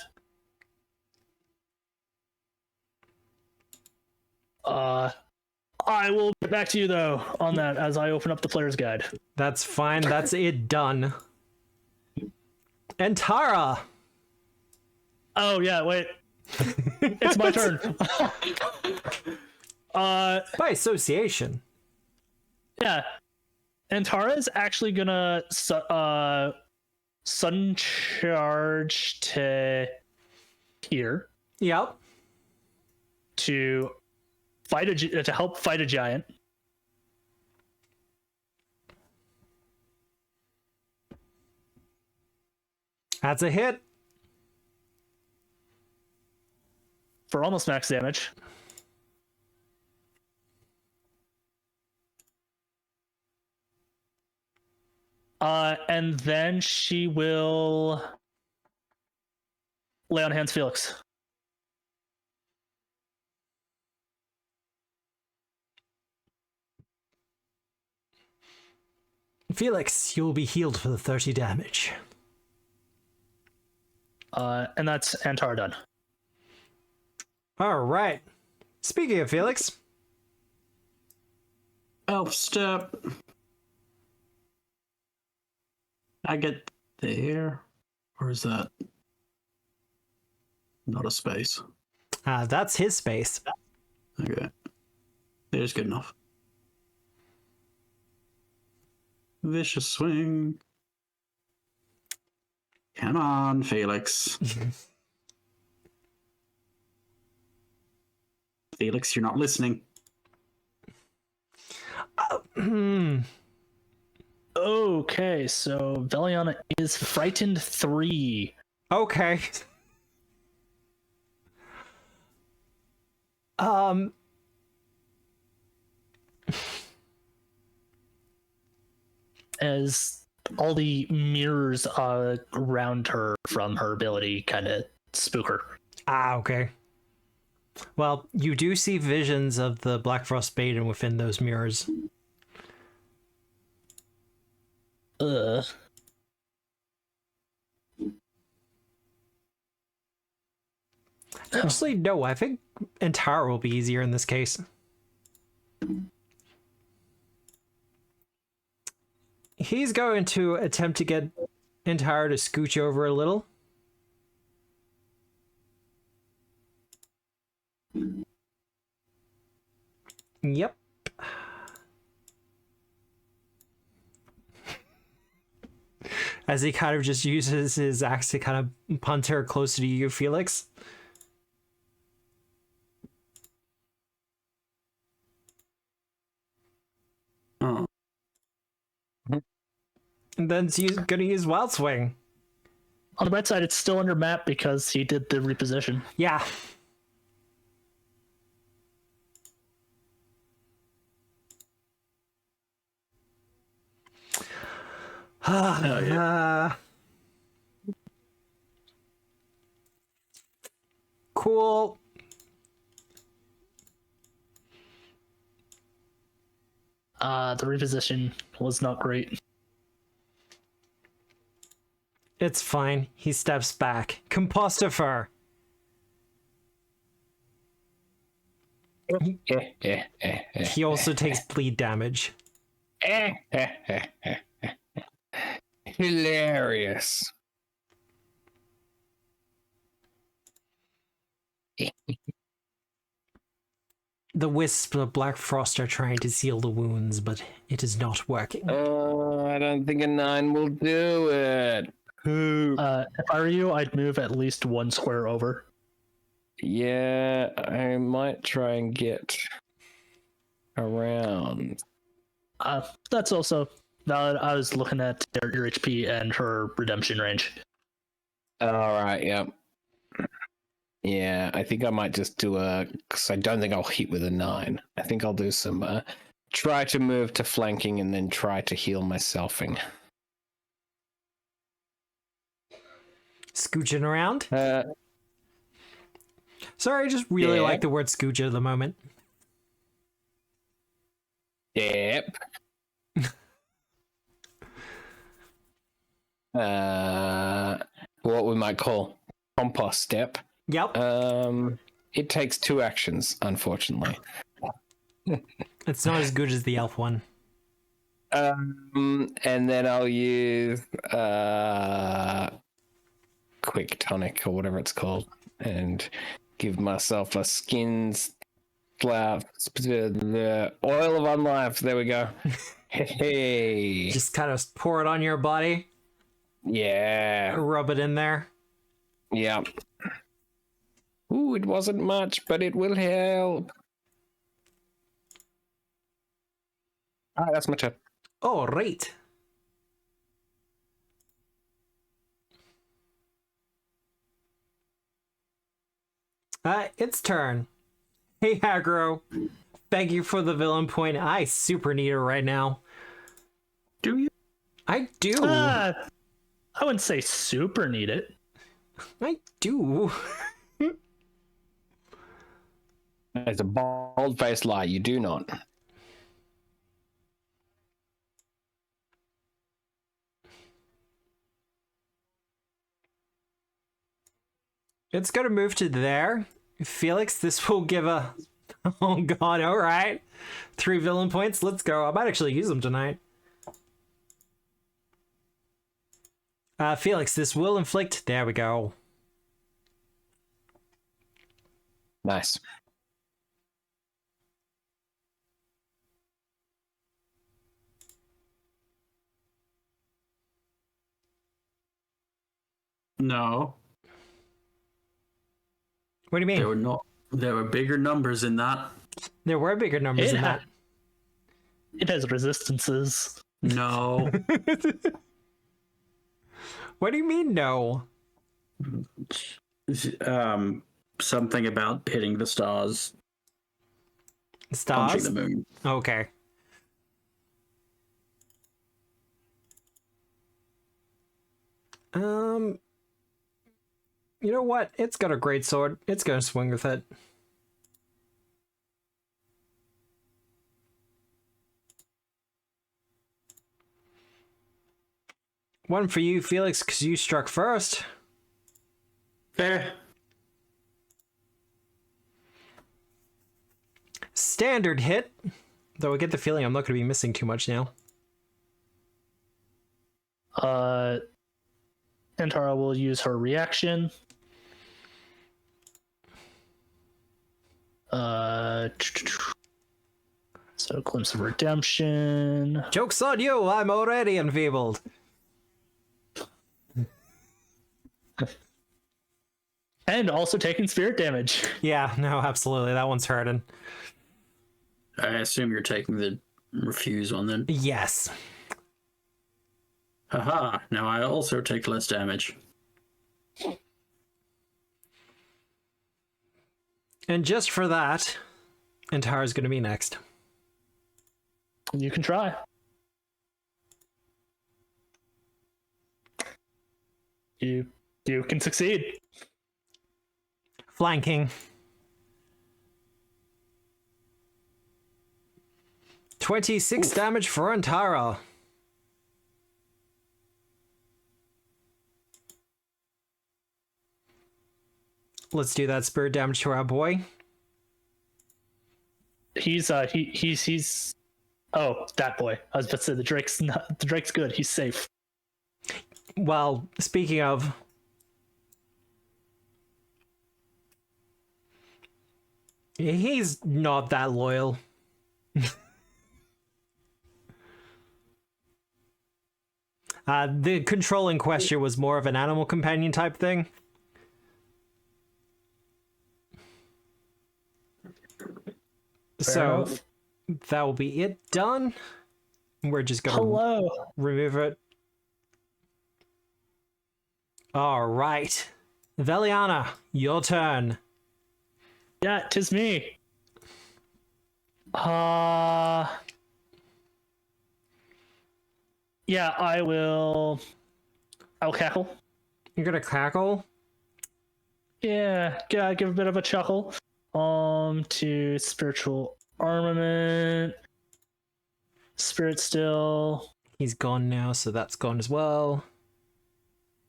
I will get back to you though on that as I open up the player's guide. That's fine. That's it done. And Tara. Oh yeah, wait. It's my turn. By association. Yeah. And Tara is actually gonna sun charge to here Yep. to to help fight a giant. That's a hit. For almost max damage. And then she will lay on hands Felix. Felix, you'll be healed for the 30 damage. And that's Antar done. All right. Speaking of Felix. Elf step. I get there. Or is that not a space? That's his space. Okay. There's good enough. Vicious swing. Come on, Felix. Felix, you're not listening. Okay, so Veliana is frightened 3. Okay. As all the mirrors around her from her ability kind of spook her. Okay. Well, you do see visions of the Blackfrost maiden within those mirrors. Actually, no, I think Antara will be easier in this case. He's going to attempt to get Antara to scooch over a little. Yep. As he kind of just uses his axe to kind of punt her closer to you, Felix. Oh. And then he's gonna use Wild Swing. On the bright side, it's still under map because he did the reposition. Yeah. Cool. The reposition was not great. It's fine. He steps back. Compostifer. He also takes bleed damage. Hilarious. The wisps of Blackfrost are trying to seal the wounds, but it is not working. Oh, I don't think a 9 will do it. If I were you, I'd move at least one square over. Yeah, I might try and get around. That's also valid. I was looking at your HP and her redemption range. All right, yep. Yeah, I think I might just do because I don't think I'll hit with a 9. I think I'll do some, try to move to flanking and then try to heal myselfing. Scooching around? Sorry, I just really Yeah. like the word scooch at the moment. Yep. What we might call compost step. Yep. It takes 2 actions, unfortunately. It's not as good as the elf one. And then I'll use quick tonic or whatever it's called, and give myself a skin slap. The oil of unlife. There we go. Hey. Just kind of pour it on your body, Yeah. rub it in there. Yeah. Ooh, it wasn't much, but it will help. Alright, that's my turn. Oh, right. It's turn. Hey, Aggro. Thank you for the villain point. I super need it right now. Do you? I do. I wouldn't say super need it. I do. It's a bold-faced lie. You do not. It's gonna move to there. Felix, this will give a... Oh god, alright. 3 villain points, let's go. I might actually use them tonight. Felix, this will inflict... There we go. Nice. No, What do you mean? there were not. There were bigger numbers in that. There were bigger numbers than that. It has resistances. No. What do you mean, no? Something about hitting the stars, punching Stars? the moon. Okay. You know what? It's got a great sword. It's gonna swing with it. One for you, Felix, because you struck first. Fair. Standard hit. Though I get the feeling I'm not going to be missing too much now. Antara will use her reaction. So Glimpse of Redemption. Joke's on you, I'm already enfeebled. And also taking spirit damage. Yeah, no, absolutely. That one's hurting. I assume you're taking the refuse one then. Yes. Haha, now I also take less damage. And just for that, Antara's going to be next. You can try. You can succeed. Flanking. 26 damage for Antara. Let's do that spirit damage to our boy. He's oh, that boy. I was about to say the Drake's good. He's safe. Well, speaking of, he's not that loyal. The controlling question was more of an animal companion type thing. So enough. that will be it done. We're just gonna Hello. remove it. All right, Veliana, your turn. Yeah, 'tis me. Yeah, I'll cackle. You're gonna cackle. Yeah, give a bit of a chuckle. To spiritual armament. Spirit still. He's gone now, so that's gone as well.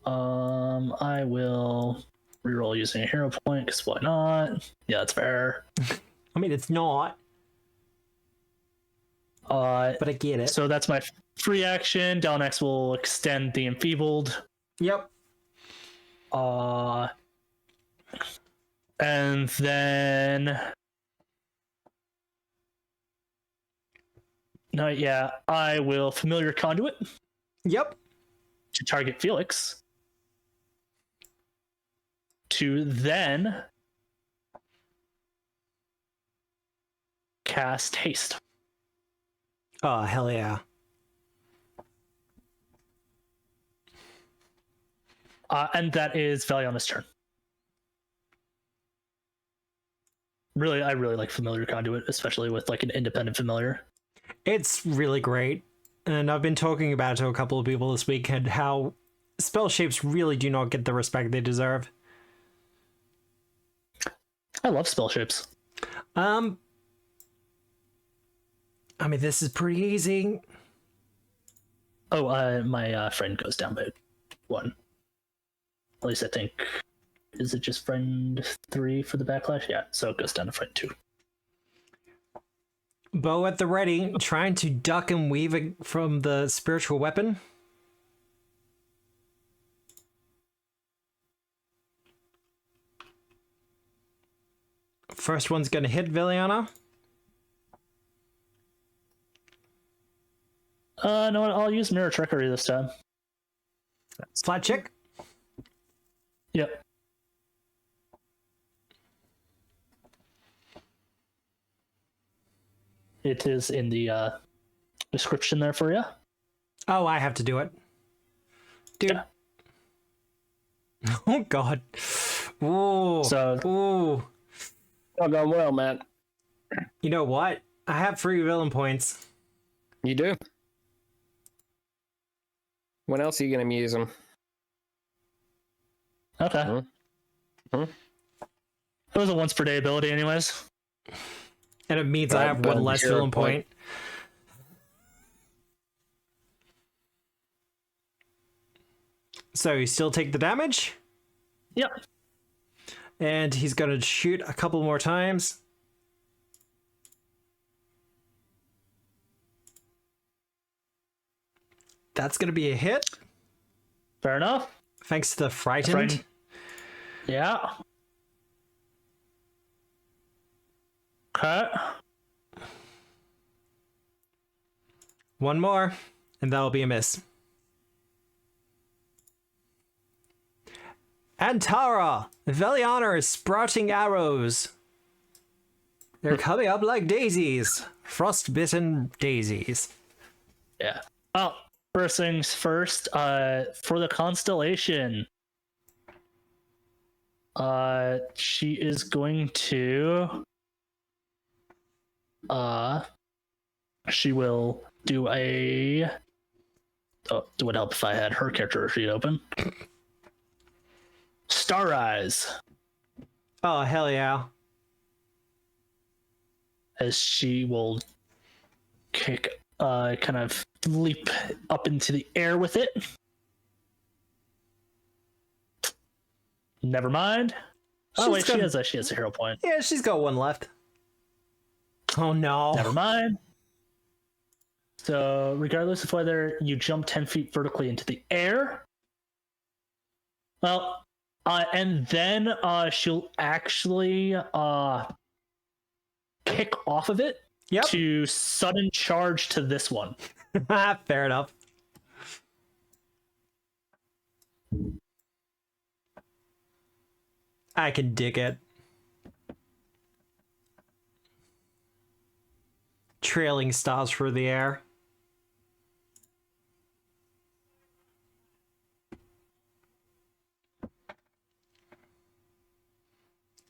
I will reroll using a hero point, because why not? Yeah, that's fair. I mean, it's not. But I get it. So that's my free action. Delanex will extend the enfeebled. Yep. And then I will familiar conduit Yep. to target Felix. To then cast haste. Oh, hell yeah. And that is Valiana's turn. Really, I really like familiar conduit, especially with like an independent familiar. It's really great. And I've been talking about it to a couple of people this week and how spell shapes really do not get the respect they deserve. I love spell shapes. I mean, this is pretty easy. Oh, my friend goes down by 1. At least I think. Is it just friend 3 for the backlash? Yeah, so it goes down to friend 2. Bow at the ready, trying to duck and weave from the spiritual weapon. First one's gonna hit Viliana. No, I'll use mirror trickery this time. Flat check. Yep. It is in the description there for you. Oh, I have to do it. Dude. Yeah. Oh, God. Ooh. So- Ooh. Not going well, man. You know what? I have 3 villain points. You do? When else are you going to use them? Okay. It was a once per day ability, anyways. And it means I have 1 less 0 villain point. So you still take the damage? Yep. And he's going to shoot a couple more times. That's going to be a hit. Fair enough. Thanks to the frightened. Yeah. Okay. 1 more, and that'll be a miss. Antara! Veliana is sprouting arrows. They're coming up like daisies. Frostbitten daisies. Yeah. Well, first things first, for the constellation, she is going to, she will do a, oh, it would help if I had her character sheet open. Star Eyes, Oh, hell yeah. as she will kick, kind of leap up into the air with it. Never mind. Oh She's wait, gonna- she has a hero point. Yeah, she's got 1 left. Oh no. Never mind. So regardless of whether you jump 10 feet vertically into the air, well, and then she'll actually kick off of it Yep. to sudden charge to this one. Fair enough. I can dig it. Trailing stars through the air.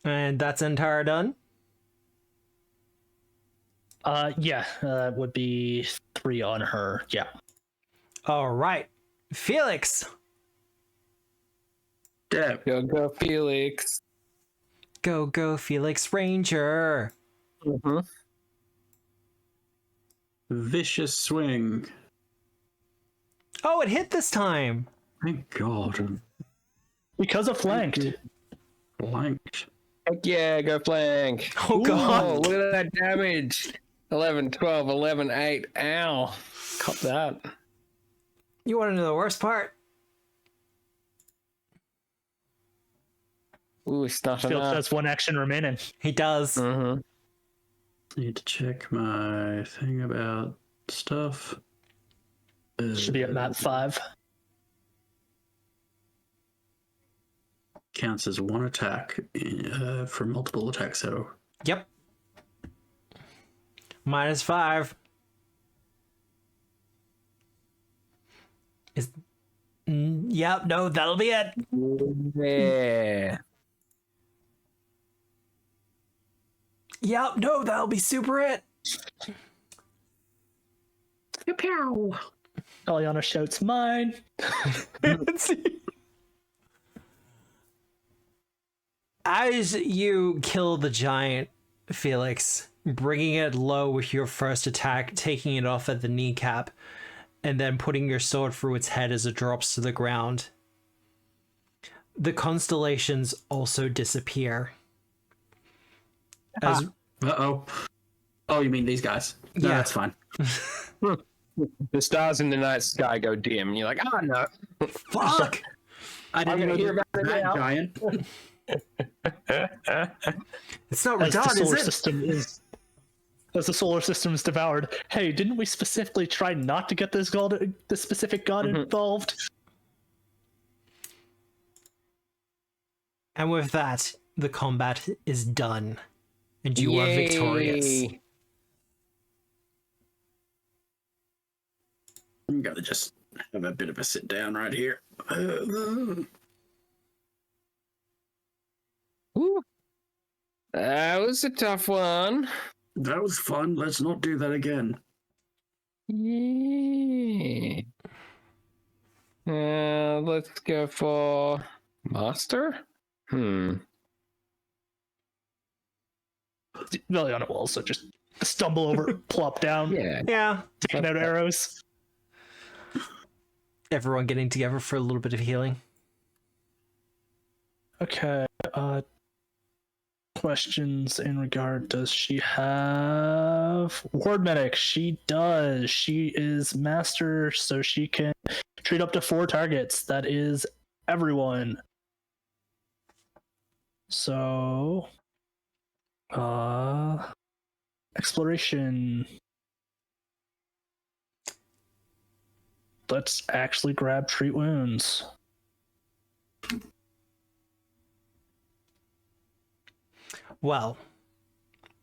And that's entire done. Yeah, would be 3 on her. Yeah. All right. Felix. Yeah. Go, Felix. Go, Felix Ranger. Vicious swing. Oh, it hit this time. Thank God. Because of flanked. Blanked. Heck yeah, go flank. Oh, God. Oh, look at that damage. 11, 12, 11, 8. Ow. Cop that. You want to know the worst part? Ooh, it's not Field enough. has one action remaining. He does. Mm-hmm. Need to check my thing about stuff. Should be at map 5. Counts as one attack for multiple attacks. So Yep. -5. Yep, no, that'll be it. Yeah. Yep, no, that'll be super it. pew. Eliana shouts, mine. As you kill the giant, Felix, bringing it low with your first attack, taking it off at the kneecap, and then putting your sword through its head as it drops to the ground, the constellations also disappear. As Uh-oh. Oh, you mean these guys? No, Yeah. that's fine. The stars in the night sky go dim. You're like, oh no. fuck, I didn't I'm gonna know hear about it that now. giant. it's not As the Radon, is solar it? system is... As the solar system is devoured. Hey, didn't we specifically try not to get this specific god involved? And with that, the combat is done, and you are victorious. Yay. I'm gonna just have a bit of a sit down right here. Ooh. That was a tough one. That was fun. Let's not do that again. Yeah. Let's go for master. Eliana will also just stumble over, plop down, Yeah. Yeah, taking out arrows. everyone getting together for a little bit of healing. Okay, questions in regard, does she have ward medic? She does. She is master, so she can treat up to 4 targets. That is everyone. So exploration. Let's actually grab treat wounds. Well,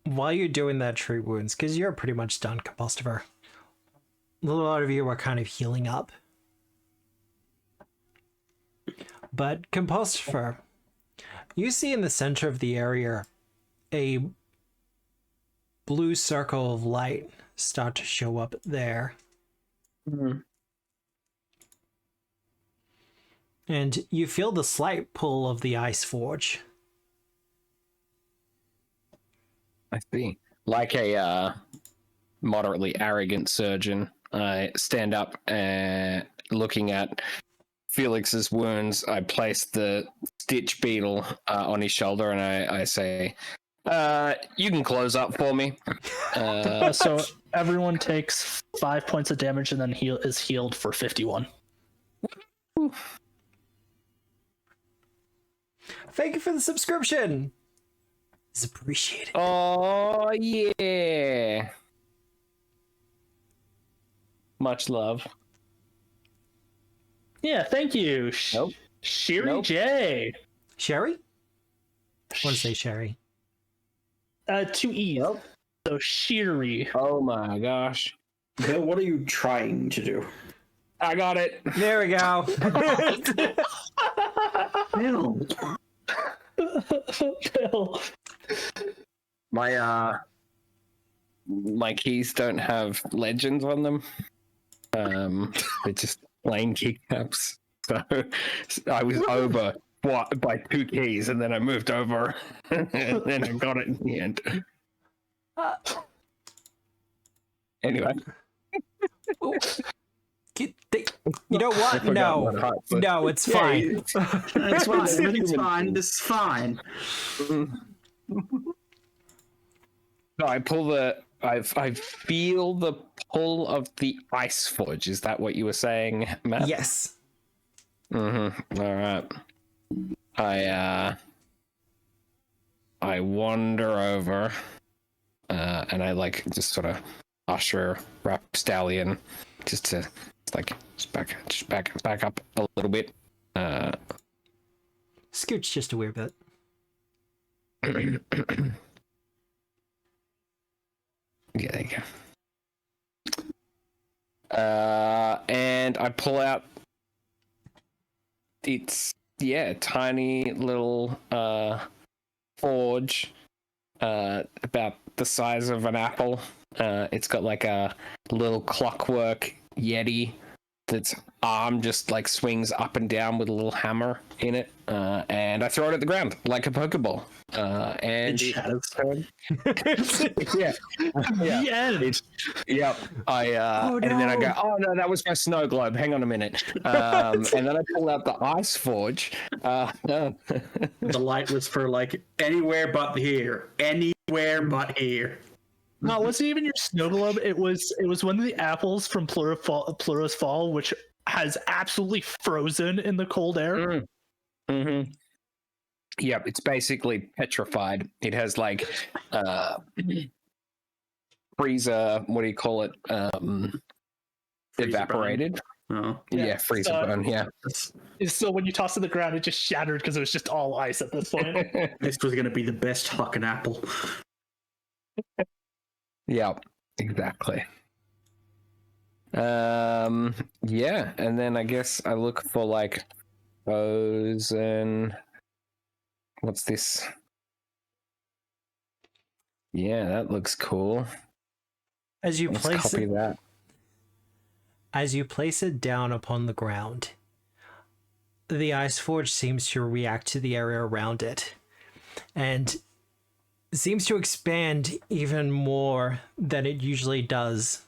while you're doing that treat wounds, because you're pretty much done, Compostiver, a lot of you are kind of healing up. But Compostiver, you see in the center of the area a blue circle of light start to show up there. And you feel the slight pull of the ice forge. I see. Like a moderately arrogant surgeon, I stand up and looking at Felix's wounds. I place the stitch beetle on his shoulder and I say, you can close up for me. So everyone takes 5 points of damage and then is healed for 51. Thank you for the subscription. It's appreciated. Oh, yeah. Much love. Yeah, thank you. Nope. Shiri Nope. J. Sherry? I want to say Sherry. 2 E. Nope. So Shiri. Oh my gosh. Bill, what are you trying to do? I got it. There we go. Bill. Bill. My keys don't have legends on them. They're just plain keycaps. So I was over by 2 keys, and then I moved over, and then I got it in the end. Anyway, You know what? No. No, it's fine. It's fine. Everything's fine. This is fine. No, I pull the. I feel the pull of the ice forge. Is that what you were saying, Matt? Yes. Mm-hmm. All right. I wander over, and I like just sort of usher Rapstallion just to back up a little bit. Scooch just a weird bit. Yeah, there you go. And I pull out. It's tiny little forge, about the size of an apple. It's got like a little clockwork yeti that's arm just like swings up and down with a little hammer in it, and I throw it at the ground like a pokeball. And It shatters. yeah. The end. And then I go, oh no, that was my snow globe. Hang on a minute. And then I pull out the ice forge. The light was for like anywhere but here. Anywhere but here. No, it wasn't even your snow globe. It was one of the apples from Plura's Fall, which has absolutely frozen in the cold air. Mm-hmm. Yep, it's basically petrified. It has like freezer. What do you call it? Evaporated. Oh. Yeah, freezer burn. Yeah. So when you toss it to the ground, it just shattered because it was just all ice at this point. This was gonna be the best fucking apple. Yeah, exactly. Yeah, and then I guess I look for like those and what's this? Yeah, that looks cool. As you Let's place copy it, that. as you place it down upon the ground, the ice forge seems to react to the area around it, and seems to expand even more than it usually does.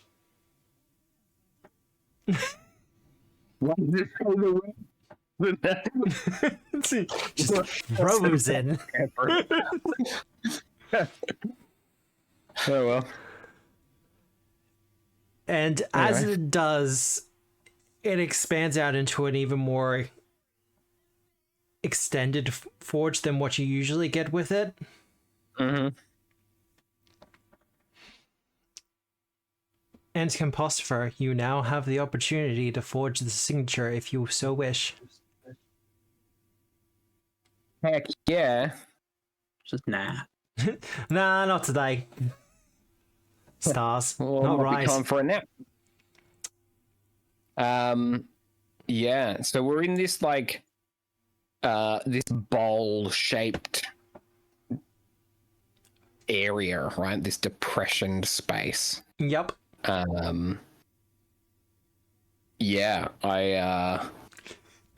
Just frozen. Oh well. And as it does, it expands out into an even more extended forge than what you usually get with it. Mm-hmm. And Compostifer, you now have the opportunity to forge the signature if you so wish. Heck yeah. Just nah. Nah, not today. Stars. Well, not might be right. time for a nap. Yeah, so we're in this like this bowl shaped area, right? This depression space. Yep.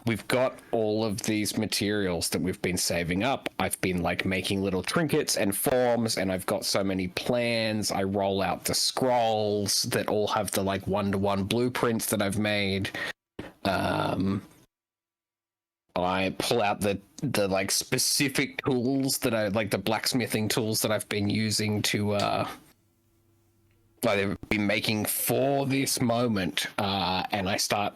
We've got all of these materials that we've been saving up. I've been like making little trinkets and forms, and I've got so many plans. I roll out the scrolls that all have the like 1-to-1 blueprints that I've made. I pull out the like specific tools that I like, the blacksmithing tools that I've been using to I've been making for this moment, and I start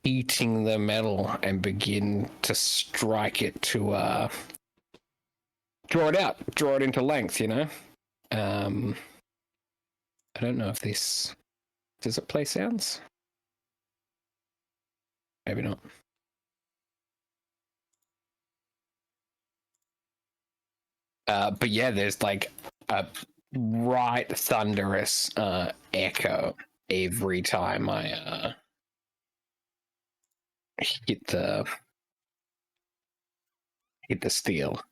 heating the metal and begin to strike it to draw it into length, you know. I don't know if this does it play sounds. Maybe not. But yeah, there's like a right thunderous echo every time I hit the steel.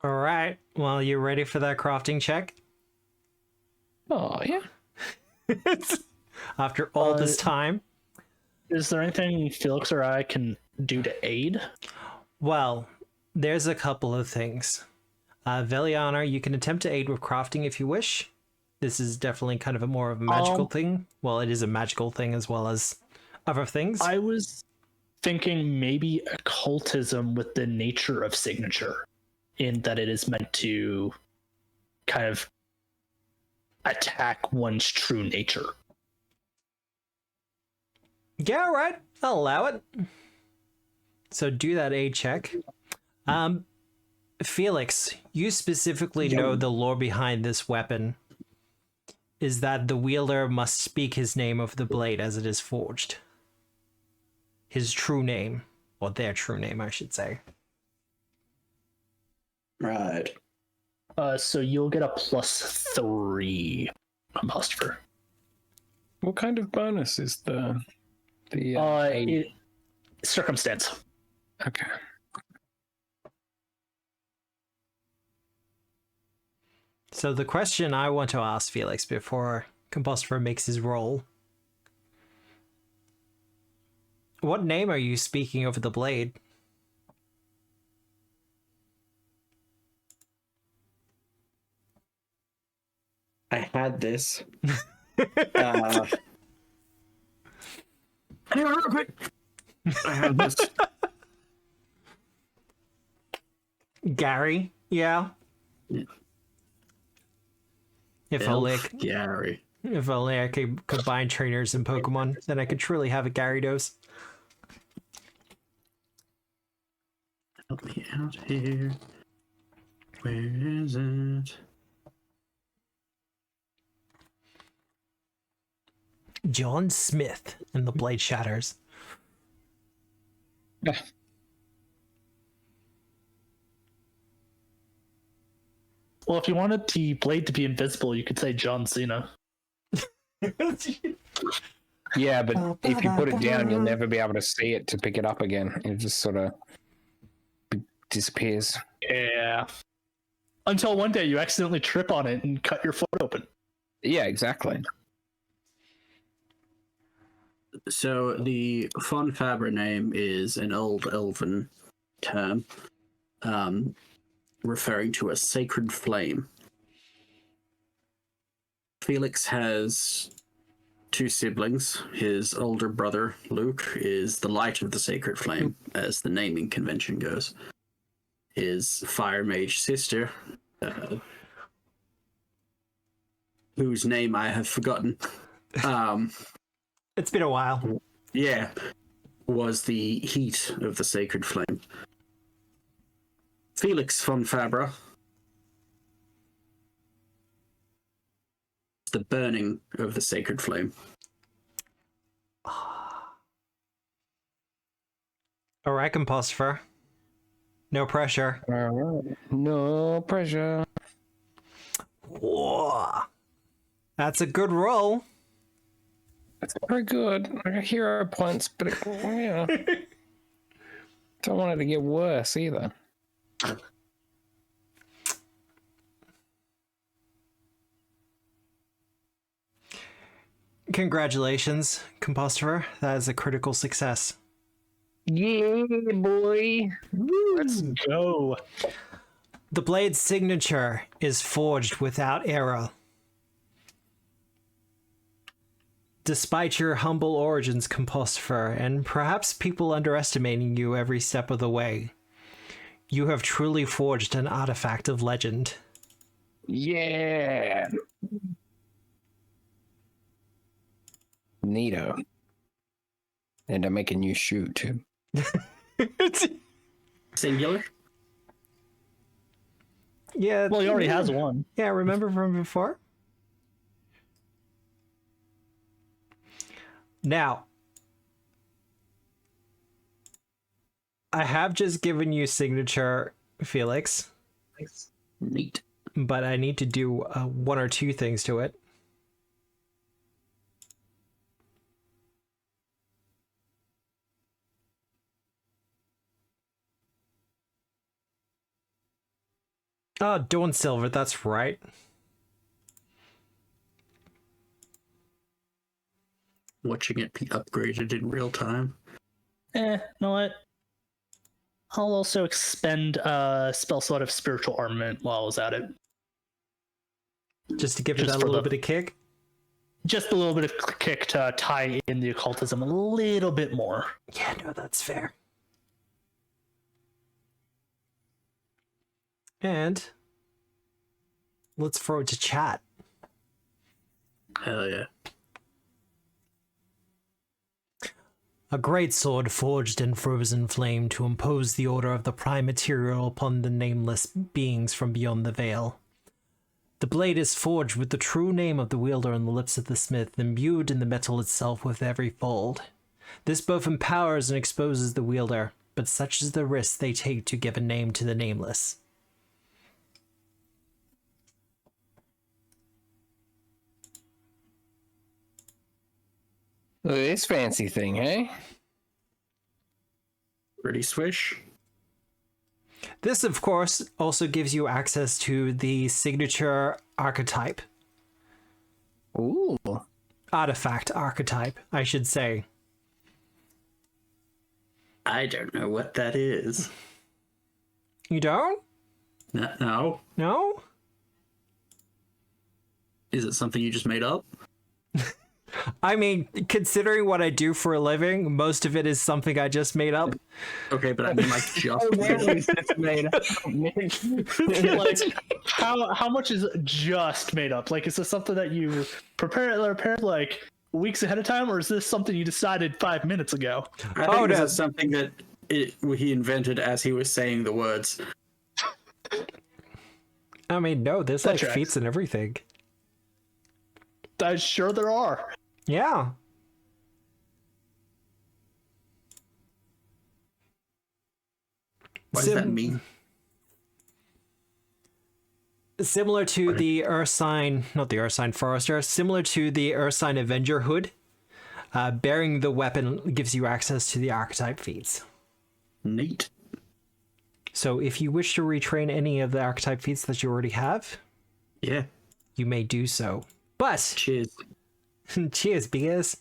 All right. Well, you ready for that crafting check? Oh yeah. After all this time. Is there anything Felix or I can do to aid? Well, there's a couple of things. Veliana, you can attempt to aid with crafting if you wish. This is definitely kind of a more of a magical thing. Well, it is a magical thing as well as other things. I was thinking maybe occultism with the nature of signature. in that it is meant to kind of attack one's true nature. Yeah, all right. I'll allow it. So do that aid check. Felix, you specifically know the lore behind this weapon is that the wielder must speak his name over the blade as it is forged. His true name, or their true name, I should say. Right. So you'll get a +3 on Buster. What kind of bonus is the Circumstance. Okay. So the question I want to ask Felix before Composter makes his roll. What name are you speaking over the blade? I had this. Hang on real quick. I had this. Gary? Yeah. If only, Gary. if only I could combine trainers in Pokemon, then I could truly have a Gyarados. Help me out here. Where is it? John Smith, and the blade shatters. Well, if you wanted the blade to be invisible, you could say John Cena. Yeah, but if you put it down, you'll never be able to see it to pick it up again. It just sort of disappears. Yeah. Until one day you accidentally trip on it and cut your foot open. Yeah, exactly. So the Fon Fabra name is an old elven term referring to a sacred flame. Felix has 2 siblings. His older brother, Luke, is the light of the sacred flame, as the naming convention goes. His fire mage sister, whose name I have forgotten, It's been a while. yeah, was the heat of the sacred flame. Felix von Fabra, the burning of the sacred flame. All right, Composter. No pressure. All right. No pressure. Whoa. That's a good roll. It's very good. I got hero points, but yeah. Don't want it to get worse either. Congratulations, Composter. That is a critical success. Yeah, boy. Let's go. The blade's signature is forged without error. Despite your humble origins, Composter, and perhaps people underestimating you every step of the way, you have truly forged an artifact of legend. Yeah. Neato. And I make a new shoe too. Singular? Yeah. Well, he already has one. Yeah, remember from before? Now, I have just given you signature, Felix. Neat. But I need to do 1 or 2 things to it. Oh, Dawn Silver, that's right. Watching it be upgraded in real time. You know what? I'll also expend spell slot of spiritual armament while I was at it. Just to give it Just that for little the- bit of kick. Just a little bit of kick to tie in the occultism a little bit more. Yeah, no, that's fair. And let's throw it to chat. Hell yeah. A great sword forged in frozen flame to impose the order of the prime material upon the nameless beings from beyond the veil. The blade is forged with the true name of the wielder on the lips of the smith, imbued in the metal itself with every fold. This both empowers and exposes the wielder, but such is the risk they take to give a name to the nameless. Look at this fancy thing, eh? Pretty swish. This, of course, also gives you access to the signature archetype. Ooh. Artifact archetype, I should say. I don't know what that is. You don't? No. No? Is it something you just made up? I mean, considering what I do for a living, most of it is something I just made up. Okay, but I mean, like, just It's made up. Like, how much is just made up? Like, is this something that you prepared like weeks ahead of time, or is this something you decided 5 minutes ago? I think this is something that he invented as he was saying the words. I mean, no, there's That like tracks. feats and everything. I'm sure there are. Yeah. What does that mean? Similar to the Ursine, not the Ursine Forester, similar to the Ursine Avenger hood, bearing the weapon gives you access to the archetype feats. Neat. So if you wish to retrain any of the archetype feats that you already have, Yeah. you may do so. But, Cheers. cheers, because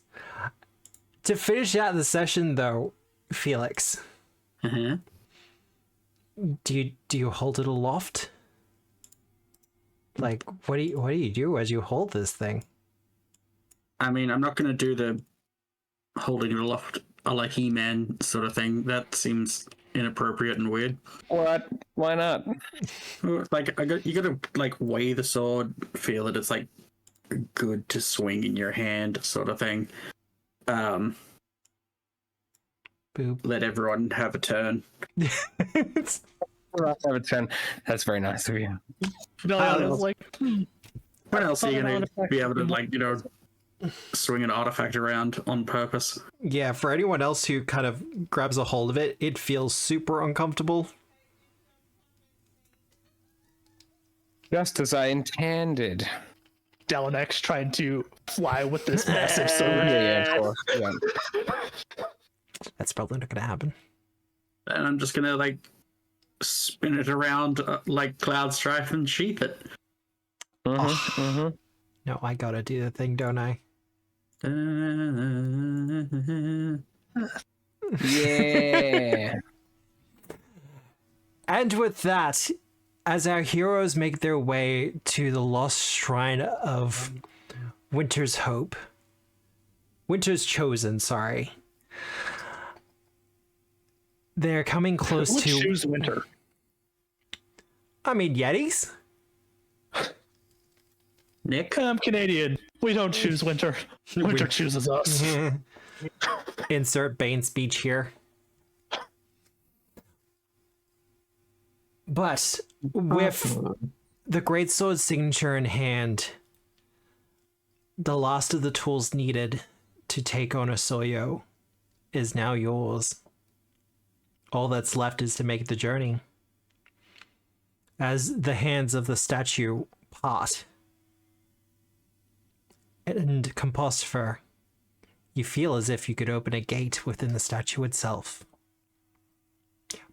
to finish out the session though, Felix, Uh-huh. do you hold it aloft? Like, what do you do as you hold this thing? I mean, I'm not going to do the holding it aloft a la He-Man sort of thing. That seems inappropriate and weird. What? Why not? Like, you got to like weigh the sword, feel it. It's like good to swing in your hand, sort of thing. Boop. Let everyone have a turn. Have a turn. That's very nice of you. No, I was like, What else are you going to Artifact. be able to, like, swing an artifact around on purpose? Yeah, for anyone else who kind of grabs a hold of it, it feels super uncomfortable. Just as I intended. Delanex trying to fly with this massive sword. Yeah, of course. Yeah. That's probably not gonna happen. And I'm just going to, like, spin it around like Cloud Strife and sheath it. No, I gotta do the thing, don't I? Yeah. And with that, as our heroes make their way to the lost shrine of Winter's Hope, Winter's Chosen, sorry. They're coming close Let's to... choose winter. I mean, Yetis? Nick? I'm Canadian. We don't choose winter. Winter chooses us. Insert Bane speech here. But with the Greatsword signature in hand, the last of the tools needed to take on Osoyo is now yours. All that's left is to make the journey. As the hands of the statue part and Compostifer, you feel as if you could open a gate within the statue itself.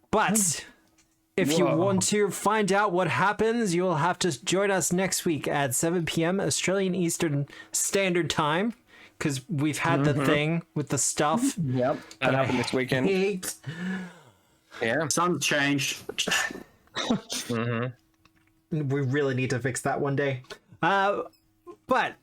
But if you want to find out what happens, you'll have to join us next week at 7 p.m. Australian Eastern Standard Time, because we've had the thing with the stuff. Yep. That happened this weekend. Hate. Yeah. Some changed. We really need to fix that one day. But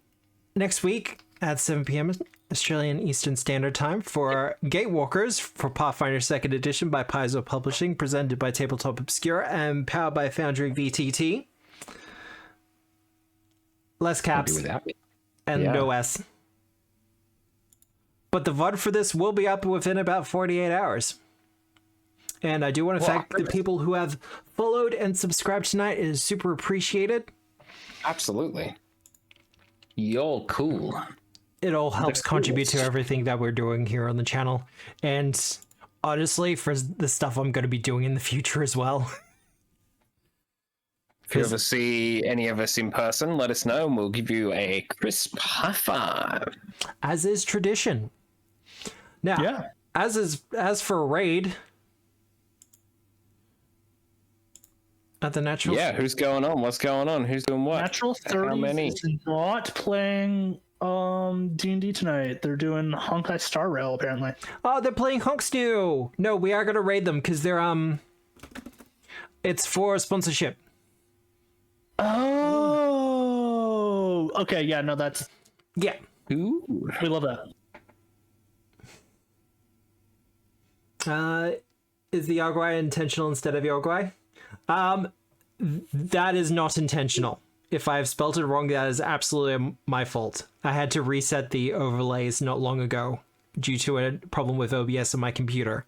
next week at 7 p.m. Australian Eastern Standard Time for Gatewalkers for Pathfinder 2nd Edition by Paizo Publishing, presented by Tabletop Obscura and powered by Foundry VTT. Less caps and no S. But the VOD for this will be up within about 48 hours. And I do want to thank the people who have followed and subscribed tonight. It is super appreciated. Absolutely. You're cool. It all helps contribute to everything that we're doing here on the channel. And honestly, for the stuff I'm going to be doing in the future as well. If you ever see any of us in person, let us know and we'll give you a crisp high five. As is tradition. Now, as for raid, at the natural... Yeah, who's going on? What's going on? Who's doing what? Natural 30s is not playing D&D tonight. They're doing Honkai Star Rail, apparently. Oh, they're playing Honks New! No, we are going to raid them because they're, it's for sponsorship. Oh! Okay, yeah, no, that's... Yeah. Ooh. We love that. Is the Yogwai intentional instead of Yogwai? That is not intentional. If I have spelled it wrong, that is absolutely my fault. I had to reset the overlays not long ago due to a problem with OBS on my computer.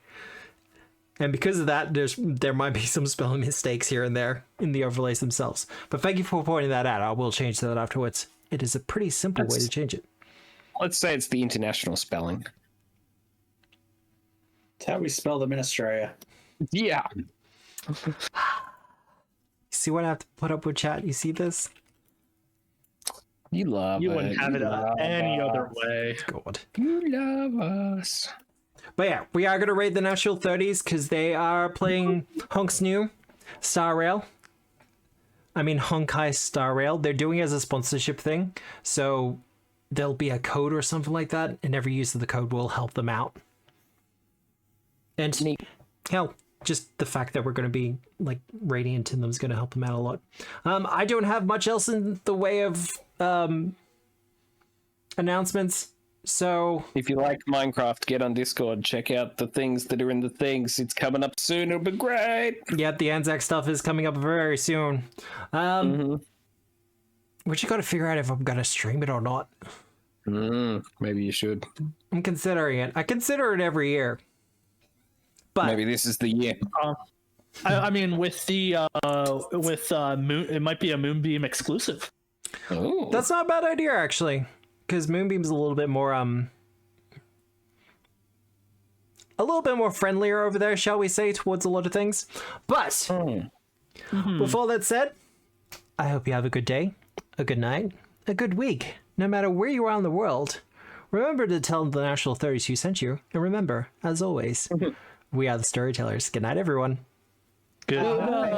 And because of that, there might be some spelling mistakes here and there in the overlays themselves. But thank you for pointing that out. I will change that afterwards. It is a pretty simple way to change it. Let's say it's the international spelling. It's how we spell the Ministraria. Yeah. See what I have to put up with, chat? You see this? You love You it. wouldn't have it any other way. God. You love us. But yeah, we are going to raid the Natural 30s because they are playing Honks New Star Rail. I mean, Honkai Star Rail. They're doing it as a sponsorship thing. So there'll be a code or something like that, and every use of the code will help them out. And hell, just the fact that we're going to be like Radiant in them is going to help them out a lot. I don't have much else in the way of announcements. So if you like Minecraft, get on Discord, check out the things that are in the things. It's coming up soon. It'll be great. Yeah, the Anzac stuff is coming up very soon. Which you got to figure out if I'm going to stream it or not. Maybe you should. I'm considering it. I consider it every year. But maybe this is the year. I mean, with the Moon, it might be a Moonbeam exclusive. Oh, that's not a bad idea, actually, because Moonbeam's a little bit more friendlier over there, shall we say, towards a lot of things. But with all that said, I hope you have a good day, a good night, a good week, no matter where you are in the world. Remember to tell the National 30s who sent you, and remember, as always, we are the storytellers. Good night, everyone. Good night.